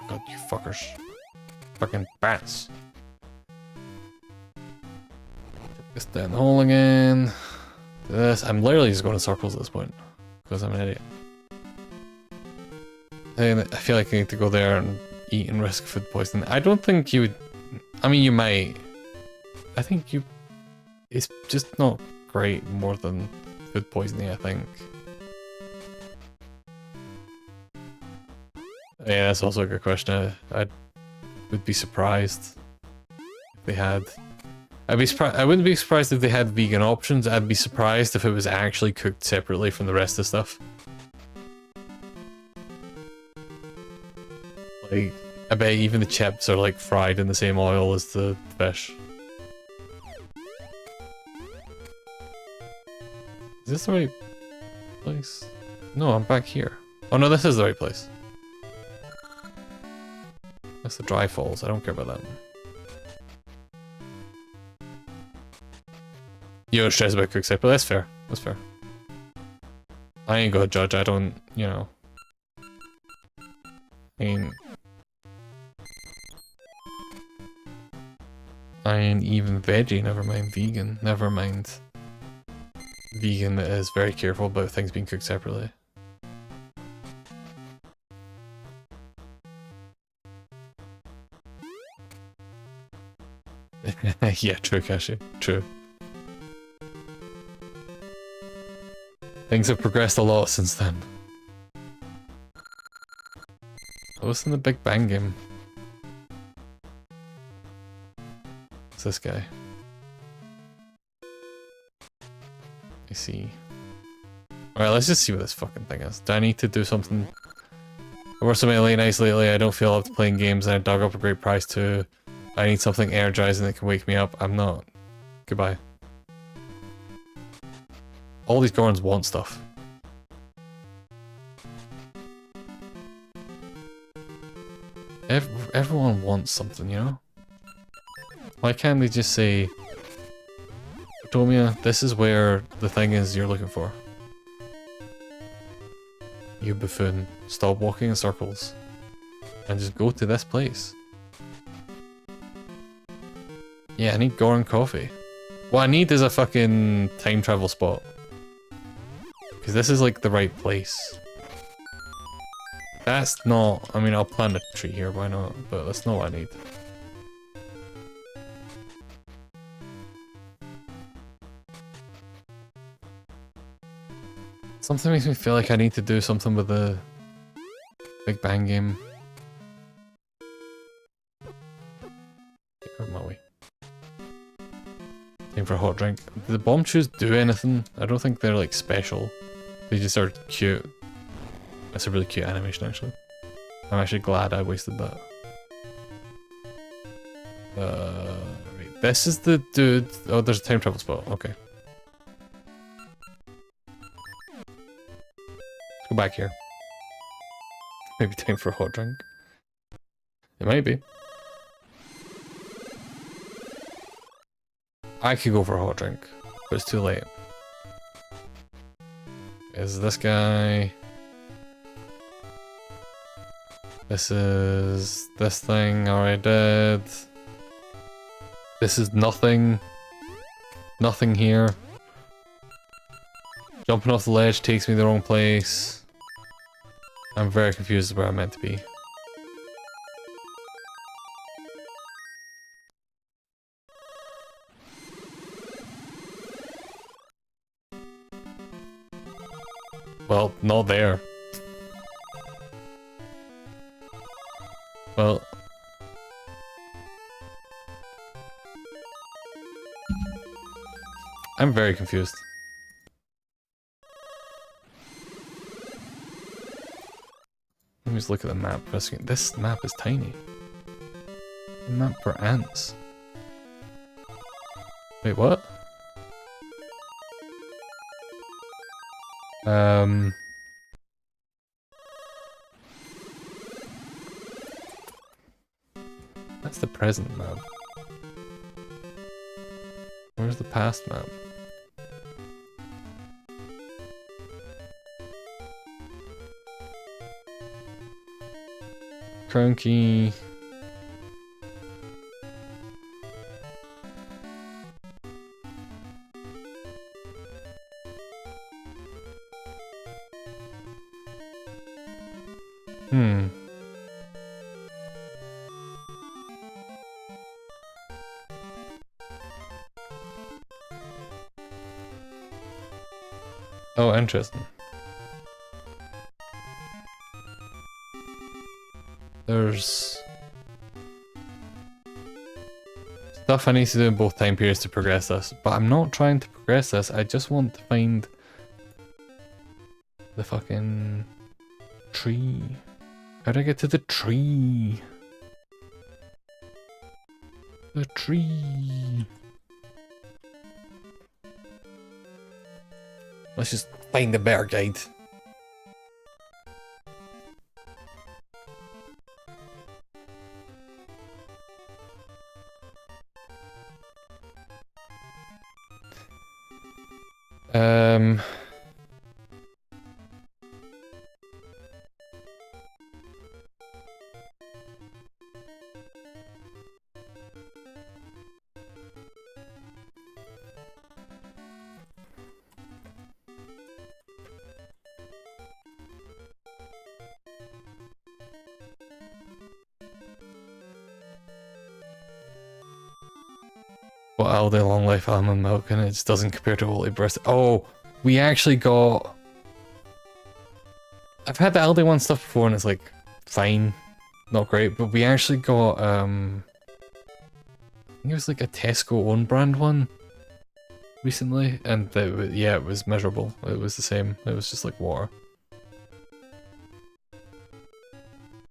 God, you fuckers. Fucking bats. Take this down the hole again. This, I'm literally just going in circles at this point. Because I'm an idiot. And I feel like I need to go there and eat and risk food poisoning. I don't think you would... I mean, you might. I think you... It's just not great more than food poisoning, I think. Yeah, that's also a good question. I would be surprised if they had... I wouldn't be surprised if they had vegan options. I'd be surprised if it was actually cooked separately from the rest of the stuff. Like, I bet even the chips are like fried in the same oil as the fish. Is this the right place? No, I'm back here. Oh no, this is the right place. That's the dry falls. I don't care about that one. You don't stress about cook separate. That's fair. That's fair. I ain't gonna judge. I don't, you know. I ain't even veggie, never mind vegan, never mind. Vegan is very careful about things being cooked separately. Yeah, true, Kashi. True. Things have progressed a lot since then. I was in the Big Bang game. It's this guy. I see. Alright, let's just see what this fucking thing is. Do I need to do something? I worked so many late nights lately, I don't feel up to playing games and I dug up a great prize too. I need something energizing that can wake me up. I'm not. Goodbye. All these Gorons want stuff. Everyone wants something, you know? Why can't they just say, Protomia, this is where the thing is you're looking for. You buffoon, stop walking in circles and just go to this place. Yeah, I need Goron coffee. What I need is a fucking time travel spot. Because this is like the right place. That's not... I mean, I'll plant a tree here, why not? But that's not what I need. Something makes me feel like I need to do something with the Big Bang game. Get out of my way. Time for a hot drink. Do the bomb chews do anything? I don't think they're like special. They just are cute. That's a really cute animation actually. I'm actually glad I wasted that. Right. This is the dude. Oh, there's a time travel spot. Okay. Let's go back here. Maybe time for a hot drink. It might be. I could go for a hot drink, but it's too late. Is this guy? This is this thing already did. This is nothing. Nothing here. Jumping off the ledge takes me the wrong place. I'm very confused where I'm meant to be. Well, not there. Well... I'm very confused. Let me just look at the map for a second. This map is tiny. The map for ants. Wait, what? That's the present map. Where's the past map? Crown key. Oh, interesting. There's stuff I need to do in both time periods to progress this, but I'm not trying to progress this, I just want to find the fucking tree. How do I get to the tree? The tree. Let's just find the better guide. What all day long life almond milk, and it just doesn't compare to Holy Breast. Oh, we actually got. I've had the Aldi one stuff before, and it's like fine, not great. But we actually got I think it was like a Tesco own brand one recently, and yeah, it was miserable. It was the same. It was just like water.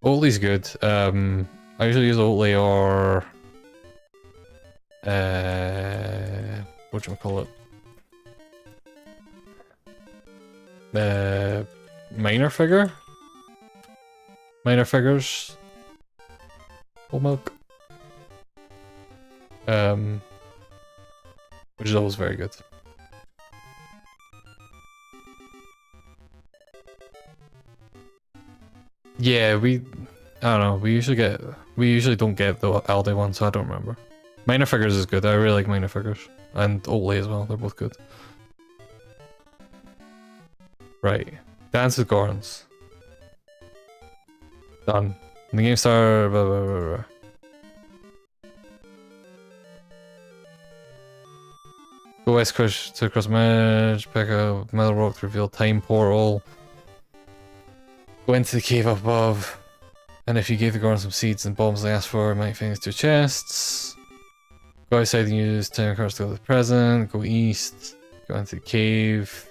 Oatly's good. I usually use Oatly or whatchamacallit? Minor figure? Minor figures? Whole milk? Which is always very good. Yeah, I don't know, we usually don't get the Aldi one, so I don't remember. Minor figures is good, I really like minor figures. And Oatly as well, they're both good. Right. Dance with Gorons. Done. And the game started. Blah, blah, blah, blah. Go west to across the edge, pick up metal rock to reveal time portal. Go into the cave up above. And if you gave the Gorons some seeds and bombs they asked for, it might find 2 chests. Go outside and use time cards to go to the present. Go east. Go into the cave.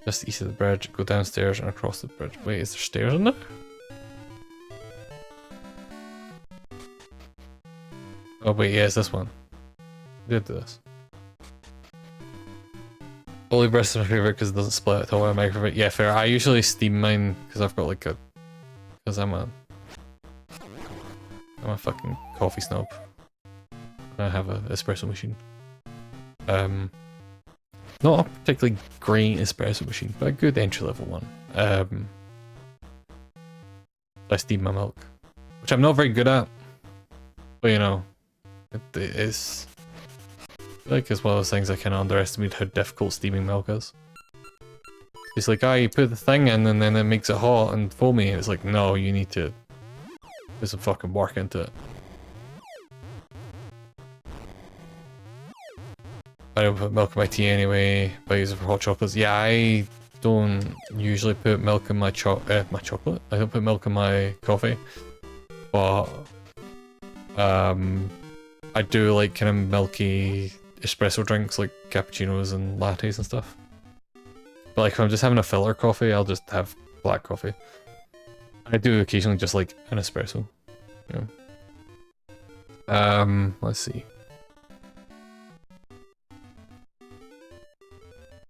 Just east of the bridge, go downstairs and across the bridge. Wait, is there stairs in there? Oh wait, yeah, it's this one. We did this. Holy Breast is my favourite because it doesn't split at all in a microwave. Yeah, fair. I usually steam mine because I've got like a... Because I'm a fucking coffee snob. I have an espresso machine. Not a particularly great espresso machine, but a good entry-level one. I steam my milk, which I'm not very good at, but you know, it is like it's one of those things I kind of underestimate how difficult steaming milk is. It's like, you put the thing in and then it makes it hot and foamy, and it's like, no, you need to put some fucking work into it. I don't put milk in my tea anyway, but I use it for hot chocolates. Yeah, I don't usually put milk in my chocolate. I don't put milk in my coffee, but I do like kind of milky espresso drinks like cappuccinos and lattes and stuff. But like if I'm just having a filler coffee, I'll just have black coffee. I do occasionally just like an espresso, you know. Let's see.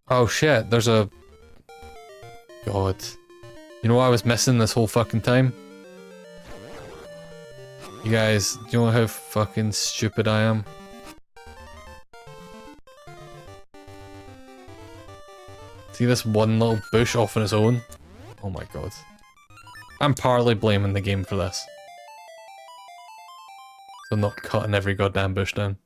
Oh shit, there's a... God. You know what I was missing this whole fucking time? You guys, do you know how fucking stupid I am? See this one little bush off on its own? Oh my god. I'm partly blaming the game for this. So I'm not cutting every goddamn bush down.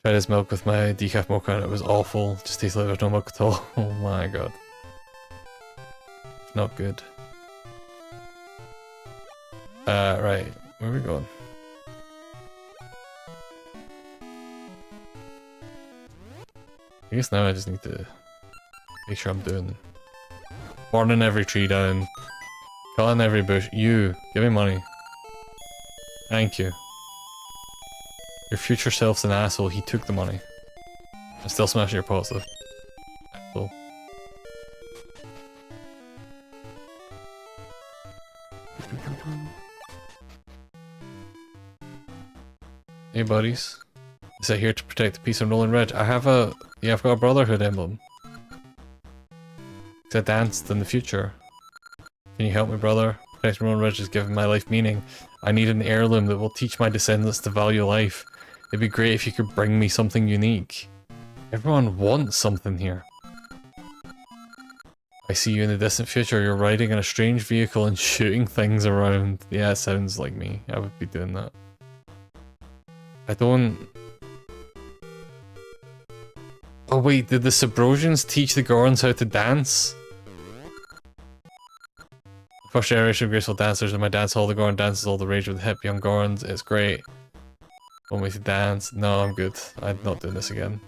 Tried this milk with my decaf mocha and it was awful. Just tastes like there's no milk at all. Oh my god. Not good. Right. Where are we going? I guess now I just need to make sure I'm doing... burning every tree down. Cutting every bush. You! Give me money. Thank you. Your future self's an asshole. He took the money. I'm still smashing your pots though. Asshole. Hey buddies. Is it here to protect the peace of Nolan Ridge? I have a... yeah, I've got a Brotherhood emblem. I danced in the future. Can you help me, brother? Protecting Nolan Ridge has given my life meaning. I need an heirloom that will teach my descendants to value life. It'd be great if you could bring me something unique. Everyone wants something here. I see you in the distant future. You're riding in a strange vehicle and shooting things around. Yeah, it sounds like me. I would be doing that. I don't... Oh wait, did the Subrosians teach the Gorons how to dance? First generation of graceful dancers in my dance hall. The Goron dances all the rage with the hip young Gorons. It's great. Want me to dance? No, I'm good. I'm not doing this again.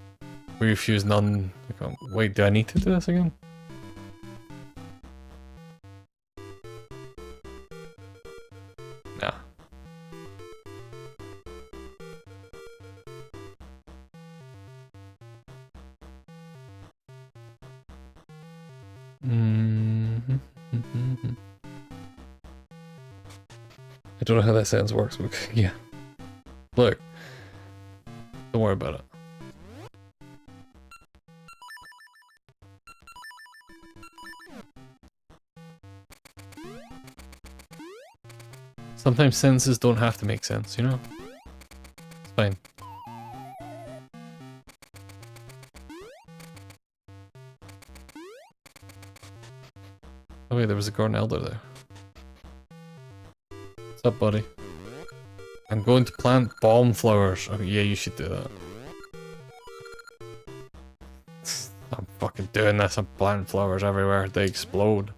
We refuse none. Wait, do I need to do this again? Nah. I don't know how that sentence works, but yeah. Look. Don't worry about it. Sometimes sentences don't have to make sense, you know? It's fine. Oh wait, there was a Goron Elder there. What's up, buddy? I'm going to plant balm flowers. Okay, yeah, you should do that. I'm fucking doing this. I'm planting flowers everywhere. They explode.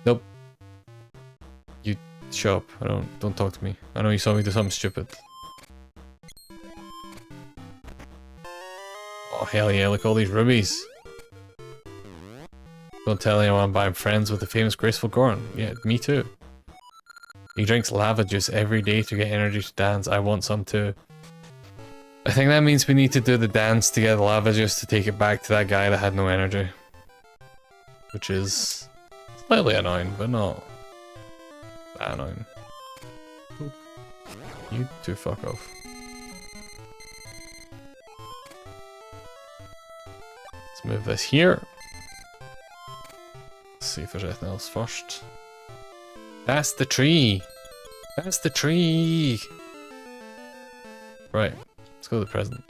Nope. You shut up. Don't talk to me. I know you saw me do something stupid. Oh hell yeah, look at all these rubies. Don't tell anyone, but I'm friends with the famous graceful Goron. Yeah, me too. He drinks lava juice every day to get energy to dance. I want some too. I think that means we need to do the dance to get the lava juice to take it back to that guy that had no energy. Which is slightly annoying, but not that annoying. Oop. You two fuck off. Let's move this here. Let's see if there's anything else first. That's the tree! That's the tree! Right, let's go to the present.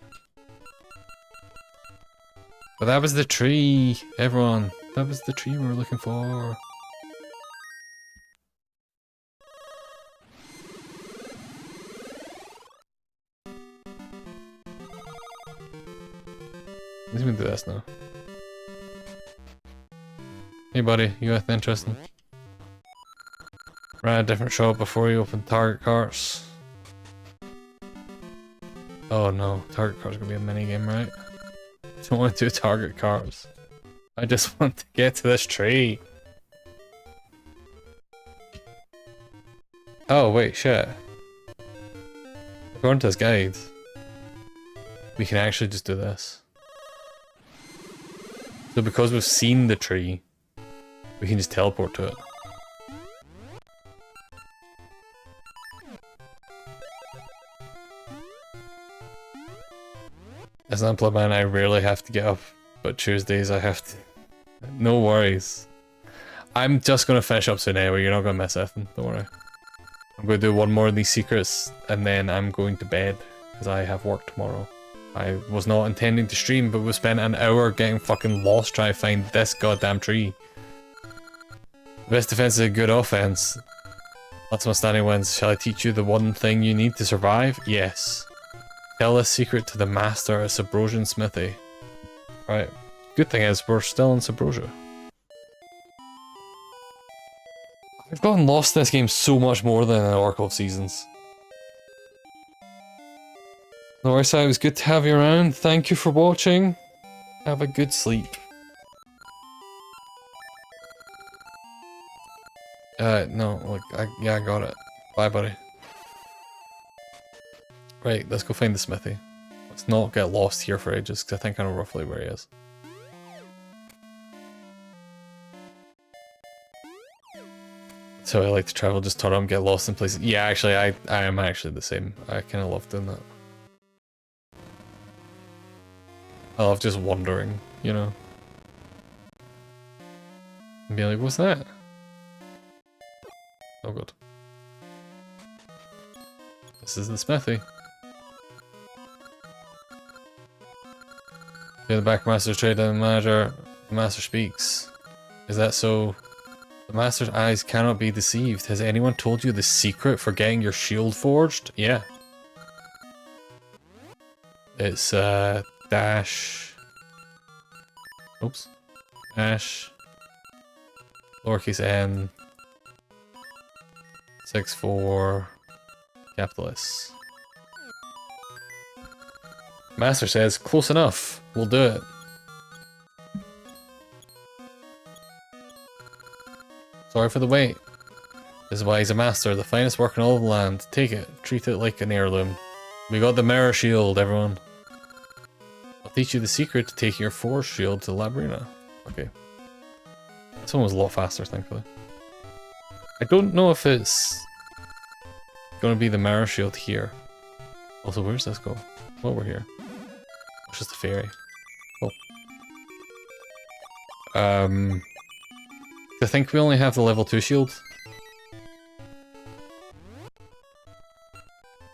But that was the tree, everyone. That was the tree we were looking for. Let's even do this now. Hey buddy, you got anything interesting? Ran a different shop before you opened target carts. Oh no, target carts are gonna be a mini game, right? I don't want to do target carts. I just want to get to this tree. Oh wait, shit. According to this guide, we can actually just do this. So because we've seen the tree, we can just teleport to it. As an Unplugged man, I rarely have to get up, but Tuesdays I have to. No worries. I'm just gonna finish up soon anyway, you're not gonna miss anything, don't worry. I'm gonna do one more of these secrets, and then I'm going to bed, because I have work tomorrow. I was not intending to stream, but we spent an hour getting fucking lost trying to find this goddamn tree. The best defense is a good offense. That's my standing wins. Shall I teach you the one thing you need to survive? Yes. Tell this secret to the master at Sabrosian Smithy. Right. Good thing is, we're still in Sabrosia. I've gotten lost in this game so much more than in Oracle of Seasons. No worries, it was good to have you around. Thank you for watching. Have a good sleep. No, look, yeah, I got it. Bye, buddy. Right, let's go find the smithy. Let's not get lost here for ages, because I think I know roughly where he is. So I like to travel, just turn up and get lost in places. Yeah, actually, I am actually the same. I kind of love doing that. I love just wandering, you know? And being like, what's that? Oh god. This is the smithy. Yeah, the back master's trade and the manager. The master speaks. Is that so? The master's eyes cannot be deceived. Has anyone told you the secret for getting your shield forged? Yeah. It's dash. Oops. Dash. Lowercase n. 6-4. Capital S. Master says, close enough. We'll do it. Sorry for the wait. This is why he's a master, the finest work in all of the land. Take it, treat it like an heirloom. We got the mirror shield, everyone. I'll teach you the secret to taking your force shield to Labrina. Okay. This one was a lot faster, thankfully. I don't know if it's gonna be the mirror shield here. Also, where's this go? Well, we're here. It's just a fairy. Cool. I think we only have the level 2 shield.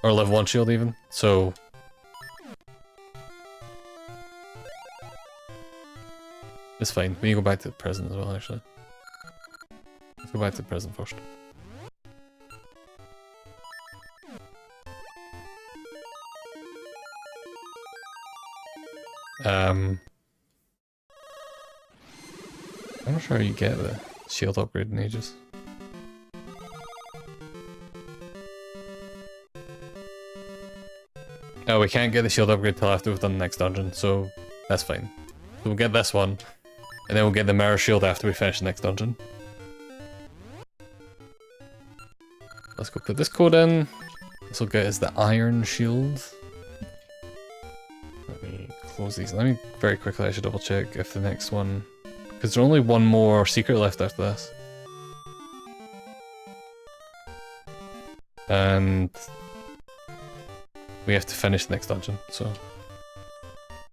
Or level 1 shield even, so... It's fine. We can go back to the present as well, actually. Let's go back to the present first. I'm not sure how you get the shield upgrade in ages. Oh, we can't get the shield upgrade till after we've done the next dungeon, so that's fine. So we'll get this one, and then we'll get the mirror shield after we finish the next dungeon. Let's go put this code in. This will get us the iron shield. Let me close these. Let me very quickly, I should double check if the next one... Because there's only one more secret left after this. And... we have to finish the next dungeon, so...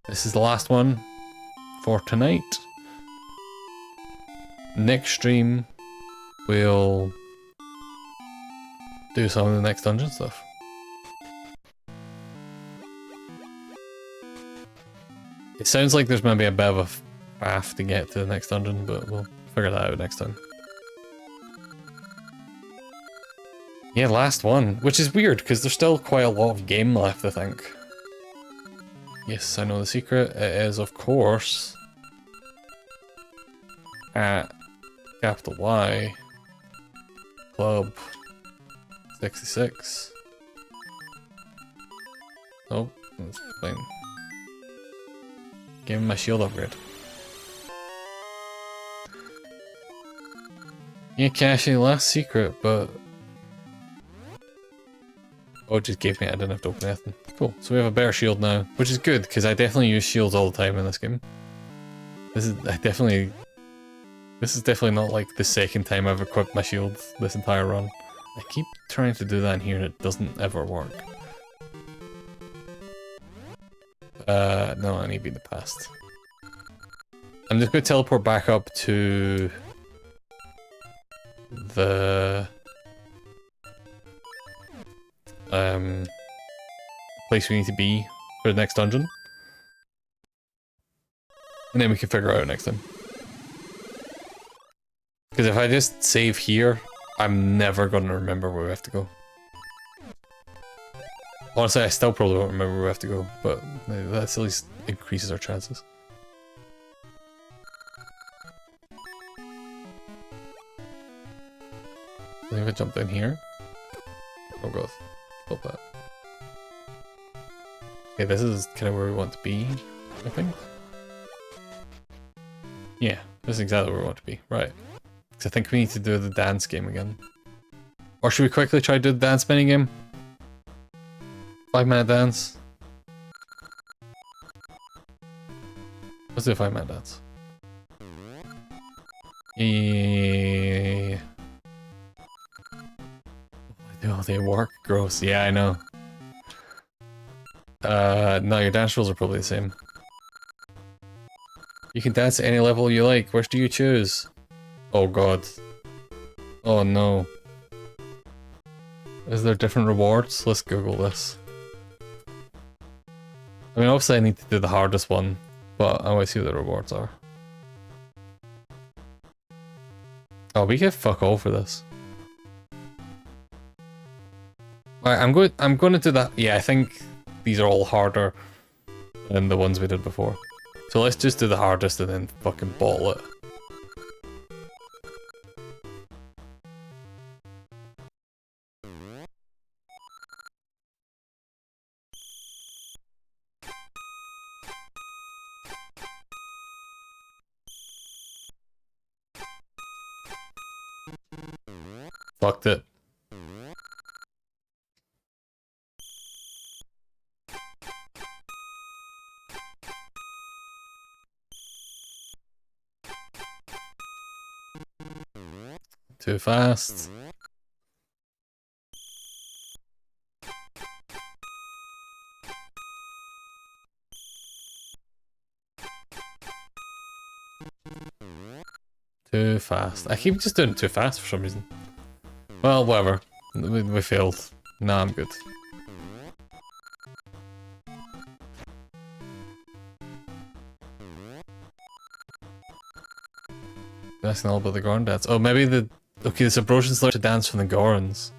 This is the last one for tonight. Next stream, we'll do some of the next dungeon stuff. It sounds like there's maybe a bit of a path to get to the next dungeon, but we'll figure that out next time. Yeah, last one, which is weird because there's still quite a lot of game left, I think. Yes, I know the secret. It is, of course, at capital Y, Club 66. Oh, that's fine. Give him my shield upgrade. Yeah, cache the last secret, but... Oh, it just gave me it, I didn't have to open anything. Cool, so we have a better shield now, which is good, because I definitely use shields all the time in this game. This is definitely not like the second time I've equipped my shield this entire run. I keep trying to do that in here and it doesn't ever work. No, I need to be in the past. I'm just gonna teleport back up to the place we need to be for the next dungeon. And then we can figure it out next time. Because if I just save here, I'm never gonna remember where we have to go. Honestly, I still probably won't remember where we have to go, but that at least increases our chances. I think if I jump down here. Oh god, stop that. Okay, this is kind of where we want to be, I think. Yeah, this is exactly where we want to be, right. Because I think we need to do the dance game again. Or should we quickly try to do the dance mini game? 5-minute dance. Let's do a 5-minute dance. Yeah. Oh, they work? Gross. Yeah, I know. No, your dance rules are probably the same. You can dance at any level you like. Which do you choose? Oh god. Oh no. Is there different rewards? Let's Google this. I mean, obviously I need to do the hardest one, but I want to see what the rewards are. Oh, we get fuck all for this. Right, I'm going to do that. Yeah, I think these are all harder than the ones we did before. So let's just do the hardest and then fucking bottle it. Fucked it. Too fast. Too fast. I keep just doing it too fast for some reason. Well, whatever. We failed. Nah, I'm good. Asking all about the Goron dance. Oh, maybe the... Okay, the Subrosians learn to dance from the Gorons.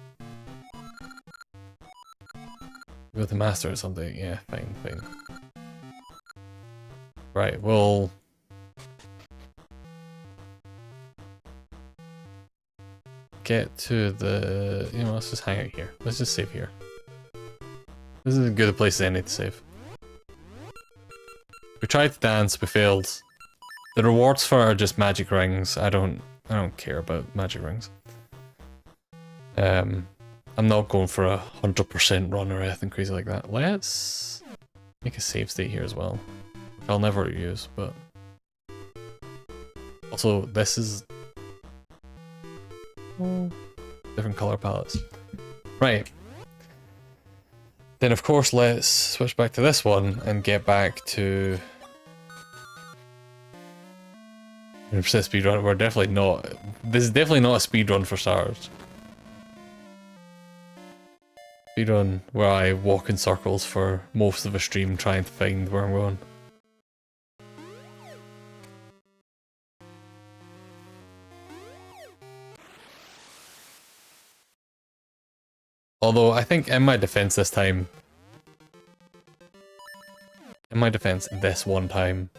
With the master or something. Yeah, fine, fine. Right, well... Get to the... You know, let's just hang out here. Let's just save here. This is as good a place as any to save. We tried to dance, we failed. The rewards for are just magic rings. I don't care about magic rings. I'm not going for 100% run or anything crazy like that. Let's make a save state here as well. Which I'll never use, but... Also, this is... Oh, different color palettes. Right. Then of course let's switch back to this one and get back to... 100% speedrun. We're definitely not... This is definitely not a speedrun for starters. Speedrun where I walk in circles for most of a stream trying to find where I'm going. Although I think in my defense this time... In my defense this one time...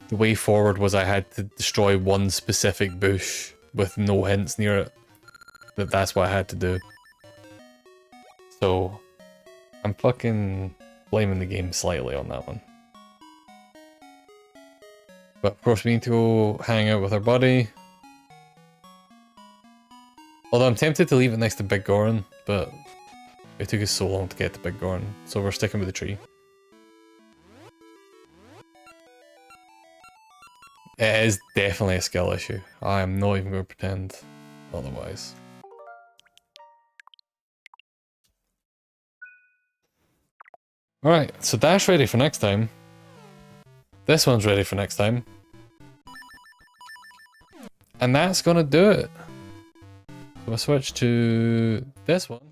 The way forward was I had to destroy one specific bush with no hints near it. That's what I had to do. So, I'm fucking blaming the game slightly on that one. But of course we need to go hang out with our buddy. Although I'm tempted to leave it next to Big Goron, but it took us so long to get to Big Goron, so we're sticking with the tree. It is definitely a skill issue. I am not even going to pretend otherwise. Alright, so that's ready for next time. This one's ready for next time. And that's gonna do it. So I switch to this one.